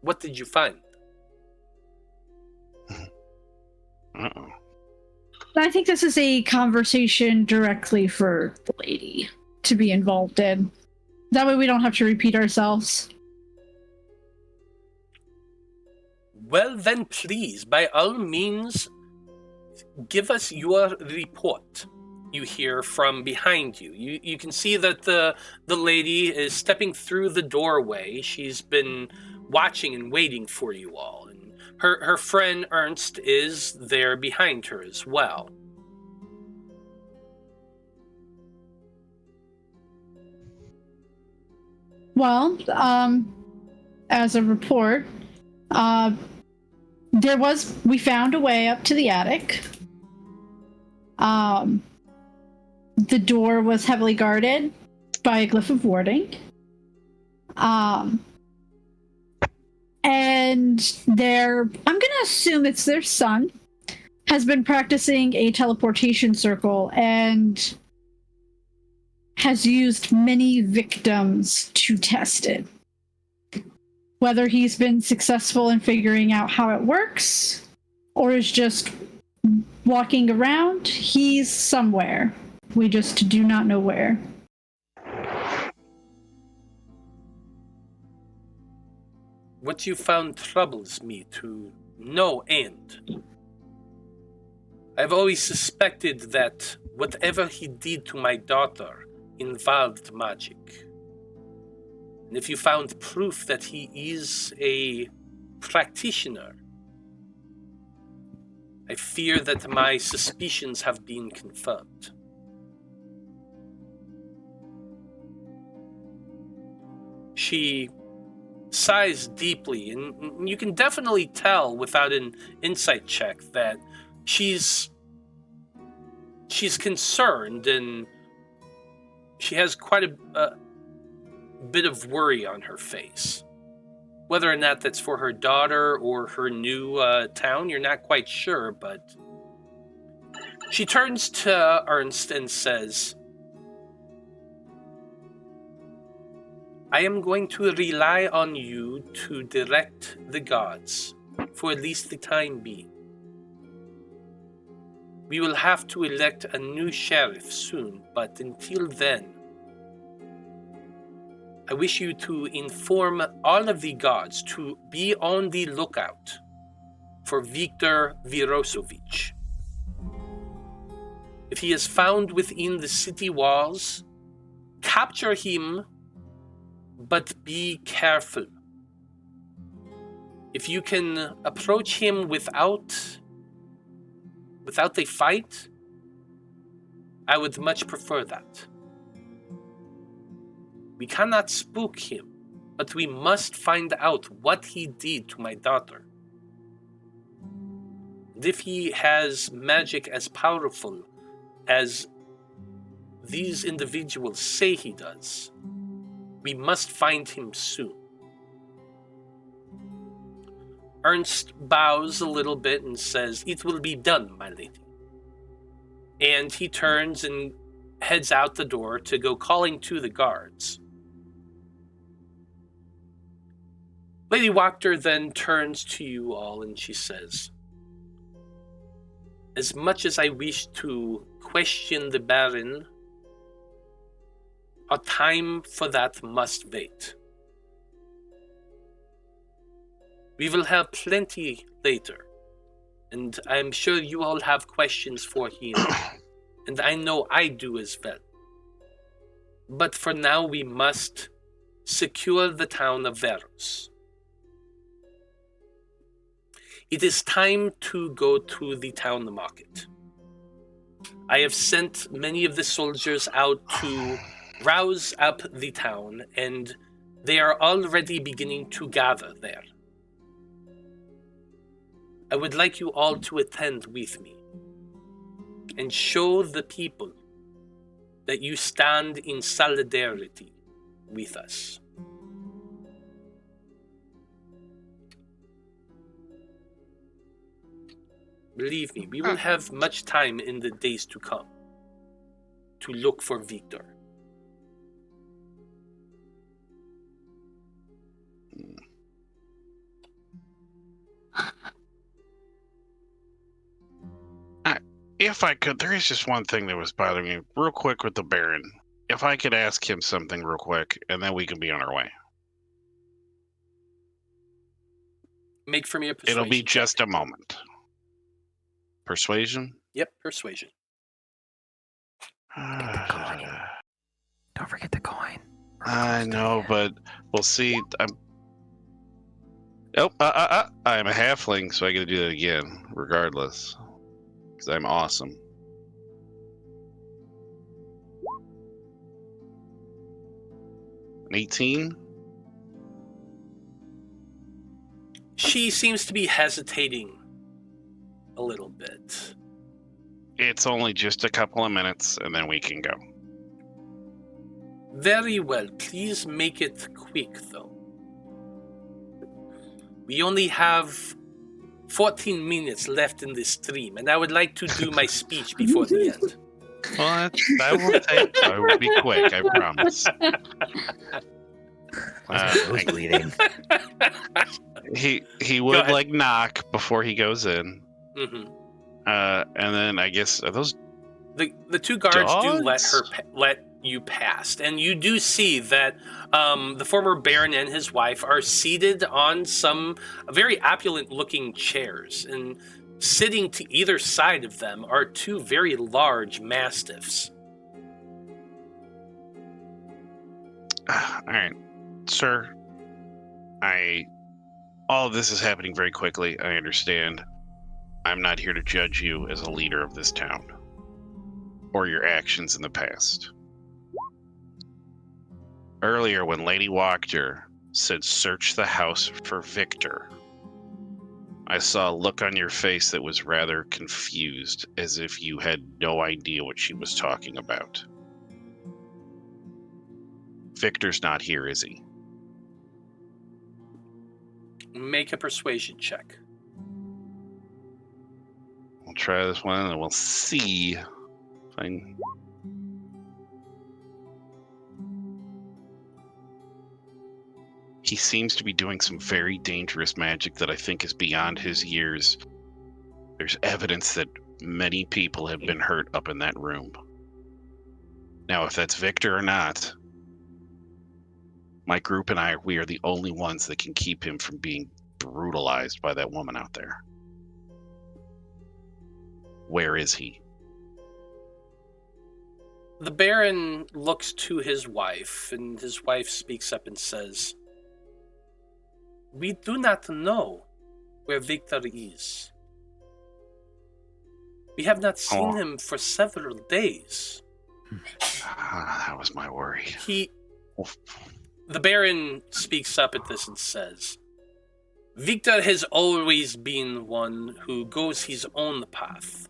S1: What did you find?
S4: Uh-oh.
S2: I think this is a conversation directly for the lady to be involved in. That way we don't have to repeat ourselves.
S1: Well then, please, by all means, give us your report. You hear from behind you. You can see that the lady is stepping through the doorway. She's been watching and waiting for you all. And her friend Ernst is there behind her as well.
S2: Well, as a report, we found a way up to the attic. The door was heavily guarded by a glyph of warding. And I'm gonna assume it's their son, has been practicing a teleportation circle and has used many victims to test it. Whether he's been successful in figuring out how it works or is just walking around, he's somewhere. We just do not know where.
S1: What you found troubles me to no end. I've always suspected that whatever he did to my daughter involved magic. And if you found proof that he is a practitioner, I fear that my suspicions have been confirmed. She sighs deeply, and you can definitely tell without an insight check that she's concerned, and she has quite a bit of worry on her face. Whether or not that's for her daughter or her new town, you're not quite sure, but she turns to Ernst and says, I am going to rely on you to direct the gods for at least the time being. We will have to elect a new sheriff soon, but until then, I wish you to inform all of the gods to be on the lookout for Baron Verosovitch. If he is found within the city walls, capture him, but be careful. If you can approach him without a fight, I would much prefer that. We cannot spook him, but we must find out what he did to my daughter. And if he has magic as powerful as these individuals say he does, We must find him soon. Ernst bows a little bit and says, "It will be done, my lady." And he turns and heads out the door to go calling to the guards. Lady Wachter then turns to you all and she says, "As much as I wish to question the Baron, our time for that must wait. We will have plenty later, and I'm sure you all have questions for him, and I know I do as well. But for now, we must secure the town of Veros. It is time to go to the town market. I have sent many of the soldiers out to rouse up the town, and they are already beginning to gather there. I would like you all to attend with me and show the people that you stand in solidarity with us." Believe me, we will have much time in the days to come to look for Victor.
S4: If I could, there is just one thing that was bothering me real quick with the Baron. If I could ask him something real quick, and then we can be on our way.
S1: Make for me a persuasion.
S4: It'll be
S1: check.
S4: just a moment. Persuasion?
S1: Yep, persuasion.
S6: Don't forget the coin.
S4: I know, but we'll see. I'm a halfling, so I get to do that again, regardless. Because I'm awesome. An 18?
S1: She seems to be hesitating a little bit.
S4: It's only just a couple of minutes, and then we can go.
S1: Very well. Please make it quick, though. We only have 14 minutes left in this stream, and I would like to do my speech before the end.
S4: Well, that will be quick, I promise.
S6: bleeding.
S4: He would like knock before he goes in.
S1: Mm-hmm.
S4: And then I guess are those
S1: the two guards
S4: dogs?
S1: do let you pass, and you do see that the former Baron and his wife are seated on some very opulent-looking chairs, and sitting to either side of them are two very large mastiffs.
S4: all right, sir. All of this is happening very quickly. I understand. I'm not here to judge you as a leader of this town or your actions in the past. Earlier, when Lady Wachter said search the house for Victor, I saw a look on your face that was rather confused, as if you had no idea what she was talking about. Victor's not here, is he?
S1: Make a persuasion check.
S4: We'll try this one and we'll see if I can... He seems to be doing some very dangerous magic that I think is beyond his years. There's evidence that many people have been hurt up in that room. Now, if that's Victor or not, my group and we are the only ones that can keep him from being brutalized by that woman out there. Where is he?
S1: The Baron looks to his wife, and his wife speaks up and says, "We do not know where Victor is. We have not seen him for several days."
S4: That was my worry.
S1: The Baron speaks up at this and says, "Victor has always been one who goes his own path.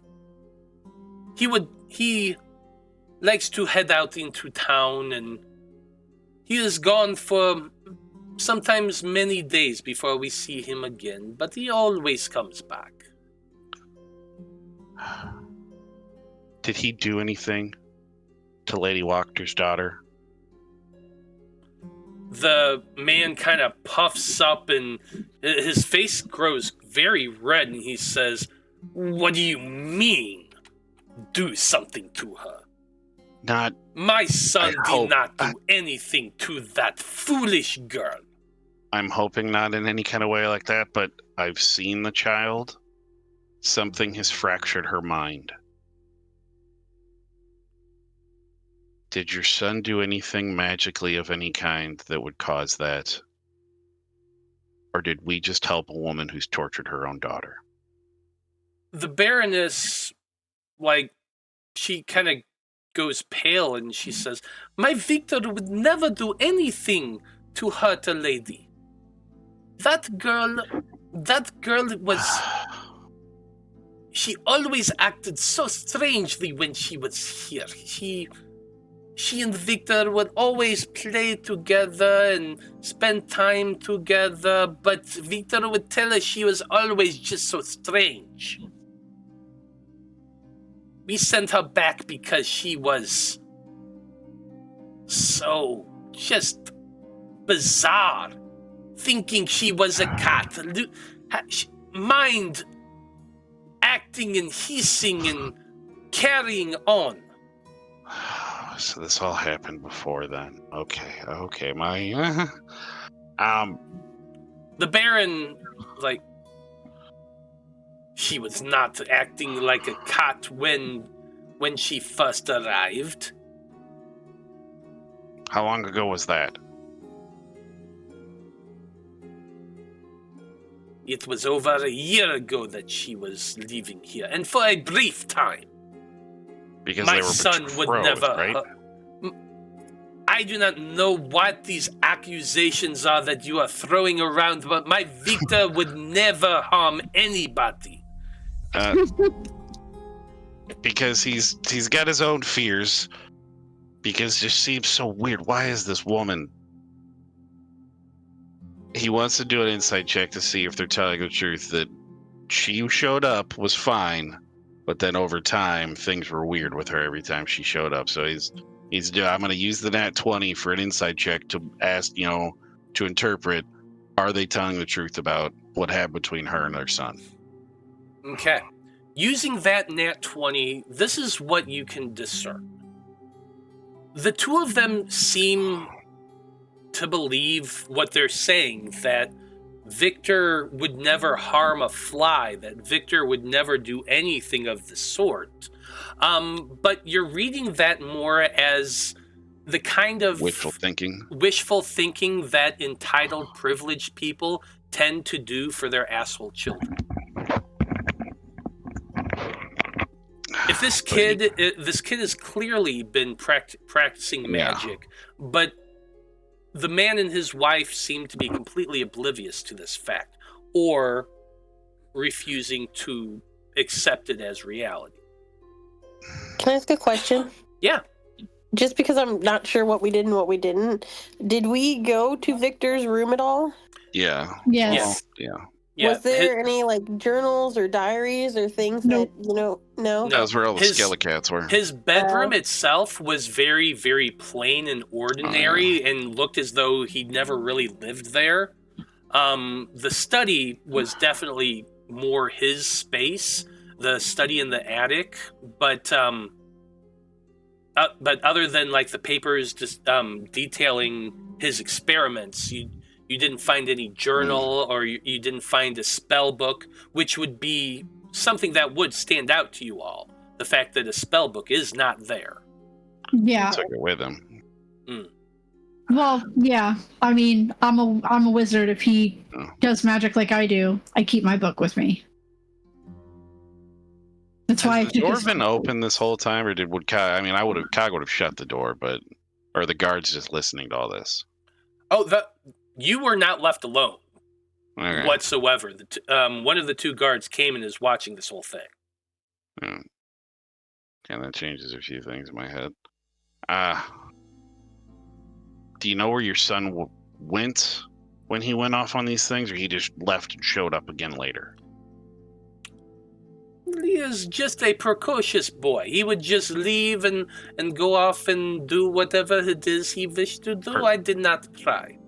S1: He likes to head out into town and He is gone for sometimes many days before we see him again, but he always comes back.
S4: Did he do anything to Lady Wachter's daughter?
S1: The man kind of puffs up and his face grows very red and he says, "What do you mean? Do something to her?
S4: Not.
S1: My son
S4: I
S1: did
S4: hope-
S1: not do anything to that foolish girl."
S4: I'm hoping not in any kind of way like that, but I've seen the child. Something has fractured her mind. Did your son do anything magically of any kind that would cause that? Or did we just help a woman who's tortured her own daughter?
S1: The Baroness, she kind of goes pale and she says, "My Victor would never do anything to hurt a lady. That girl was... She always acted so strangely when she was here. She and Victor would always play together and spend time together, but Victor would tell us she was always just so strange. We sent her back because she was so just bizarre, thinking she was a cat. Mind acting and hissing and carrying on."
S4: So this all happened before then. Okay.
S1: The Baron, she was not acting like a cat when she first arrived.
S4: How long ago was that?
S1: It was over a year ago that she was leaving here, and for a brief time.
S4: Because
S1: My
S4: they were
S1: son would
S4: betrothed,
S1: never...
S4: right?
S1: I do not know what these accusations are that you are throwing around, but my Victor would never harm anybody.
S4: Because he's got his own fears. Because it just seems so weird. Why is this woman? He wants to do an insight check to see if they're telling the truth, that she showed up, was fine, but then over time things were weird with her every time she showed up. So I'm going to use the nat 20 for an insight check to ask, to interpret, are they telling the truth about what happened between her and their son?
S1: Okay. Using that nat 20, this is what you can discern. The two of them seem to believe what they're saying, that Victor would never harm a fly, that Victor would never do anything of the sort. But you're reading that more as the kind of
S4: Wishful thinking
S1: that entitled, privileged people tend to do for their asshole children. If this kid has clearly been practicing magic, but the man and his wife seem to be completely oblivious to this fact, or refusing to accept it as reality.
S8: Can I ask a question?
S1: Yeah.
S8: Just because I'm not sure what we did and what we didn't, did we go to Victor's room at all?
S4: Yeah.
S2: Yes.
S4: Well,
S1: Yeah.
S8: Was there any journals or diaries or things
S2: Nope.
S8: that no?
S4: That's where all the skelecats were.
S1: His bedroom itself was very, very plain and ordinary, and looked as though he'd never really lived there. The study was definitely more his space, the study in the attic, but other than the papers just detailing his experiments, you didn't find any journal, or you didn't find a spell book, which would be something that would stand out to you all. The fact that a spell book is not there.
S2: Yeah.
S4: Took it with him.
S2: Well, yeah. I mean, I'm a wizard. If he does magic like I do, I keep my book with me. That's why I
S4: Has the
S2: keep
S4: door been open this whole time, or Cog would have shut the door, but are the guards just listening to all this?
S1: Oh, you were not left alone
S4: Okay.
S1: whatsoever. One of the two guards came and is watching this whole thing.
S4: And that changes a few things in my head. Do you know where your son went when he went off on these things, or he just left and showed up again later?
S1: He is just a precocious boy. He would just leave and go off and do whatever it is he wished to do. I did not try.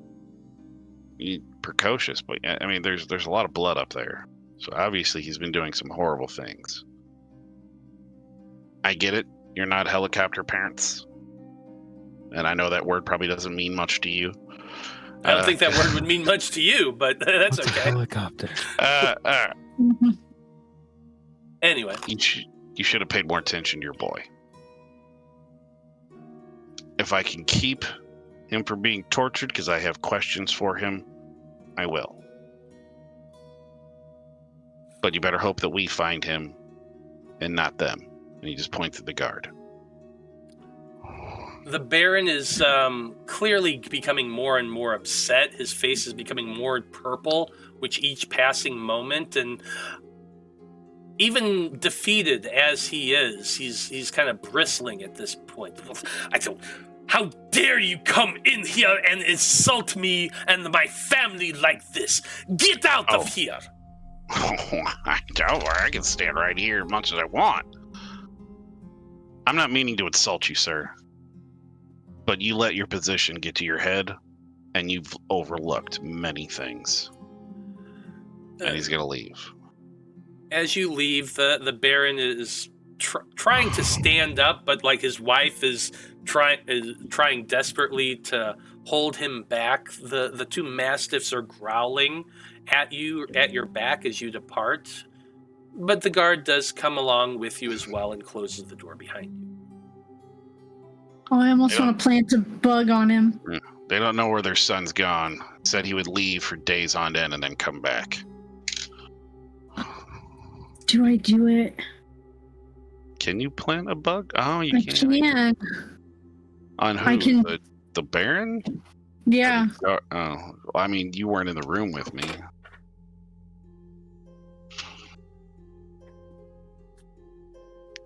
S4: Precocious, but I mean, there's a lot of blood up there. So obviously he's been doing some horrible things. I get it. You're not helicopter parents. And I know that word probably doesn't mean much to you.
S1: I don't think that word would mean much to you, but that's
S6: What's a
S1: okay.
S6: helicopter.
S1: Anyway.
S4: You should have paid more attention to your boy. If I can keep him from being tortured because I have questions for him, I will. But you better hope that we find him and not them. And he just points at the guard.
S1: The Baron is clearly becoming more and more upset. His face is becoming more purple with each passing moment, and even defeated as he is, he's kind of bristling at this point. How dare you come in here and insult me and my family like this? Get out of here!
S4: Don't worry, I can stand right here as much as I want. I'm not meaning to insult you, sir. But you let your position get to your head, and you've overlooked many things. And he's going to leave.
S1: As you leave, the Baron is trying to stand up, but like his wife is trying desperately to hold him back. The two mastiffs are growling at you at your back as you depart, but the guard does come along with you as well and closes the door behind you.
S2: Oh, I almost want to plant a bug on him.
S4: They don't know where their son's gone. Said he would leave for days on end and then come back.
S2: Do I do it?
S4: Can you plant a bug? Oh, you
S2: I
S4: can. On who?
S2: I can.
S4: The Baron?
S2: Yeah.
S4: Oh, well, I mean, you weren't in the room with me.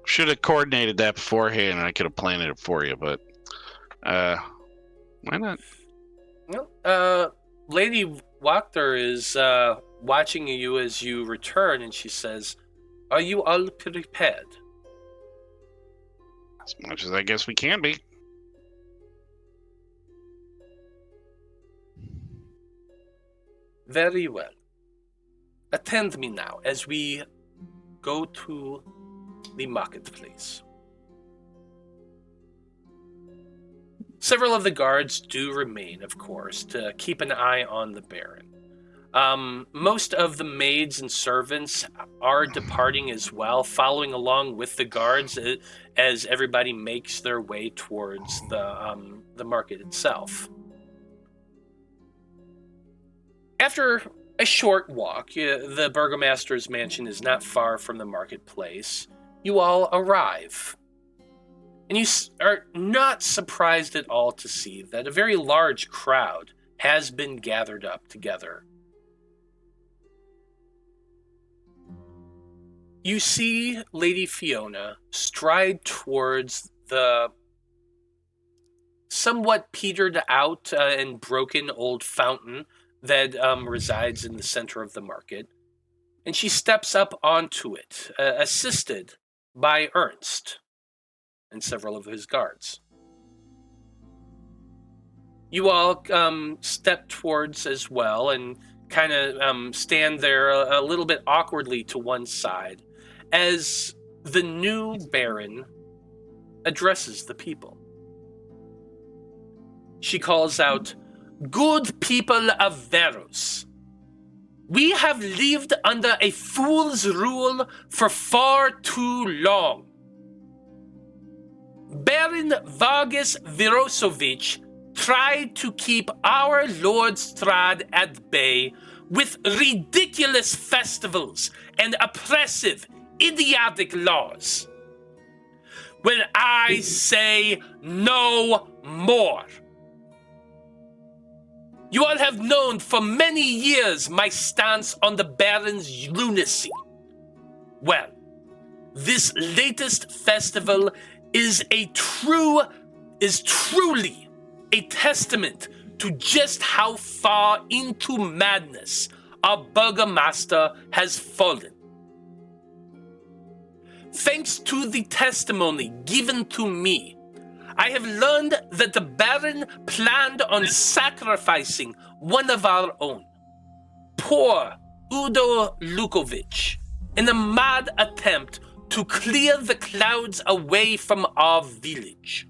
S4: Should have coordinated that beforehand, and I could have planted it for you. But why not?
S1: Well, Lady Wachter is watching you as you return, and she says, "Are you all prepared?"
S4: As much as I guess we can be.
S1: Very well. Attend me now as we go to the marketplace. Several of the guards do remain, of course, to keep an eye on the Baron. Most of the maids and servants are departing as well, following along with the guards as everybody makes their way towards the market itself. After a short walk, the burgomaster's mansion is not far from the marketplace. You all arrive. And you are not surprised at all to see that a very large crowd has been gathered up together. You see Lady Fiona stride towards the somewhat petered out and broken old fountain that resides in the center of the market, and she steps up onto it, assisted by Ernst and several of his guards. You all step towards as well and kind of stand there a little bit awkwardly to one side as the new Baron addresses the people. She calls out, "Good people of Veros, we have lived under a fool's rule for far too long. Baron Verosovitch tried to keep our Lord Strahd at bay with ridiculous festivals and oppressive, idiotic laws. When I say no more. You all have known for many years my stance on the Baron's lunacy. Well, this latest festival is truly a testament to just how far into madness our burgomaster has fallen. Thanks to the testimony given to me, I have learned that the Baron planned on sacrificing one of our own, poor Udo Lukovic, in a mad attempt to clear the clouds away from our village.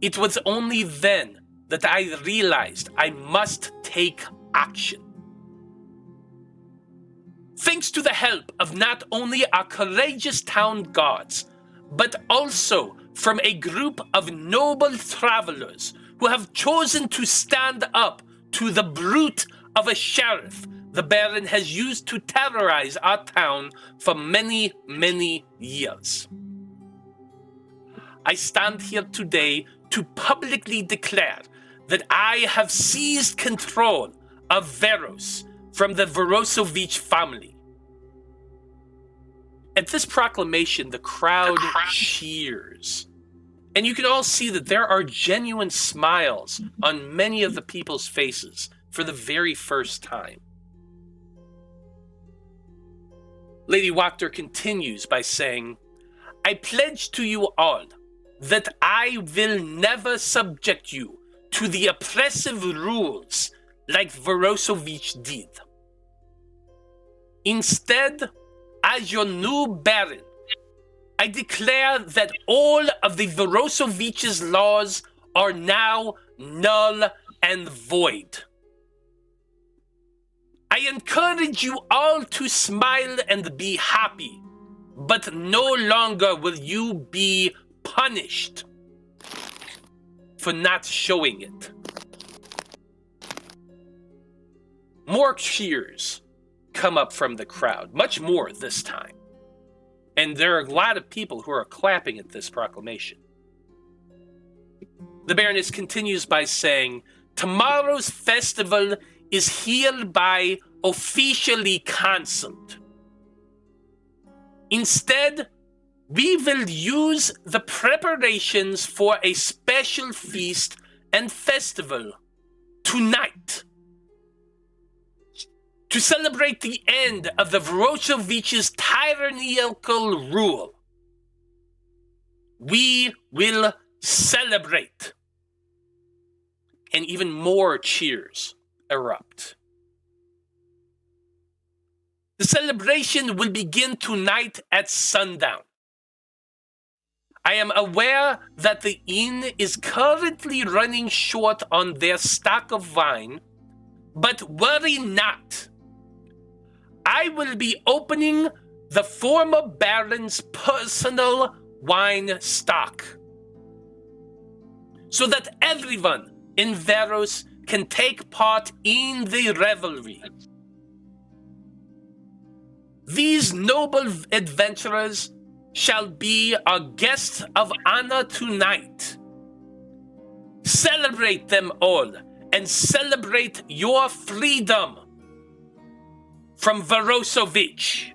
S1: It was only then that I realized I must take action. Thanks to the help of not only our courageous town guards, but also from a group of noble travelers who have chosen to stand up to the brute of a sheriff the Baron has used to terrorize our town for many, many years. I stand here today to publicly declare that I have seized control of Veros from the Verosovitch family. At this proclamation, the crowd cheers. And you can all see that there are genuine smiles on many of the people's faces for the very first time. Lady Wachter continues by saying, I pledge to you all that I will never subject you to the oppressive rules like Verosovitch did. Instead, as your new Baron, I declare that all of the Verosovitch's laws are now null and void. I encourage you all to smile and be happy, but no longer will you be punished for not showing it. More cheers come up from the crowd, much more this time. And there are a lot of people who are clapping at this proclamation. The Baroness continues by saying, tomorrow's festival is hereby officially cancelled. Instead, we will use the preparations for a special feast and festival tonight to celebrate the end of the Verosovitch's tyrannical rule. We will celebrate. And even more cheers erupt. The celebration will begin tonight at sundown. I am aware that the inn is currently running short on their stock of wine, but worry not. I will be opening the former Baron's personal wine stock so that everyone in Veros can take part in the revelry. These noble adventurers shall be our guests of honor tonight. Celebrate them all and celebrate your freedom from Verosovitch.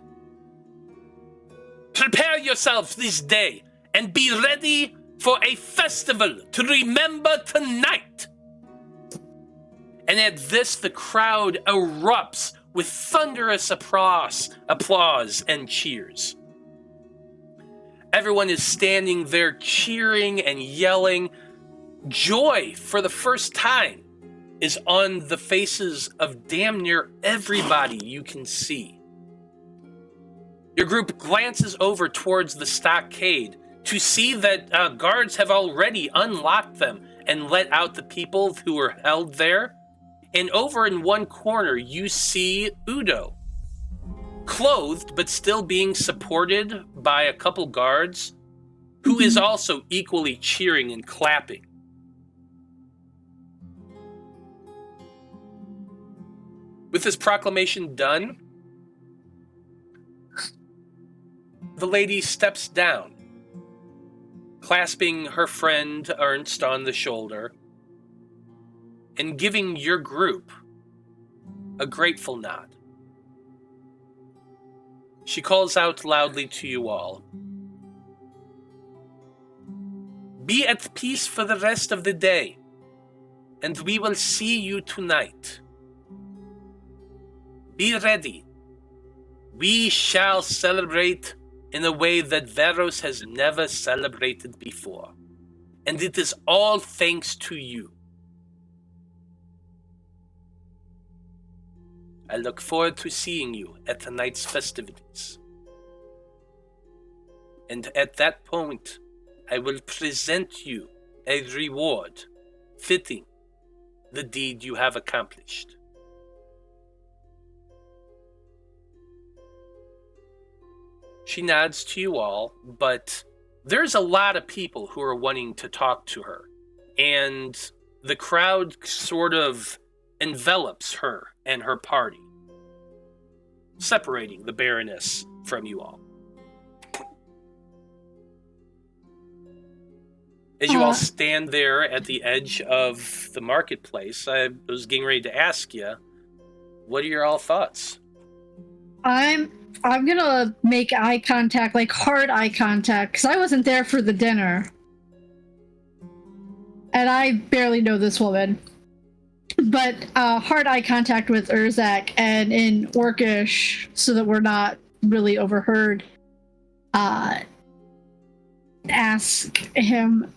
S1: Prepare yourselves this day and be ready for a festival to remember tonight. And at this, the crowd erupts with thunderous applause and cheers. Everyone is standing there cheering and yelling. Joy, for the first time, is on the faces of damn near everybody you can see. Your group glances over towards the stockade to see that guards have already unlocked them and let out the people who were held there. And over in one corner, you see Udo, clothed but still being supported by a couple guards, who is also equally cheering and clapping. With this proclamation done, the lady steps down, clasping her friend Ernst on the shoulder, and giving your group a grateful nod. She calls out loudly to you all. Be at peace for the rest of the day, and we will see you tonight. Be ready. We shall celebrate in a way that Veros has never celebrated before, and it is all thanks to you. I look forward to seeing you at tonight's festivities. And at that point, I will present you a reward fitting the deed you have accomplished. She nods to you all, but there's a lot of people who are wanting to talk to her, and the crowd sort of envelops her and her party, separating the Baroness from you all. As you all stand there at the edge of the marketplace, I was getting ready to ask you, what are your all thoughts?
S2: I'm gonna make eye contact, like hard eye contact, because I wasn't there for the dinner. And I barely know this woman. But hard eye contact with Urzak and in Orcish, so that we're not really overheard, ask him,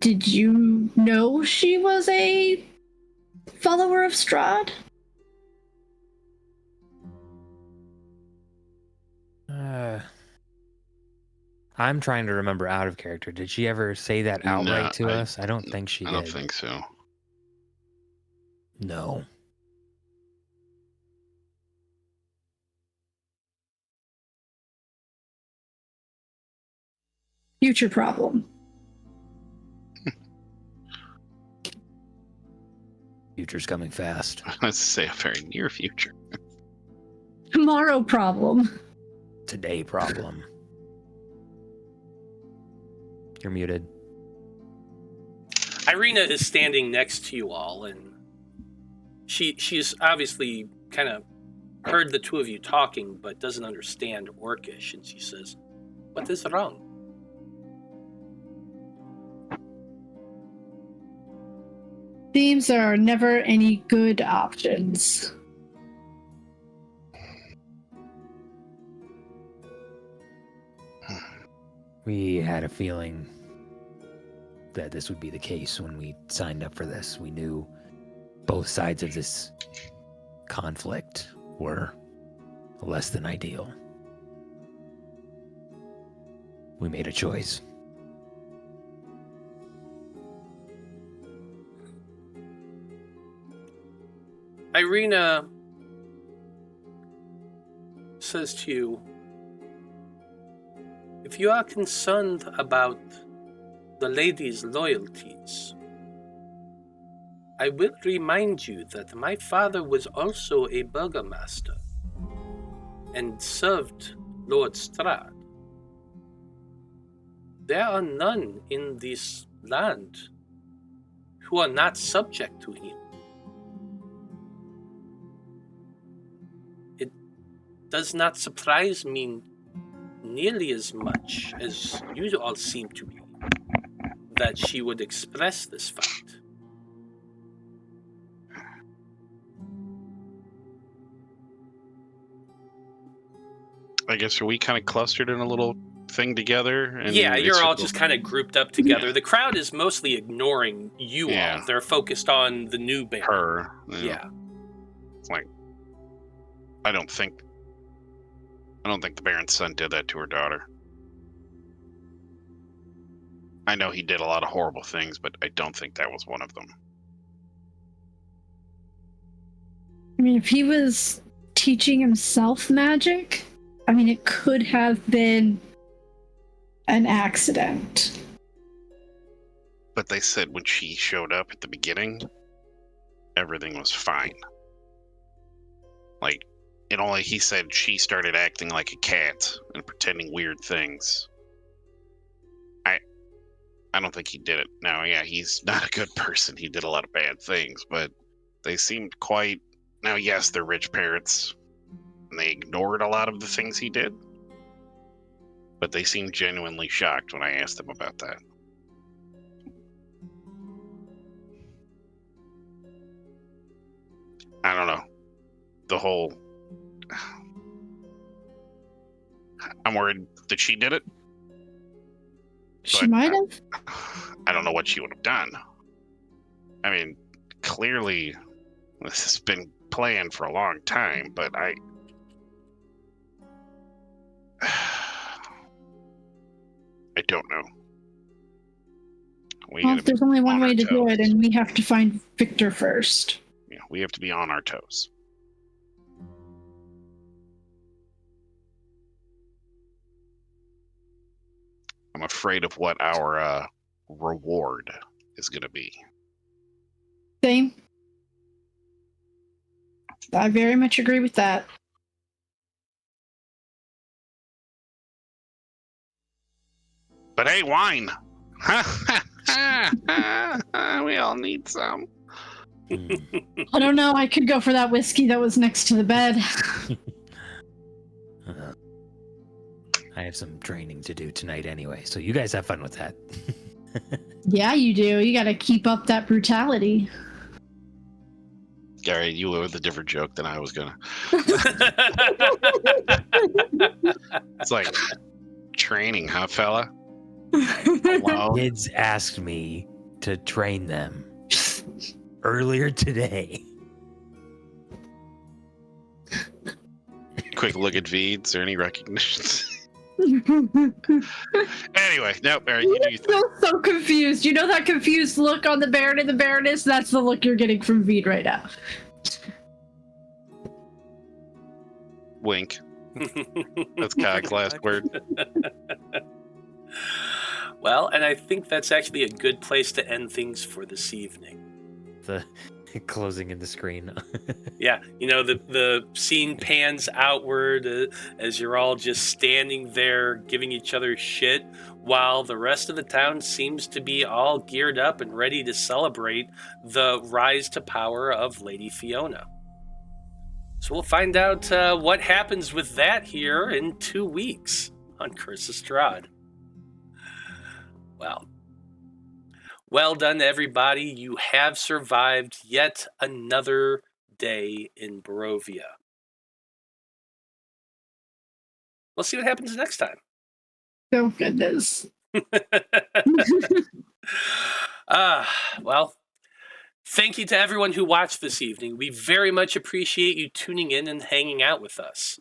S2: did you know she was a follower of Strahd?
S3: I'm trying to remember out of character. Did she ever say that outright to us? I don't think she did.
S4: I don't think so.
S3: No.
S2: Future problem.
S6: Future's coming fast.
S4: Let's say a very near future.
S2: Tomorrow problem.
S6: Today problem.
S3: You're muted.
S1: Irina is standing next to you all, and she's obviously kind of heard the two of you talking, but doesn't understand Orcish, and she says, "What is wrong?"
S2: Seems there are never any good options.
S6: We had a feeling that this would be the case when we signed up for this. We knew both sides of this conflict were less than ideal. We made a choice.
S1: Irina says to you, if you are concerned about the lady's loyalties, I will remind you that my father was also a burgomaster and served Lord Strahd. There are none in this land who are not subject to him. It does not surprise me nearly as much as you all seem to be that she would express this fact.
S4: I guess are we kind of clustered in a little thing together? And
S1: Yeah,
S4: it's
S1: you're all just kind of grouped up together. The crowd is mostly ignoring you
S4: Yeah.
S1: all. They're focused on the new Baron.
S4: her.
S1: Yeah.
S4: It's like I don't think the Baron's son did that to her daughter. I know he did a lot of horrible things, but I don't think that was one of them.
S2: I mean, if he was teaching himself magic, I mean, it could have been an accident.
S4: But they said when she showed up at the beginning, everything was fine. Like, he said she started acting like a cat and pretending weird things. I don't think he did it. Now, yeah, he's not a good person. He did a lot of bad things, but they seemed quite... Now, yes, they're rich parents, and they ignored a lot of the things he did, but they seemed genuinely shocked when I asked them about that. I don't know. The whole... I'm worried that she did it.
S2: She
S4: But
S2: might have.
S4: I don't know what she would have done. I mean, clearly this has been planned for a long time, but I don't know. We
S2: Well,
S4: gotta
S2: if there's
S4: be
S2: only one
S4: on
S2: way
S4: our
S2: to do it,
S4: toes.
S2: and we have to find Victor first.
S4: Yeah, we have to be on our toes. I'm afraid of what our reward is going to be.
S2: Same. I very much agree with that.
S4: But hey, wine! We all need some.
S2: I don't know. I could go for that whiskey that was next to the bed.
S6: I have some training to do tonight anyway, so you guys have fun with that.
S2: Yeah, you do. You got to keep up that brutality.
S4: Gary, you went with a different joke than I was gonna. It's like training, huh, fella? Wow.
S6: Kids asked me to train them earlier today.
S4: Quick look at Vide. Is there any recognitions? Anyway, no, Barry, you do your thing.
S2: I'm so confused. You know that confused look on the Baron and the Baroness? That's the look you're getting from Vide right now.
S4: Wink. That's Cog's last word.
S1: Well, and I think that's actually a good place to end things for this evening.
S3: The closing in the screen.
S1: Yeah, you know, the scene pans outward as you're all just standing there giving each other shit, while the rest of the town seems to be all geared up and ready to celebrate the rise to power of Lady Fiona. So we'll find out what happens with that here in 2 weeks on Curse of Strahd. Well done, everybody. You have survived yet another day in Barovia. We'll see what happens next time.
S2: Oh, goodness.
S1: Well, thank you to everyone who watched this evening. We very much appreciate you tuning in and hanging out with us.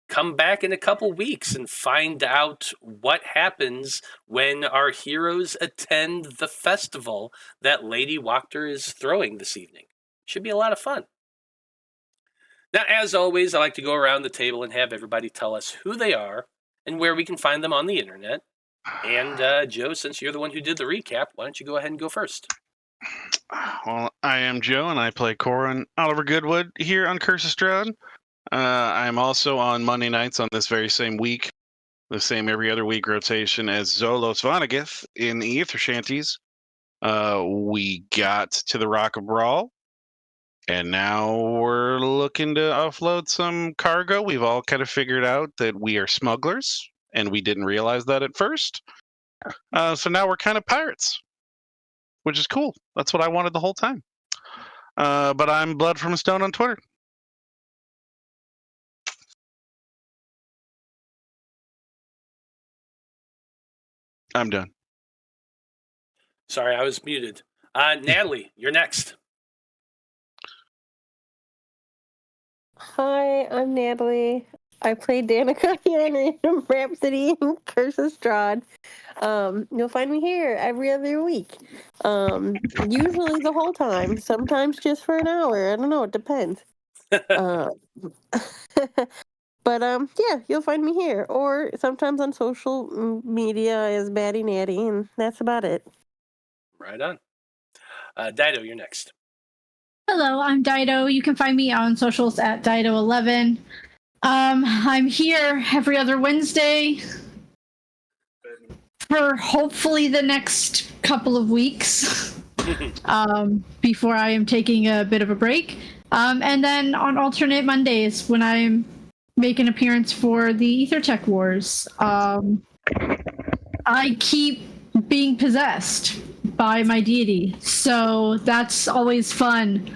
S1: Come back in a couple weeks and find out what happens when our heroes attend the festival that Lady Wachter is throwing this evening. Should be a lot of fun. Now, as always, I like to go around the table and have everybody tell us who they are and where we can find them on the internet. And Joe, since you're the one who did the recap, why don't you go ahead and go first?
S4: Well, I am Joe, and I play Corwan Oliver Goodwood here on Curse of Strahd. I'm also on Monday nights on this very same week, the same every other week rotation as Zolos Vonneguth in the Ether Shanties. We got to the Rock of Brawl, and now we're looking to offload some cargo. We've all kind of figured out that we are smugglers, and we didn't realize that at first. So now we're kind of pirates, which is cool. That's what I wanted the whole time. But I'm Blood from a Stone on Twitter. I'm done.
S1: Sorry, I was muted. Natalie, you're next.
S8: Hi, I'm Natalie. I play Danika in Random Rhapsody in Curse of Strahd. You'll find me here every other week. Usually the whole time, sometimes just for an hour. I don't know, it depends. But yeah, you'll find me here, or sometimes on social media as Batty Natty, and that's about it.
S1: Right on. Dyto, you're next.
S2: Hello, I'm Dyto. You can find me on socials at Dyto11. I'm here every other Wednesday for hopefully the next couple of weeks before I am taking a bit of a break. And then on alternate Mondays when I'm make an appearance for the EtherTech Wars. I keep being possessed by my deity, so that's always fun.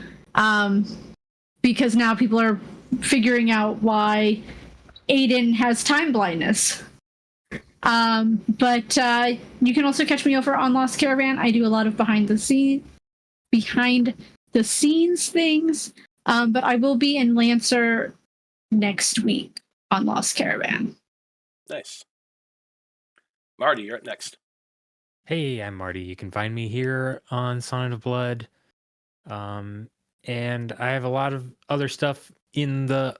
S2: because now people are figuring out why Aiden has time blindness. But you can also catch me over on Lost Caravan. I do a lot of behind the scenes things. But I will be in Lancer next week on Lost Caravan.
S1: Nice. Marty, you're up next.
S3: Hey, I'm Marty. You can find me here on Sonnet of Blood. And I have a lot of other stuff in the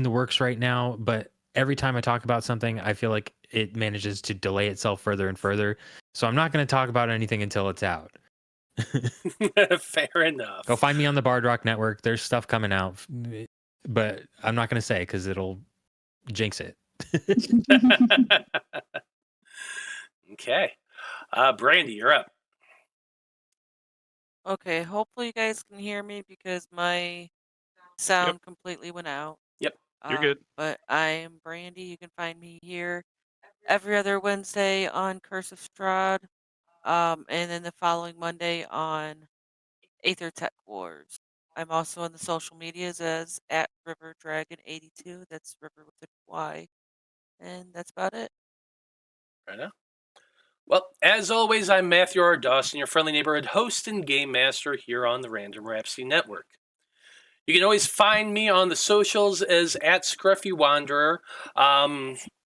S3: works right now, but every time I talk about something, I feel like it manages to delay itself further and further. So I'm not going to talk about anything until it's out.
S1: Fair enough.
S3: Go find me on the Bard Rock Network. There's stuff coming out, but I'm not going to say because it'll jinx it.
S1: Okay. Brandie, you're up.
S5: Okay, hopefully you guys can hear me because my sound completely went out.
S1: Yep.
S4: You're good.
S5: But I am Brandie. You can find me here every other Wednesday on Curse of Strahd, and then the following Monday on Aether Tech Wars. I'm also on the social medias as @RiverDragon82. That's River with a Y. And that's about it.
S1: Right now. Well, as always, I'm Matthew R. Dawson, your friendly neighborhood host and game master here on the Random Rhapsody Network. You can always find me on the socials as @ScruffyWanderer.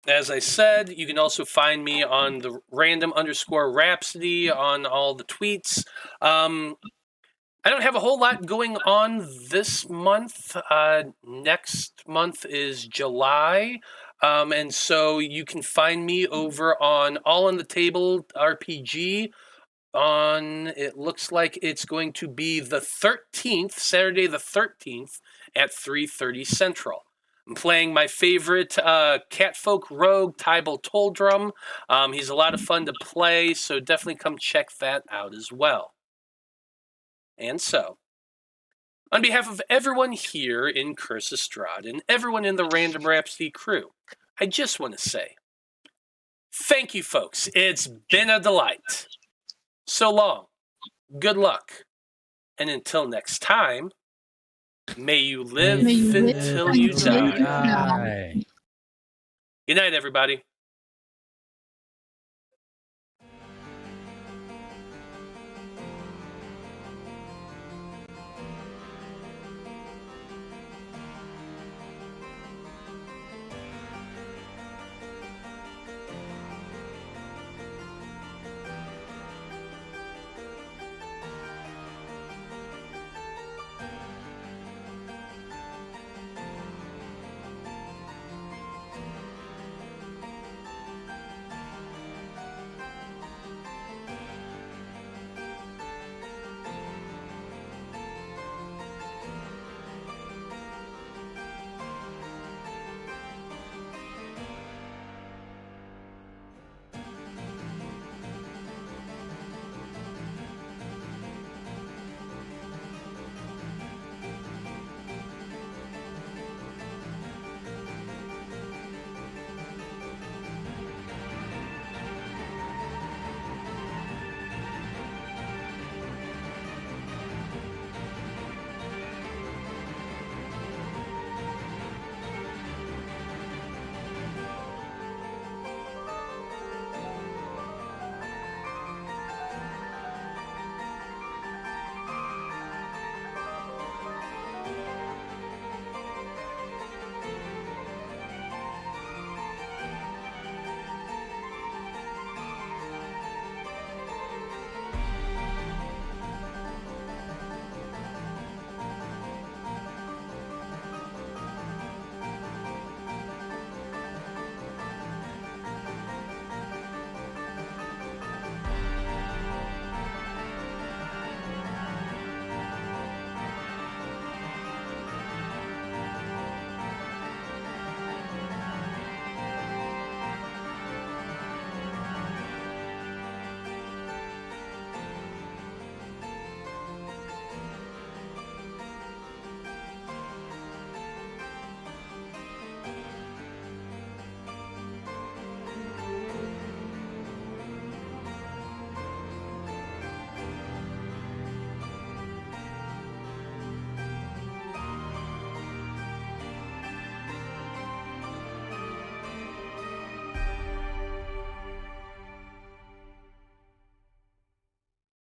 S1: As I said, you can also find me on the random_Rhapsody on all the tweets. I don't have a whole lot going on this month. Next month is July. And so you can find me over on All on the Table RPG on, it looks like it's going to be the 13th, Saturday the 13th at 3:30 Central. I'm playing my favorite Catfolk Rogue, Tybal Toldrum. He's a lot of fun to play, so definitely come check that out as well. And so, on behalf of everyone here in Curse of Strahd and everyone in the Random Rhapsody crew, I just want to say, thank you, folks. It's been a delight. So long, good luck, and until next time, may you live until you die. Good night, everybody.